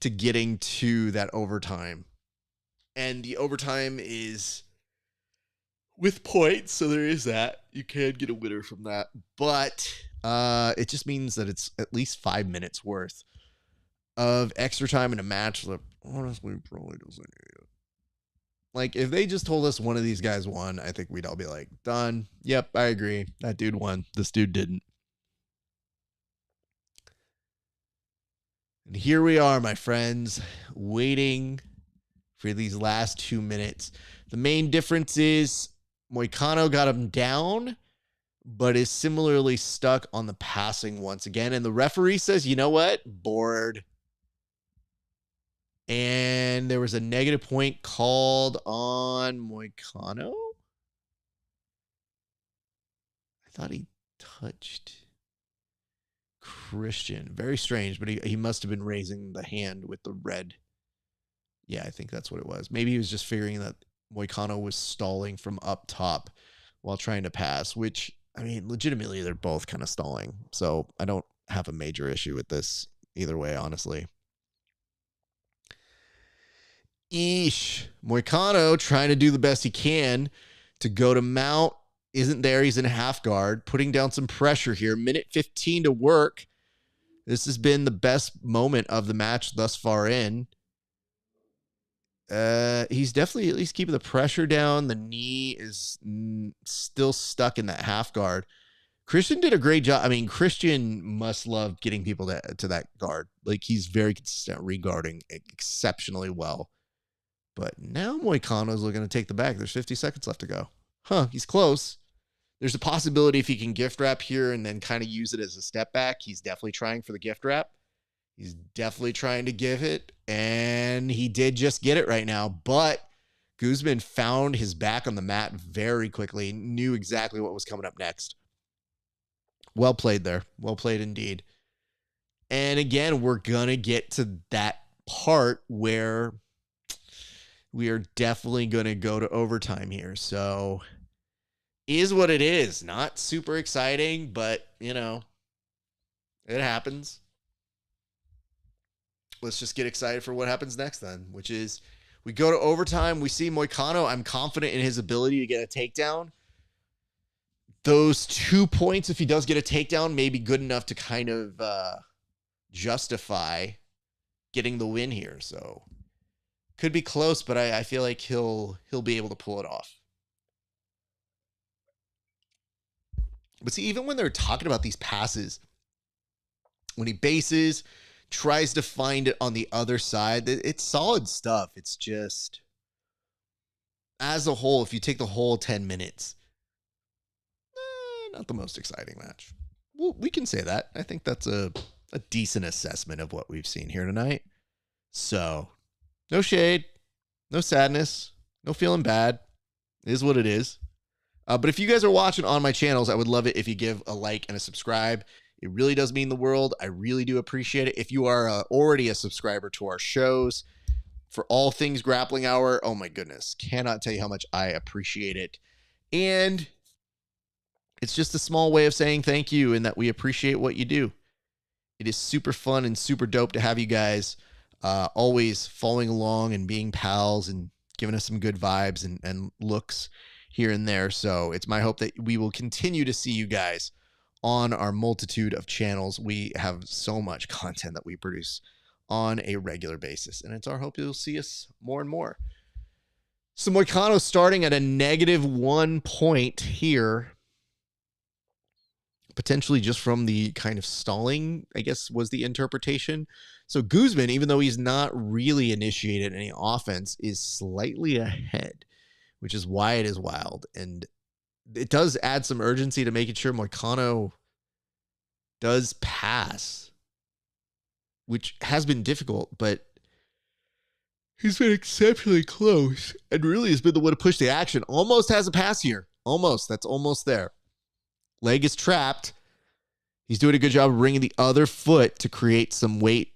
to getting to that overtime. And the overtime is with points, so there is that. You can get a winner from that. But it just means that it's at least 5 minutes worth of extra time in a match that honestly probably doesn't need it. Like, if they just told us one of these guys won, I think we'd all be like, done. Yep, I agree. That dude won. This dude didn't. And here we are, my friends, waiting for these last 2 minutes. The main difference is Moicano got him down, but is similarly stuck on the passing once again. And the referee says, you know what? Bored. And there was a negative point called on Moicano. I thought he touched Cristian. Very strange, but he must have been raising the hand with the red. Yeah, I think that's what it was. Maybe he was just figuring that Moicano was stalling from up top while trying to pass, which, I mean, legitimately, they're both kind of stalling. So I don't have a major issue with this either way, honestly. Moicano trying to do the best he can to go to mount. Isn't there. He's in half guard, putting down some pressure here. Minute 15 to work. This has been the best moment of the match thus far in. He's definitely at least keeping the pressure down. The knee is still stuck in that half guard. Cristian did a great job. I mean, Cristian must love getting people to that guard. Like, he's very consistent, regarding exceptionally well. But now Moicano's looking to take the back. There's 50 seconds left to go. He's close. There's a possibility if he can gift wrap here and then kind of use it as a step back. He's definitely trying for the gift wrap. He's definitely trying to give it. And he did just get it right now. But Guzman found his back on the mat very quickly. Knew exactly what was coming up next. Well played there. Well played indeed. And again, we're going to get to that part where we are definitely going to go to overtime here. So, is what it is. Not super exciting, but, you know, it happens. Let's just get excited for what happens next then, which is we go to overtime. We see Moicano. I'm confident in his ability to get a takedown. Those 2 points, if he does get a takedown, may be good enough to kind of justify getting the win here. So, could be close, but I feel like he'll be able to pull it off. But see, even when they're talking about these passes, when he bases, tries to find it on the other side, it's solid stuff. It's just, as a whole, if you take the whole 10 minutes, not the most exciting match. Well, we can say that. I think that's a decent assessment of what we've seen here tonight. So, no shade, no sadness, no feeling bad. It is what it is. But if you guys are watching on my channels, I would love it if you give a like and a subscribe. It really does mean the world. I really do appreciate it. If you are already a subscriber to our shows, for all things Grappling Hour. Oh my goodness. Cannot tell you how much I appreciate it. And it's just a small way of saying thank you and that we appreciate what you do. It is super fun and super dope to have you guys always following along and being pals and giving us some good vibes and looks here and there. So it's my hope that we will continue to see you guys on our multitude of channels. We have so much content that we produce on a regular basis, and it's our hope you'll see us more and more. So Moicano starting at a -1 point here, potentially just from the kind of stalling, I guess, was the interpretation. So Guzman, even though he's not really initiated any offense, is slightly ahead, which is why it is wild. And it does add some urgency to making sure Moicano does pass, which has been difficult, but he's been exceptionally close and really has been the one to push the action. Almost has a pass here. Almost. That's almost there. Leg is trapped. He's doing a good job of bringing the other foot to create some weight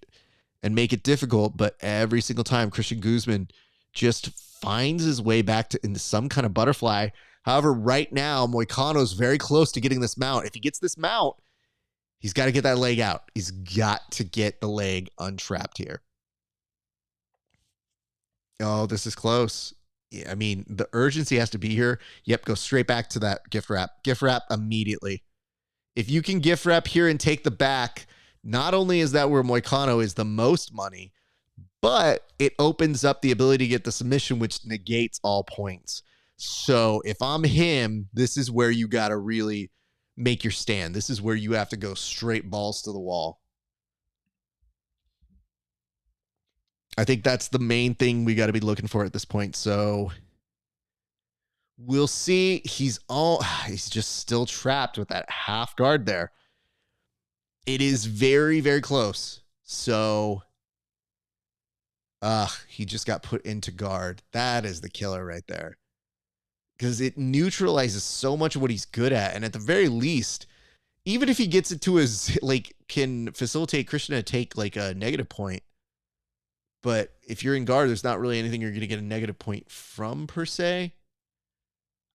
and make it difficult, but every single time Cristian Guzman just finds his way back into some kind of butterfly. However, right now, Moicano's very close to getting this mount. If he gets this mount, he's got to get that leg out. He's got to get the leg untrapped here. Oh, this is close. Yeah, I mean, the urgency has to be here. Yep, go straight back to that gift wrap. Gift wrap immediately. If you can gift wrap here and take the back, not only is that where Moicano is the most money, but it opens up the ability to get the submission, which negates all points. So if I'm him, this is where you got to really make your stand. This is where you have to go straight balls to the wall. I think that's the main thing we got to be looking for at this point. So we'll see. He's just still trapped with that half guard there. It is very, very close. So he just got put into guard. That is the killer right there. Because it neutralizes so much of what he's good at. And at the very least, even if he gets it to his, like, can facilitate Cristian to take like a negative point. But if you're in guard, there's not really anything you're going to get a negative point from per se.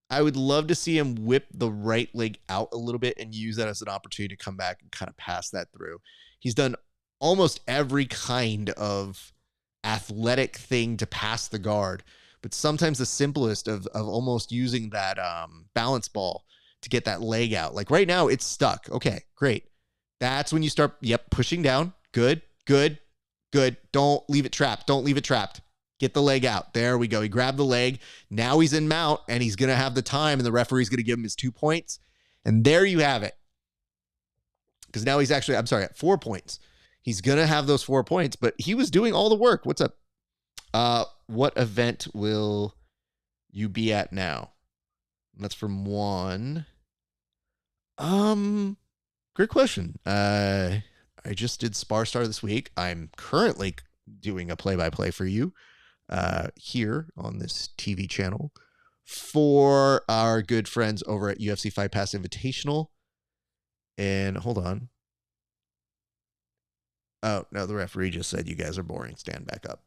I would love to see him whip the right leg out a little bit and use that as an opportunity to come back and kind of pass that through. He's done almost every kind of athletic thing to pass the guard, but sometimes the simplest of almost using that balance ball to get that leg out. Like right now, it's stuck. Okay, great. That's when you start, pushing down. Good. Don't leave it trapped. Don't leave it trapped. Get the leg out. There we go. He grabbed the leg. Now he's in mount, and he's going to have the time, and the referee's going to give him his 2 points. And there you have it. Because now he's actually, at 4 points. He's going to have those 4 points, but he was doing all the work. What's up? What event will you be at now? That's from Juan. Great question. I just did Spar Star this week. I'm currently doing a play-by-play for you here on this TV channel for our good friends over at UFC Fight Pass Invitational. And hold on. Oh, no, the referee just said you guys are boring. Stand back up.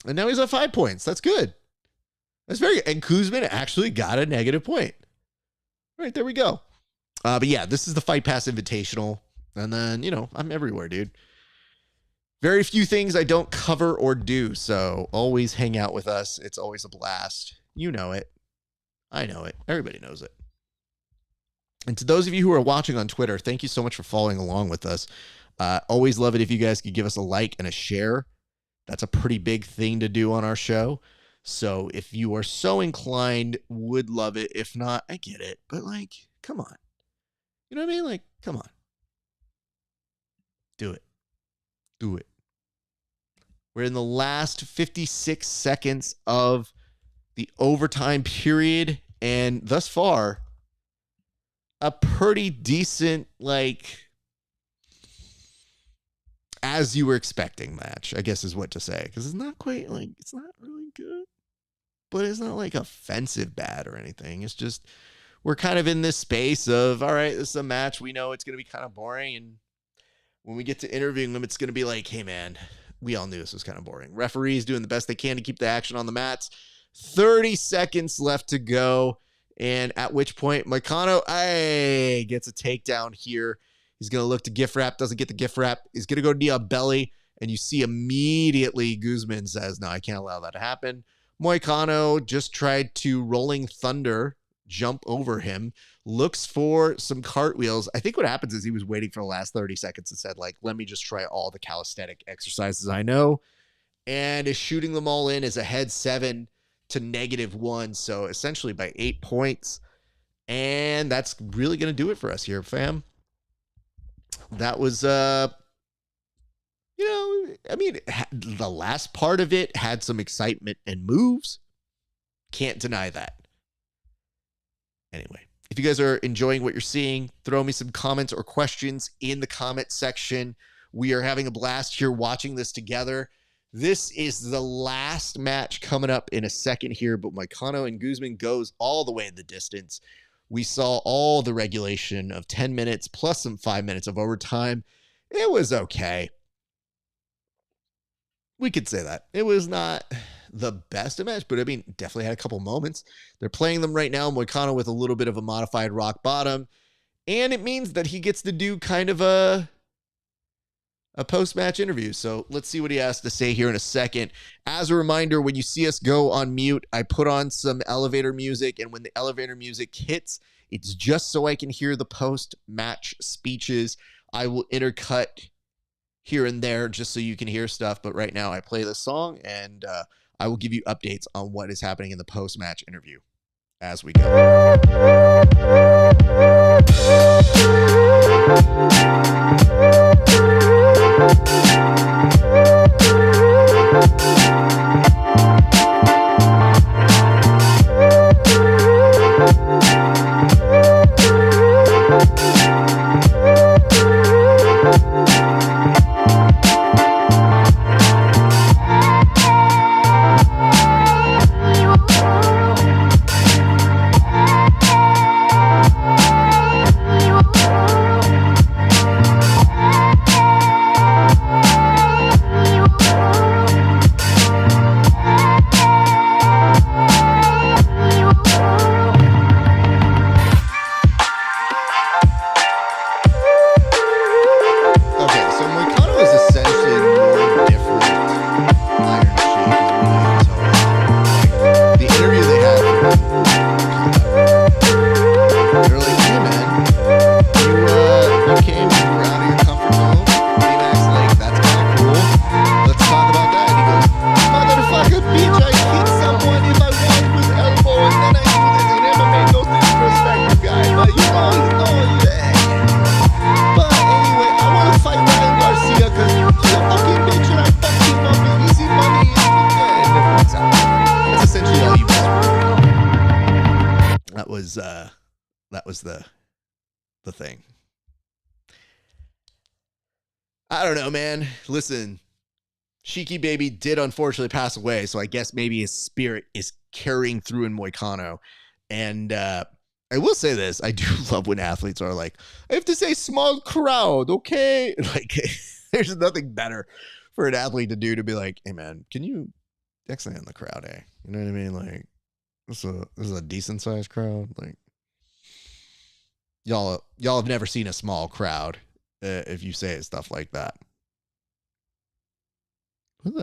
And now he's at 5 points. That's good. That's very good. And Guzman actually got a negative point. All right, there we go. But yeah, this is the Fight Pass Invitational. And then, I'm everywhere, dude. Very few things I don't cover or do. So always hang out with us. It's always a blast. You know it. I know it. Everybody knows it. And to those of you who are watching on Twitter, thank you so much for following along with us. Always love it if you guys could give us a like and a share. That's a pretty big thing to do on our show. So if you are so inclined, would love it. If not, I get it. But come on. You know what I mean? Come on. Do it. Do it. We're in the last 56 seconds of the overtime period. And thus far, a pretty decent, as you were expecting match, I guess is what to say. Because it's not quite it's not really good. But it's not offensive bad or anything. It's just, we're kind of in this space of, all right, this is a match. We know it's going to be kind of boring. And when we get to interviewing them, it's going to be hey, man, we all knew this was kind of boring. Referees doing the best they can to keep the action on the mats. 30 seconds left to go. And at which point, Moicano gets a takedown here. He's going to look to gift wrap. Doesn't get the gift wrap. He's going to go knee on belly. And you see immediately Guzman says, no, I can't allow that to happen. Moicano just tried to rolling thunder, jump over him, looks for some cartwheels. I think what happens is he was waiting for the last 30 seconds and said, like, let me just try all the calisthenic exercises I know. And is shooting them all in as a head 7 to -1. So essentially by 8 points. And that's really going to do it for us here, fam. That was, I mean, the last part of it had some excitement and moves. Can't deny that. Anyway, if you guys are enjoying what you're seeing, throw me some comments or questions in the comment section. We are having a blast here watching this together. This is the last match coming up in a second here, but Moicano and Guzman goes all the way in the distance. We saw all the regulation of 10 minutes plus some 5 minutes of overtime. It was okay. We could say that. It was not the best of match, but I mean, definitely had a couple moments. They're playing them right now. Moicano with a little bit of a modified rock bottom. And it means that he gets to do kind of a post-match interview. So let's see what he has to say here in a second. As a reminder, when you see us go on mute, I put on some elevator music. And when the elevator music hits, it's just so I can hear the post-match speeches. I will intercut here and there just so you can hear stuff. But right now I play this song and I will give you updates on what is happening in the post-match interview as we go. That was the thing. I don't know, man. Listen, Shiki Baby did unfortunately pass away, so I guess maybe his spirit is carrying through in Moicano. And I will say this, I do love when athletes are like, I have to say small crowd, okay? Like, there's nothing better for an athlete to do to be like, hey man, can you exit in the crowd, eh? You know what I mean? Like, this is a decent sized crowd. Like, y'all have never seen a small crowd if you say stuff like that.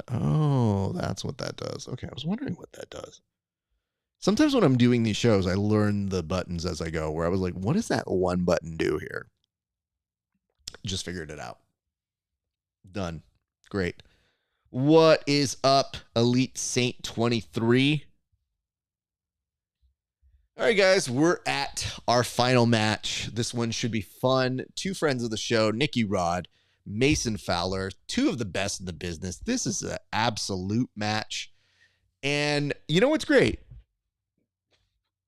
Oh, that's what that does. Okay, I was wondering what that does. Sometimes when I'm doing these shows, I learn the buttons as I go, where I was like, what does that one button do here? Just figured it out. Done. Great. What is up, Elite Saint 23? All right, guys, we're at our final match. This one should be fun. Two friends of the show, Nicky Rod, Mason Fowler, two of the best in the business. This is an absolute match. And you know what's great?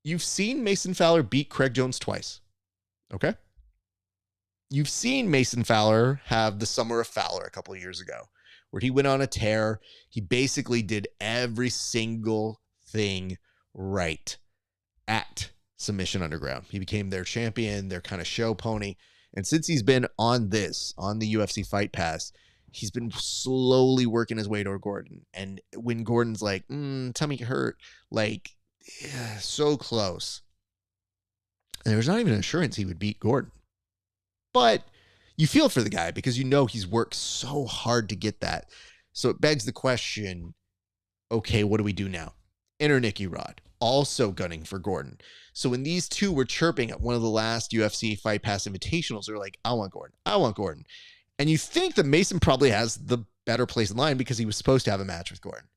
You've seen Mason Fowler beat Craig Jones twice. Okay? You've seen Mason Fowler have the Summer of Fowler a couple of years ago, where he went on a tear. He basically did every single thing right at Submission Underground. He became their champion, their kind of show pony. And since he's been on the UFC Fight Pass, he's been slowly working his way toward Gordon. And when Gordon's like, tummy hurt, like, yeah, so close. And there's not even an assurance he would beat Gordon. But you feel for the guy because you know he's worked so hard to get that. So it begs the question, okay, what do we do now? Enter Nicky Rod, also gunning for Gordon. So when these two were chirping at one of the last UFC Fight Pass Invitationals, they're like, I want Gordon. I want Gordon. And you think that Mason probably has the better place in line because he was supposed to have a match with Gordon.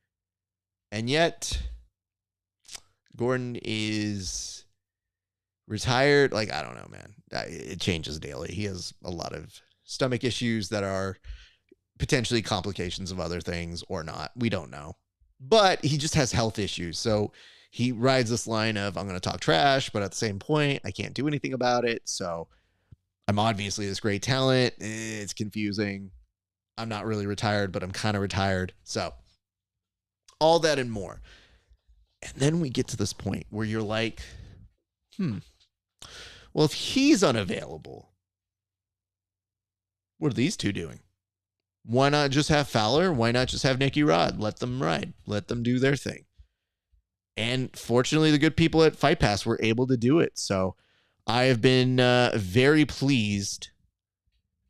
And yet, Gordon is retired. Like, I don't know, man. It changes daily. He has a lot of stomach issues that are potentially complications of other things or not. We don't know. But he just has health issues. So he rides this line of, I'm going to talk trash, but at the same point, I can't do anything about it. So I'm obviously this great talent. It's confusing. I'm not really retired, but I'm kind of retired. So all that and more. And then we get to this point where you're like, well, if he's unavailable, what are these two doing? Why not just have Fowler? Why not just have Nicky Rod? Let them ride. Let them do their thing. And fortunately, the good people at Fight Pass were able to do it. So I have been very pleased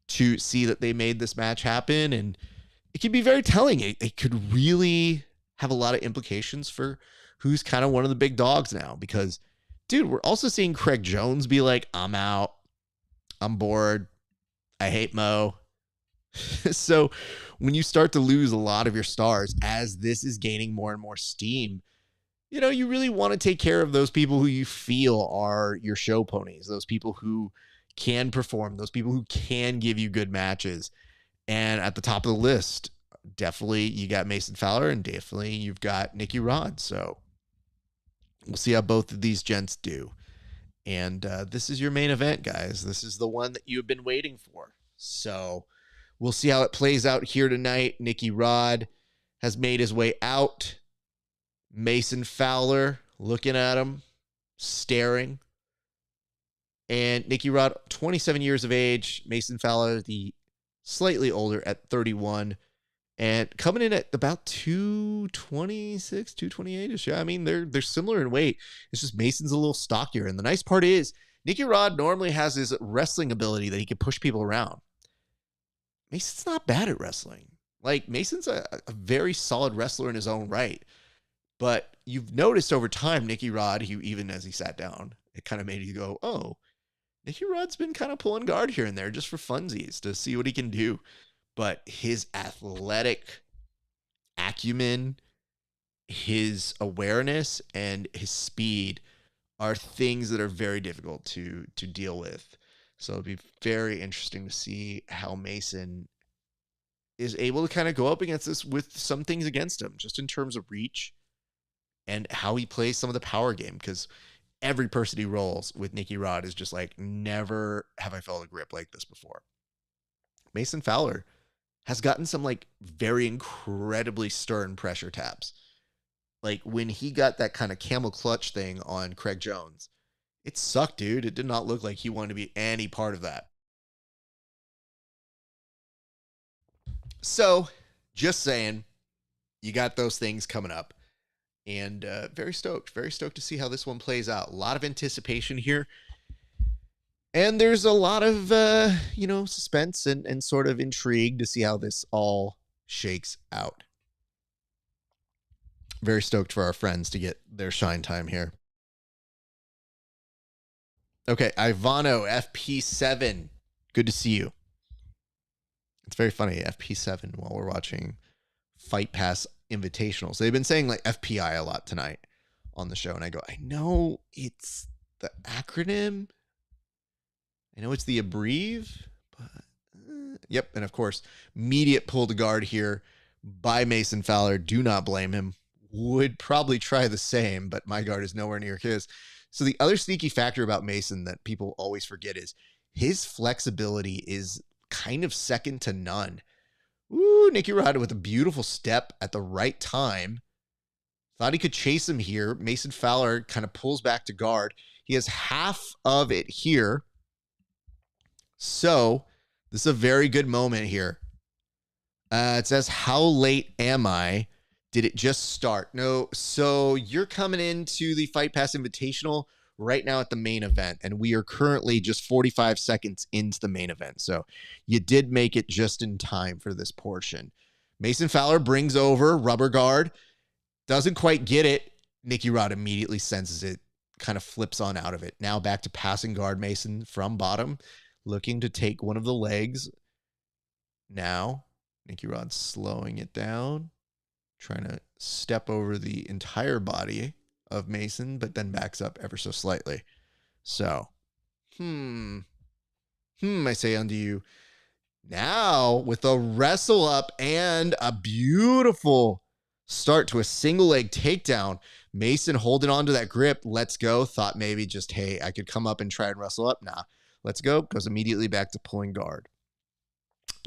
to see that they made this match happen. And it can be very telling. It could really have a lot of implications for who's kind of one of the big dogs now. Because, dude, we're also seeing Craig Jones be like, I'm out. I'm bored. I hate Mo. So when you start to lose a lot of your stars as this is gaining more and more steam, you know, you really want to take care of those people who you feel are your show ponies, those people who can perform, those people who can give you good matches. And at the top of the list, definitely you got Mason Fowler and definitely you've got Nicky Rod. So we'll see how both of these gents do. And this is your main event, guys. This is the one that you've been waiting for. So we'll see how it plays out here tonight. Nicky Rod has made his way out. Mason Fowler looking at him, staring. And Nicky Rod, 27 years of age. Mason Fowler, the slightly older at 31. And coming in at about 226, 228-ish. Yeah, I mean, they're similar in weight. It's just Mason's a little stockier. And the nice part is, Nicky Rod normally has his wrestling ability that he can push people around. Mason's not bad at wrestling. Like, Mason's a very solid wrestler in his own right. But you've noticed over time, Nicky Rod, even as he sat down, it kind of made you go, oh, Nicky Rod's been kind of pulling guard here and there just for funsies to see what he can do. But his athletic acumen, his awareness, and his speed are things that are very difficult to deal with. So it'll be very interesting to see how Mason is able to kind of go up against this with some things against him, just in terms of reach and how he plays some of the power game. Because every person he rolls with Nicky Rod is just like, never have I felt a grip like this before. Mason Fowler has gotten some like very incredibly stern pressure taps. Like when he got that kind of camel clutch thing on Craig Jones, it sucked, dude. It did not look like he wanted to be any part of that. So, just saying, you got those things coming up. And very stoked to see how this one plays out. A lot of anticipation here. And there's a lot of, suspense and sort of intrigue to see how this all shakes out. Very stoked for our friends to get their shine time here. Okay, Ivano, FP7. Good to see you. It's very funny, FP7, while we're watching Fight Pass Invitationals. They've been saying like FPI a lot tonight on the show, and I go, I know it's the acronym. I know it's the abbrev, but yep. And of course, immediate pull to guard here by Mason Fowler. Do not blame him. Would probably try the same, but my guard is nowhere near his. So the other sneaky factor about Mason that people always forget is his flexibility is kind of second to none. Ooh, Nicky Rod with a beautiful step at the right time. Thought he could chase him here. Mason Fowler kind of pulls back to guard. He has half of it here. So this is a very good moment here. It says, how late am I? Did it just start? No. So you're coming into the Fight Pass Invitational right now at the main event, and we are currently just 45 seconds into the main event. So you did make it just in time for this portion. Mason Fowler brings over rubber guard, doesn't quite get it. Nicky Rod immediately senses it, kind of flips on out of it. Now back to passing guard Mason from bottom, looking to take one of the legs. Now Nicky Rod slowing it down, trying to step over the entire body of Mason, but then backs up ever so slightly. So, I say unto you, now with a wrestle up and a beautiful start to a single leg takedown, Mason holding on to that grip, let's go. Thought maybe just, hey, I could come up and try and wrestle up. Nah, let's go. Goes immediately back to pulling guard.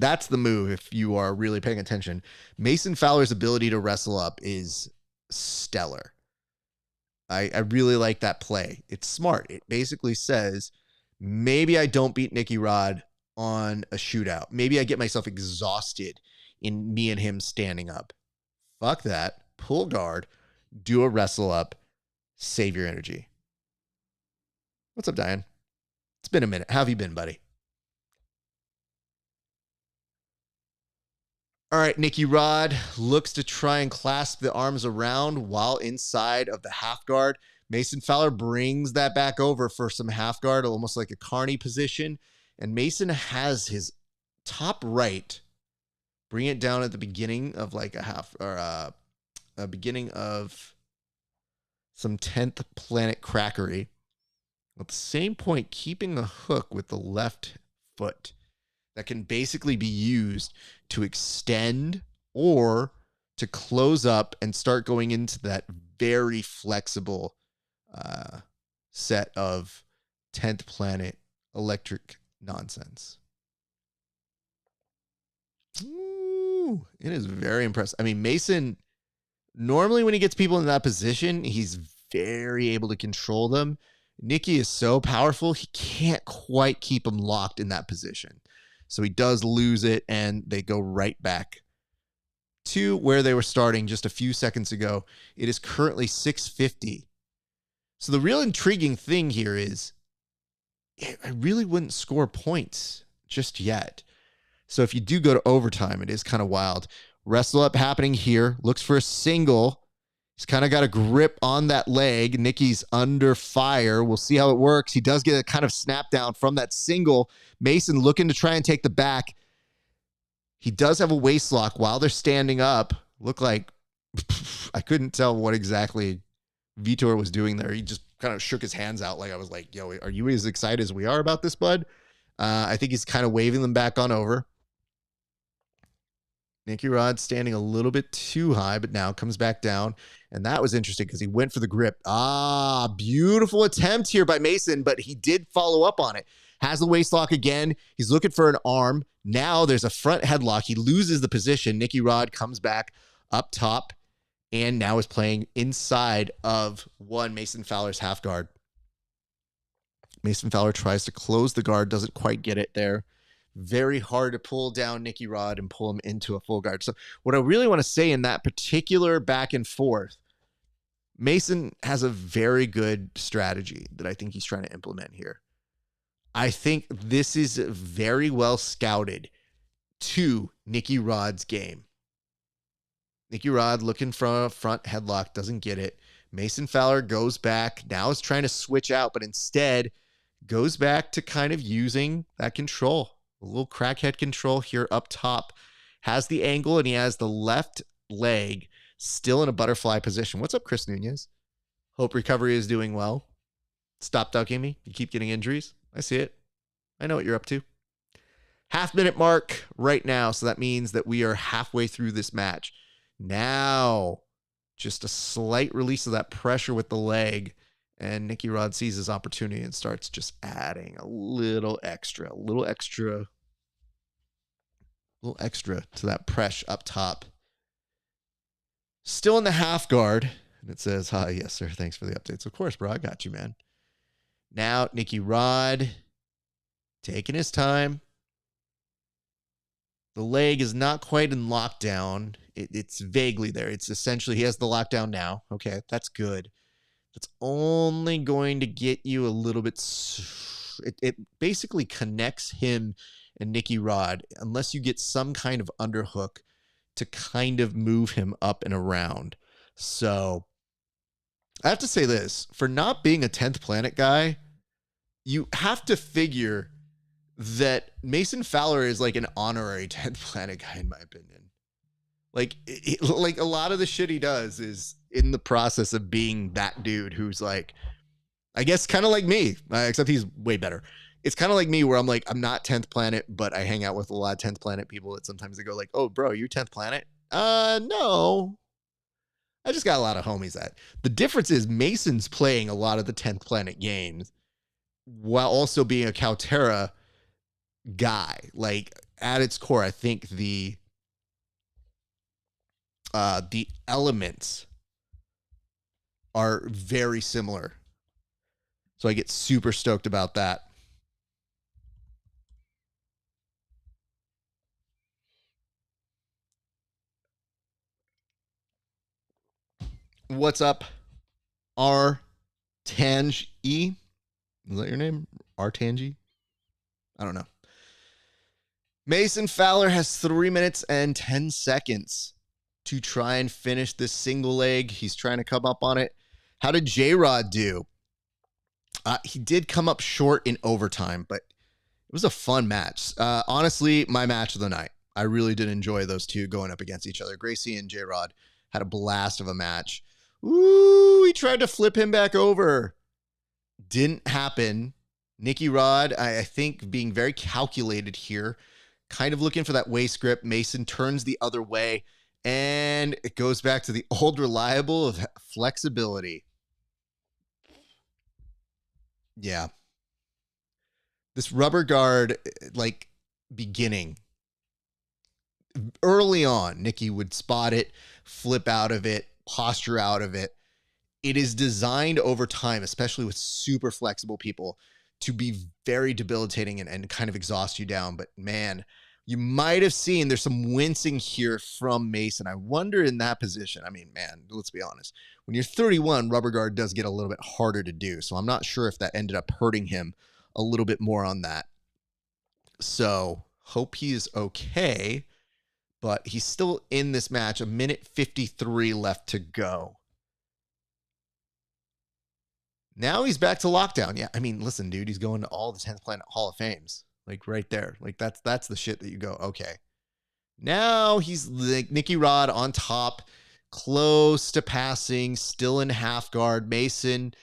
That's the move if you are really paying attention. Mason Fowler's ability to wrestle up is stellar. I really like that play. It's smart. It basically says, maybe I don't beat Nicky Rod on a shootout. Maybe I get myself exhausted in me and him standing up. Fuck that. Pull guard, do a wrestle up, save your energy. What's up, Diane? It's been a minute. How have you been, buddy? All right, Nicky Rod looks to try and clasp the arms around while inside of the half guard. Mason Fowler brings that back over for some half guard, almost like a carny position. And Mason has his top right, bring it down at the beginning of like a half, or a beginning of some 10th planet crackery. At the same point, keeping a hook with the left foot that can basically be used to extend or to close up and start going into that very flexible set of 10th planet electric nonsense. Ooh, it is very impressive. I mean, Mason, normally when he gets people in that position, he's very able to control them. Nicky is so powerful, he can't quite keep them locked in that position. So he does lose it, and they go right back to where they were starting just a few seconds ago. It is currently 6:50. So the real intriguing thing here is I really wouldn't score points just yet. So if you do go to overtime, it is kind of wild. Wrestle up happening here. Looks for a single. He's kind of got a grip on that leg. Nicky's under fire. We'll see how it works. He does get a kind of snap down from that single. Mason looking to try and take the back. He does have a waist lock while they're standing up. Look like I couldn't tell what exactly Vitor was doing there. He just kind of shook his hands out like I was like, yo, are you as excited as we are about this, bud? I think he's kind of waving them back on over. Nicky Rod standing a little bit too high, but now comes back down. And that was interesting because he went for the grip. Beautiful attempt here by Mason, but he did follow up on it. Has the waist lock again. He's looking for an arm. Now there's a front headlock. He loses the position. Nicky Rod comes back up top and now is playing inside of one Mason Fowler's half guard. Mason Fowler tries to close the guard, doesn't quite get it there. Very hard to pull down Nicky Rod and pull him into a full guard. So what I really want to say in that particular back and forth, Mason has a very good strategy that I think he's trying to implement here. I think this is very well scouted to Nicky Rod's game. Nicky Rod looking for a front headlock, doesn't get it. Mason Fowler goes back, now is trying to switch out, but instead goes back to kind of using that control. A little crackhead control here up top. Has the angle, and he has the left leg still in a butterfly position. What's up, Chris Nunez? Hope recovery is doing well. Stop ducking me. You keep getting injuries. I see it. I know what you're up to. Half-minute mark right now, so that means that we are halfway through this match. Now, just a slight release of that pressure with the leg, and Nicky Rod sees his opportunity and starts just adding a little extra to that press up top. Still in the half guard, and it says, hi, yes, sir, thanks for the updates. Of course, bro, I got you, man. Now, Nicky Rod taking his time. The leg is not quite in lockdown. It's vaguely there. It's essentially, he has the lockdown now. Okay, that's good. That's only going to get you a little bit. It basically connects him and Nicky Rod, unless you get some kind of underhook to kind of move him up and around. So I have to say this, for not being a 10th planet guy, you have to figure that Mason Fowler is like an honorary 10th planet guy, in my opinion. Like, like a lot of the shit he does is in the process of being that dude who's like, I guess kind of like me, except he's way better. It's kind of like me where I'm like, I'm not 10th planet, but I hang out with a lot of 10th planet people that sometimes they go like, oh, bro, you 10th planet? No. I just got a lot of homies that. The difference is Mason's playing a lot of the 10th planet games while also being a Caltera guy. Like, at its core, I think the elements are very similar. So I get super stoked about that. What's up, Artange E? Is that your name? Artange? I don't know. Mason Fowler has 3 minutes and 10 seconds to try and finish this single leg. He's trying to come up on it. How did J-Rod do? He did come up short in overtime, but it was a fun match. Honestly, my match of the night. I really did enjoy those two going up against each other. Gracie and J-Rod had a blast of a match. Ooh, he tried to flip him back over. Didn't happen. Nicky Rod, I think, being very calculated here. Kind of looking for that waist grip. Mason turns the other way. And it goes back to the old reliable of flexibility. Yeah. This rubber guard, like, beginning. Early on, Nicky would spot it, flip out of it, posture out of it. It is designed over time, especially with super flexible people, to be very debilitating and kind of exhaust you down. But man, you might have seen there's some wincing here from Mason. I wonder in that position. I mean, man, let's be honest. When you're 31, rubber guard does get a little bit harder to do. So I'm not sure if that ended up hurting him a little bit more on that. So hope he's okay. But he's still in this match. 1:53 left to go. Now he's back to lockdown. Yeah, I mean, listen, dude, he's going to all the 10th Planet Hall of Fames. Like, right there. Like, that's the shit that you go, okay. Now he's like Nicky Rod on top, close to passing, still in half guard. Mason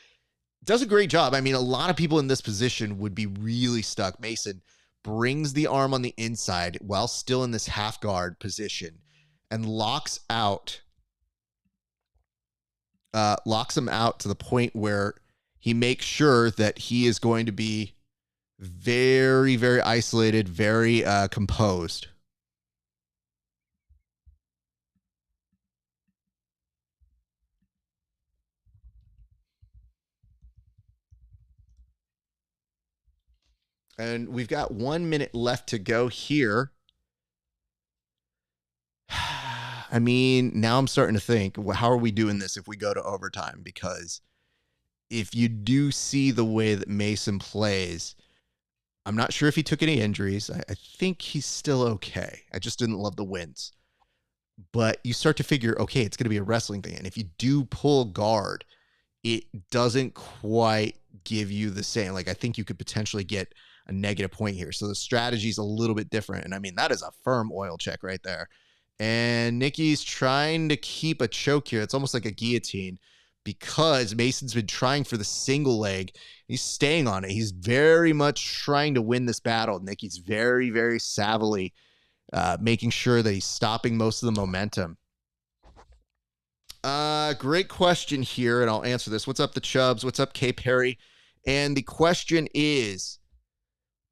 does a great job. I mean, a lot of people in this position would be really stuck. Mason brings the arm on the inside while still in this half guard position and locks him out to the point where he makes sure that he is going to be very, very isolated, very composed. And we've got 1 minute left to go here. I mean, now I'm starting to think, well, how are we doing this if we go to overtime? Because if you do see the way that Mason plays, I'm not sure if he took any injuries. I think he's still okay. I just didn't love the wins. But you start to figure, okay, it's going to be a wrestling thing. And if you do pull guard, it doesn't quite give you the same. Like, I think you could potentially get a negative point here. So the strategy is a little bit different. And I mean, that is a firm oil check right there. And Nicky's trying to keep a choke here. It's almost like a guillotine because Mason's been trying for the single leg. He's staying on it. He's very much trying to win this battle. Nicky's very, very savvily making sure that he's stopping most of the momentum. Great question here, and I'll answer this. What's up, the Chubbs? What's up, K. Perry? And the question is,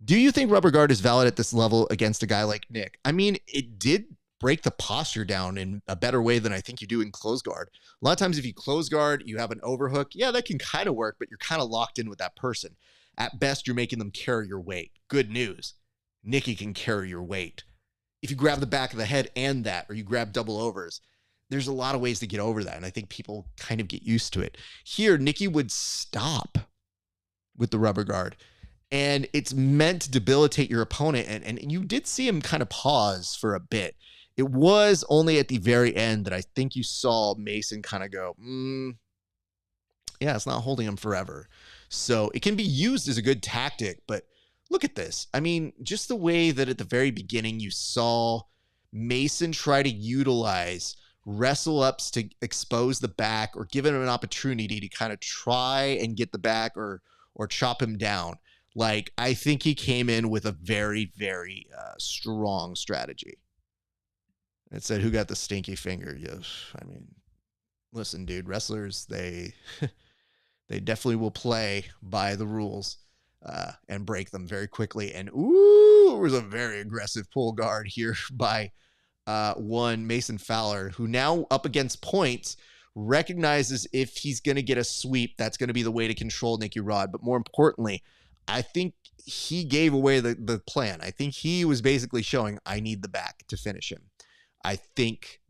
do you think rubber guard is valid at this level against a guy like Nick? I mean, it did break the posture down in a better way than I think you do in close guard. A lot of times if you close guard, you have an overhook. Yeah, that can kind of work, but you're kind of locked in with that person. At best, you're making them carry your weight. Good news. Nicky can carry your weight. if you grab the back of the head and that, or you grab double overs, there's a lot of ways to get over that. And I think people kind of get used to it. Here, Nikki would stop with the rubber guard, and it's meant to debilitate your opponent. And you did see him kind of pause for a bit. It was only at the very end that I think you saw Mason kind of go, yeah, it's not holding him forever. So it can be used as a good tactic, but look at this. I mean, just the way that at the very beginning you saw Mason try to utilize wrestle ups to expose the back or give him an opportunity to kind of try and get the back or chop him down. Like, I think he came in with a very, very strong strategy. It said, who got the stinky finger? Yes. I mean, listen, dude, wrestlers, they definitely will play by the rules and break them very quickly. And ooh, it was a very aggressive pull guard here by one Mason Fowler, who now up against points recognizes if he's going to get a sweep, that's going to be the way to control Nicky Rod. But more importantly, I think he gave away the plan. I think he was basically showing, I need the back to finish him. I think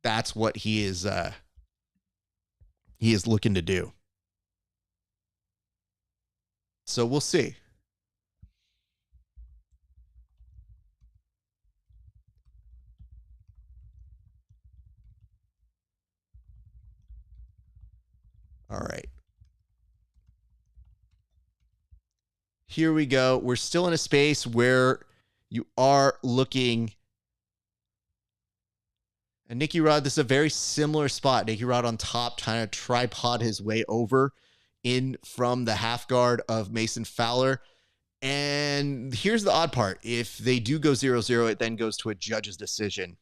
that's what he is looking to do. So we'll see. All right. Here we go. We're still in a space where you are looking. And Nicky Rod, this is a very similar spot. Nicky Rod on top, trying to tripod his way over in from the half guard of Mason Fowler. And here's the odd part. If they do go 0-0, it then goes to a judge's decision.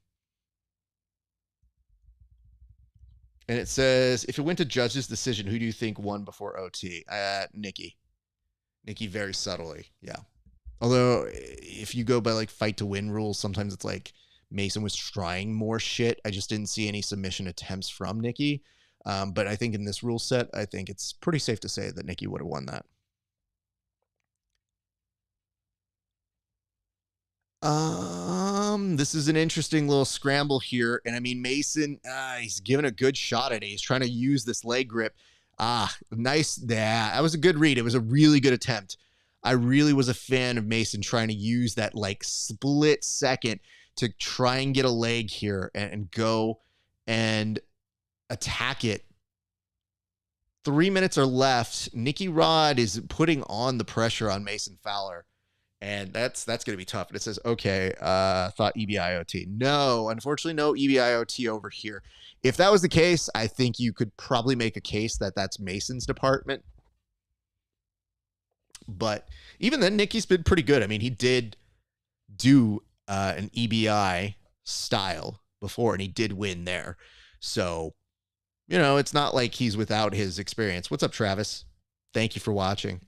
And it says, if it went to judge's decision, who do you think won before OT? Nicky. Nicky very subtly, yeah. Although, if you go by like fight to win rules, sometimes it's like Mason was trying more shit. I just didn't see any submission attempts from Nicky. But I think in this rule set, I think it's pretty safe to say that Nicky would have won that. This is an interesting little scramble here. And I mean, Mason, he's giving a good shot at it. He's trying to use this leg grip. Nice. Yeah, that was a good read. It was a really good attempt. I really was a fan of Mason trying to use that like split second to try and get a leg here and go and attack it. 3 minutes are left. Nicky Rod is putting on the pressure on Mason Fowler. And that's going to be tough. And it says, okay, thought EBIOT. No, unfortunately, no EBIOT over here. If that was the case, I think you could probably make a case that that's Mason's department. But even then, Nicky's been pretty good. I mean, he did do an EBI style before, and he did win there. So, you know, it's not like he's without his experience. What's up, Travis? Thank you for watching.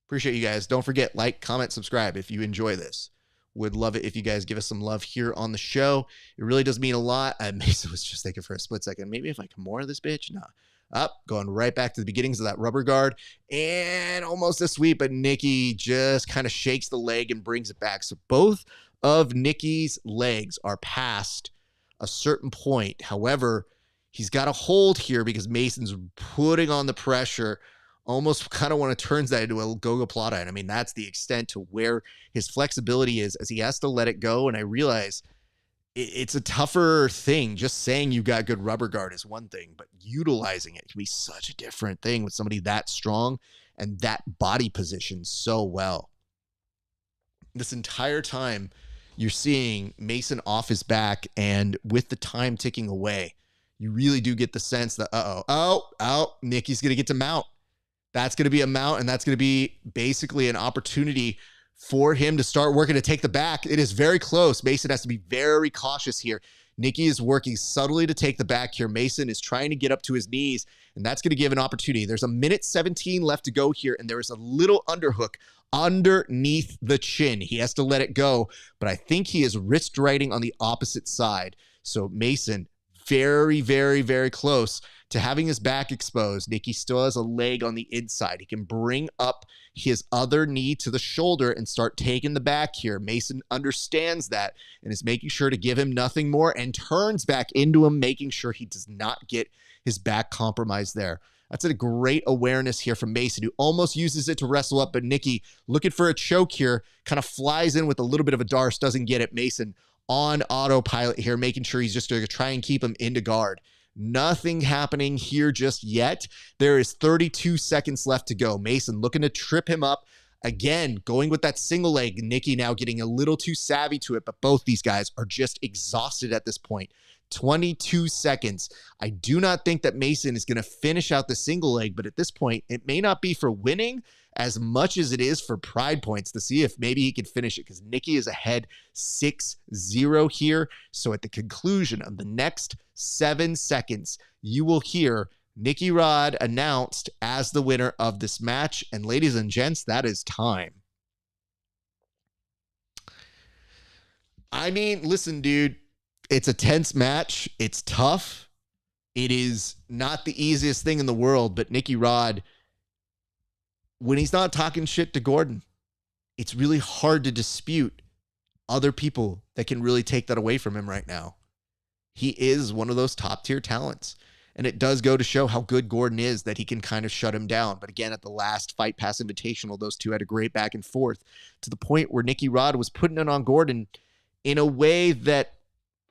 Appreciate you guys. Don't forget, like, comment, subscribe if you enjoy this. Would love it if you guys give us some love here on the show. It really does mean a lot. Mason was just thinking for a split second, maybe if I come more of this bitch. Nah. Going right back to the beginnings of that rubber guard. And almost a sweep, but Nicky just kind of shakes the leg and brings it back. So both of Nicky's legs are past a certain point. However, he's got a hold here because Mason's putting on the pressure. Almost kind of want to turn that into a gogoplata. And I mean, that's the extent to where his flexibility is as he has to let it go. And I realize it's a tougher thing. Just saying you got good rubber guard is one thing, but utilizing it can be such a different thing with somebody that strong and that body position so well. This entire time you're seeing Mason off his back, and with the time ticking away, you really do get the sense that, Nicky's going to get to mount. That's going to be a mount, and that's going to be basically an opportunity for him to start working to take the back. It is very close. Mason has to be very cautious here. Nicky is working subtly to take the back here. Mason is trying to get up to his knees, and that's going to give an opportunity. There's a minute 17 left to go here, and there is a little underhook underneath the chin. He has to let it go, but I think he is wrist righting on the opposite side. So Mason, very, very, very close to having his back exposed. Nicky still has a leg on the inside. He can bring up his other knee to the shoulder and start taking the back here. Mason understands that and is making sure to give him nothing more and turns back into him, making sure he does not get his back compromised there. That's a great awareness here from Mason, who almost uses it to wrestle up, but Nicky, looking for a choke here, kind of flies in with a little bit of a darce, doesn't get it. Mason on autopilot here, making sure he's just going to try and keep him into guard. Nothing happening here just yet. There is 32 seconds left to go. Mason looking to trip him up. Again, going with that single leg. Nicky now getting a little too savvy to it, but both these guys are just exhausted at this point. 22 seconds. I do not think that Mason is going to finish out the single leg, but at this point, it may not be for winning as much as it is for pride points to see if maybe he can finish it, because Nicky is ahead 6-0 here. So at the conclusion of the next 7 seconds, you will hear Nicky Rod announced as the winner of this match. And ladies and gents, that is time. I mean, listen, dude, it's a tense match. It's tough. It is not the easiest thing in the world, but Nicky Rod, when he's not talking shit to Gordon, it's really hard to dispute other people that can really take that away from him right now. He is one of those top tier talents. And it does go to show how good Gordon is that he can kind of shut him down. But again, at the last Fight Pass Invitational, those two had a great back and forth to the point where Nicky Rod was putting it on Gordon in a way that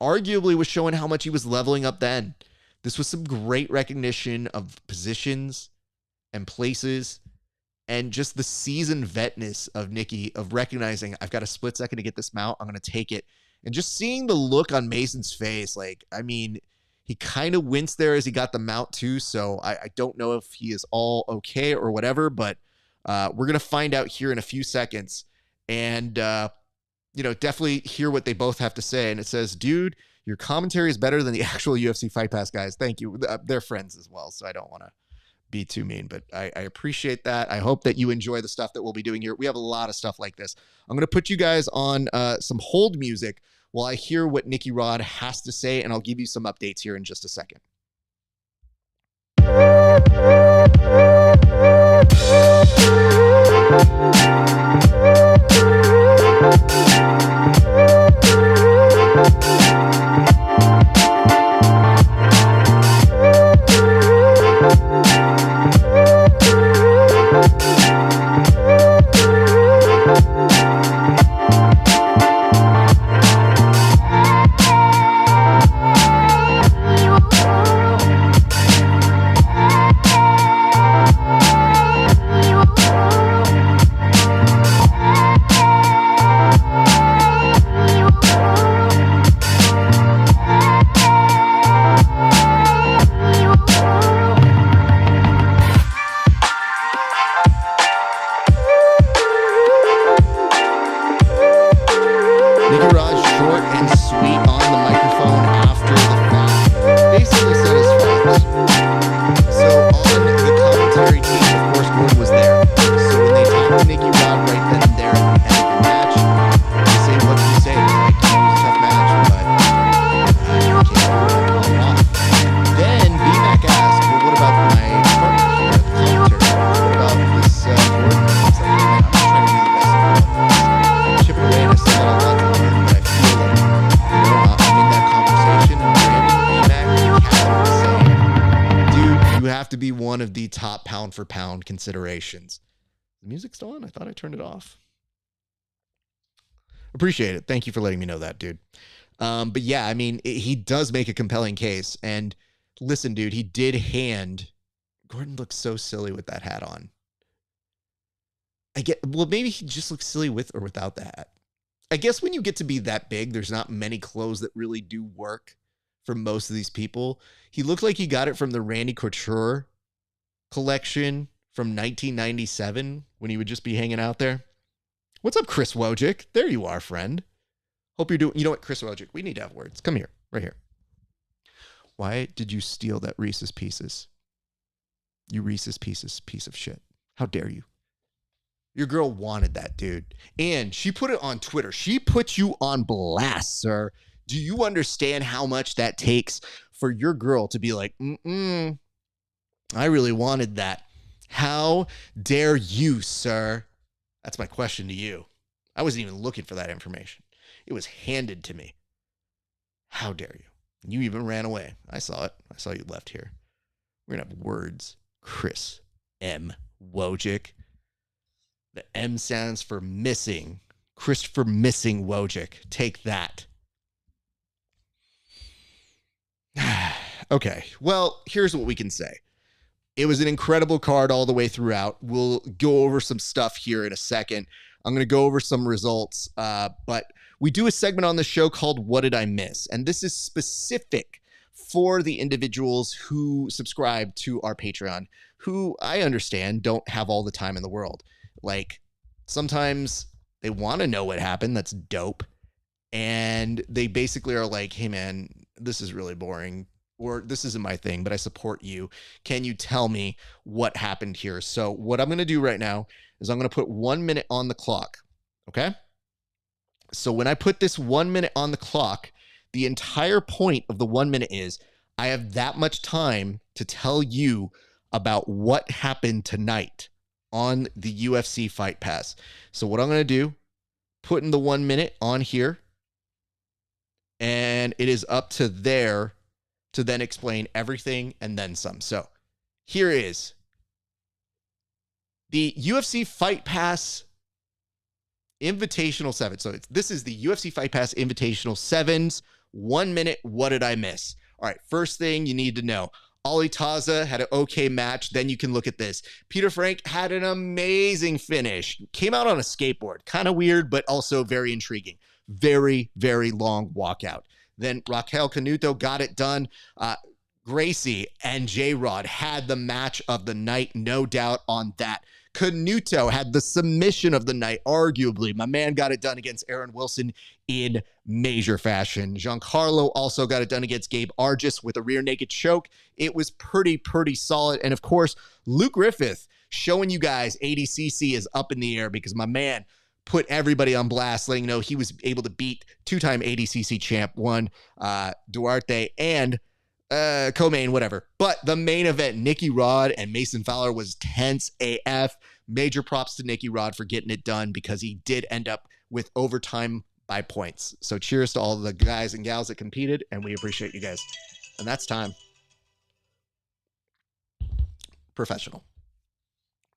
arguably was showing how much he was leveling up then. This was some great recognition of positions and places and just the seasoned vetness of Nicky, of recognizing I've got a split second to get this mount. I'm going to take it. And just seeing the look on Mason's face, like, I mean, he kind of winced there as he got the mount too. So I don't know if he is all okay or whatever, but we're going to find out here in a few seconds. And, you know, definitely hear what they both have to say. And it says, dude, your commentary is better than the actual UFC Fight Pass guys. Thank you. They're friends as well, so I don't want to be too mean, but I appreciate that. I hope that you enjoy the stuff that we'll be doing here. We have a lot of stuff like this. I'm going to put you guys on some hold music while I hear what Nicky Rod has to say, and I'll give you some updates here in just a second. For pound considerations. The music still on? I thought I turned it off. Appreciate it. Thank you for letting me know that, dude. But yeah, I mean, he does make a compelling case. And listen, dude, he did hand. Gordon looks so silly with that hat on. Well, maybe he just looks silly with or without the hat. I guess when you get to be that big, there's not many clothes that really do work for most of these people. He looked like he got it from the Randy Couture collection from 1997 when he would just be hanging out there. What's up, Chris Wojcik? There you are, friend. Hope you're doing... You know what, Chris Wojcik? We need to have words. Come here. Right here. Why did you steal that Reese's Pieces? You Reese's Pieces piece of shit. How dare you? Your girl wanted that, dude. And she put it on Twitter. She put you on blast, sir. Do you understand how much that takes for your girl to be like, I really wanted that? How dare you, sir? That's my question to you. I wasn't even looking for that information. It was handed to me. How dare you? You even ran away. I saw it. I saw you left here. We're going to have words. Chris M. Wojcik. The M stands for missing. Christopher Missing Wojcik. Take that. Okay. Well, here's what we can say. It was an incredible card all the way throughout. We'll go over some stuff here in a second. I'm going to go over some results, but we do a segment on the show called What Did I Miss? And this is specific for the individuals who subscribe to our Patreon, who I understand don't have all the time in the world. Like, sometimes they want to know what happened. That's dope. And they basically are like, hey, man, this is really boring. Or this isn't my thing, but I support you. Can you tell me what happened here? So what I'm going to do right now is I'm going to put 1 minute on the clock. Okay. So when I put this 1 minute on the clock, the entire point of the 1 minute is I have that much time to tell you about what happened tonight on the UFC Fight Pass. So what I'm going to do, putting the 1 minute on here, and it is up to there to then explain everything and then some. So here is the UFC Fight Pass Invitational 7. So this is the UFC Fight Pass Invitational 7's 1 minute. What did I miss? All right, first thing you need to know. Ali Taza had an okay match. Then you can look at this. Peter Frank had an amazing finish. Came out on a skateboard. Kind of weird, but also very intriguing. Very, very long walkout. Then Raquel Canuto got it done. Gracie and J-Rod had the match of the night, no doubt on that. Canuto had the submission of the night, arguably. My man got it done against Aaron Wilson in major fashion. Giancarlo also got it done against Gabe Arges with a rear naked choke. It was pretty solid. And of course, Luke Griffith showing you guys ADCC is up in the air because my man put everybody on blast, letting you know he was able to beat two-time ADCC champ one, Duarte, and co-main, whatever. But the main event, Nicky Rod and Mason Fowler, was tense AF. Major props to Nicky Rod for getting it done because he did end up with overtime by points. So cheers to all the guys and gals that competed, and we appreciate you guys. And that's time. Professional.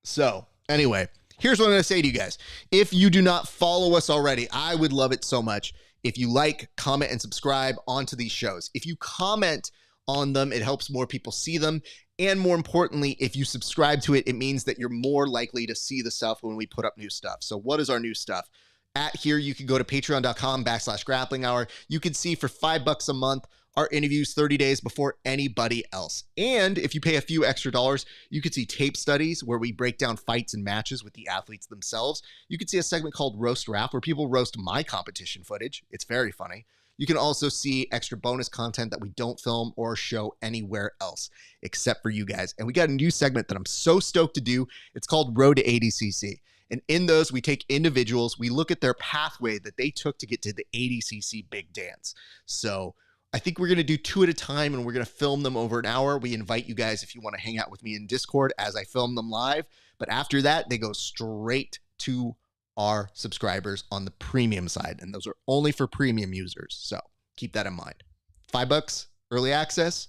So anyway, here's what I'm going to say to you guys. If you do not follow us already, I would love it so much if you like, comment, and subscribe onto these shows. If you comment on them, it helps more people see them. And more importantly, if you subscribe to it, it means that you're more likely to see the stuff when we put up new stuff. So what is our new stuff? At here, you can go to patreon.com/grappling hour. You can see for $5 a month our interviews 30 days before anybody else. And if you pay a few extra dollars, you can see tape studies where we break down fights and matches with the athletes themselves. You can see a segment called Roast Raf where people roast my competition footage. It's very funny. You can also see extra bonus content that we don't film or show anywhere else except for you guys. And we got a new segment that I'm so stoked to do. It's called Road to ADCC. And in those, we take individuals, we look at their pathway that they took to get to the ADCC big dance. So I think we're going to do 2 at a time, and we're going to film them over an hour. We invite you guys if you want to hang out with me in Discord as I film them live. But after that, they go straight to our subscribers on the premium side. And those are only for premium users. So keep that in mind. $5 early access,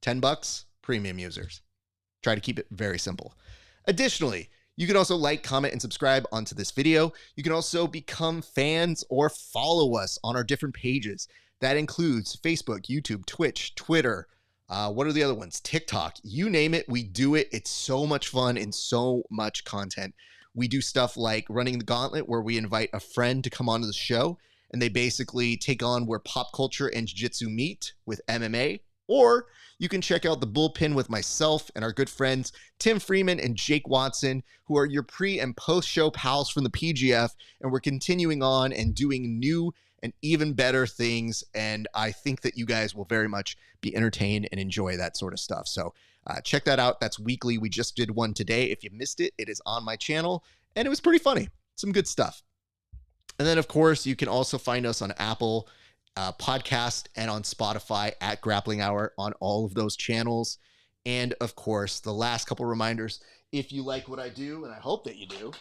$10 premium users. Try to keep it very simple. Additionally, you can also like, comment, and subscribe onto this video. You can also become fans or follow us on our different pages. That includes Facebook, YouTube, Twitch, Twitter. What are the other ones? TikTok. You name it, we do it. It's so much fun and so much content. We do stuff like Running the Gauntlet, where we invite a friend to come onto the show, and they basically take on where pop culture and jiu-jitsu meet with MMA. Or you can check out The Bullpen with myself and our good friends Tim Freeman and Jake Watson, who are your pre- and post-show pals from the PGF, and we're continuing on and doing new and even better things, and I think that you guys will very much be entertained and enjoy that sort of stuff. So check that out. That's weekly. We just did one today. If you missed it, it is on my channel, and it was pretty funny. Some good stuff. And then, of course, you can also find us on Apple podcast and on Spotify at Grappling Hour on all of those channels. And of course, the last couple reminders, if you like what I do, and I hope that you do,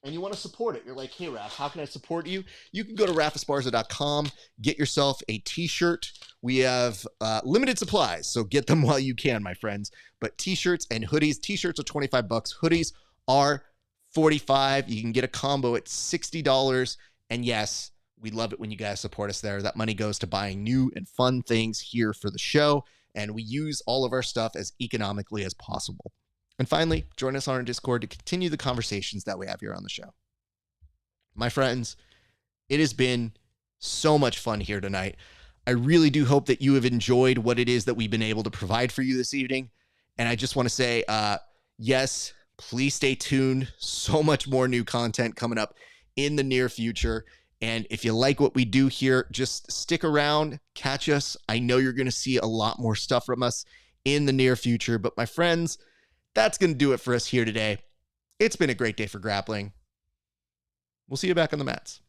and you want to support it, you're like, hey, Raf, how can I support you? You can go to rafesparza.com, get yourself a t-shirt. We have limited supplies, so get them while you can, my friends. But t-shirts and hoodies, t-shirts are $25, hoodies are $45. You can get a combo at $60. And yes, we love it when you guys support us there. That money goes to buying new and fun things here for the show, and we use all of our stuff as economically as possible. And finally, join us on our Discord to continue the conversations that we have here on the show. My friends, it has been so much fun here tonight. I really do hope that you have enjoyed what it is that we've been able to provide for you this evening. And I just want to say, yes, please stay tuned. So much more new content coming up in the near future. And if you like what we do here, just stick around, catch us. I know you're going to see a lot more stuff from us in the near future. But my friends, that's going to do it for us here today. It's been a great day for grappling. We'll see you back on the mats.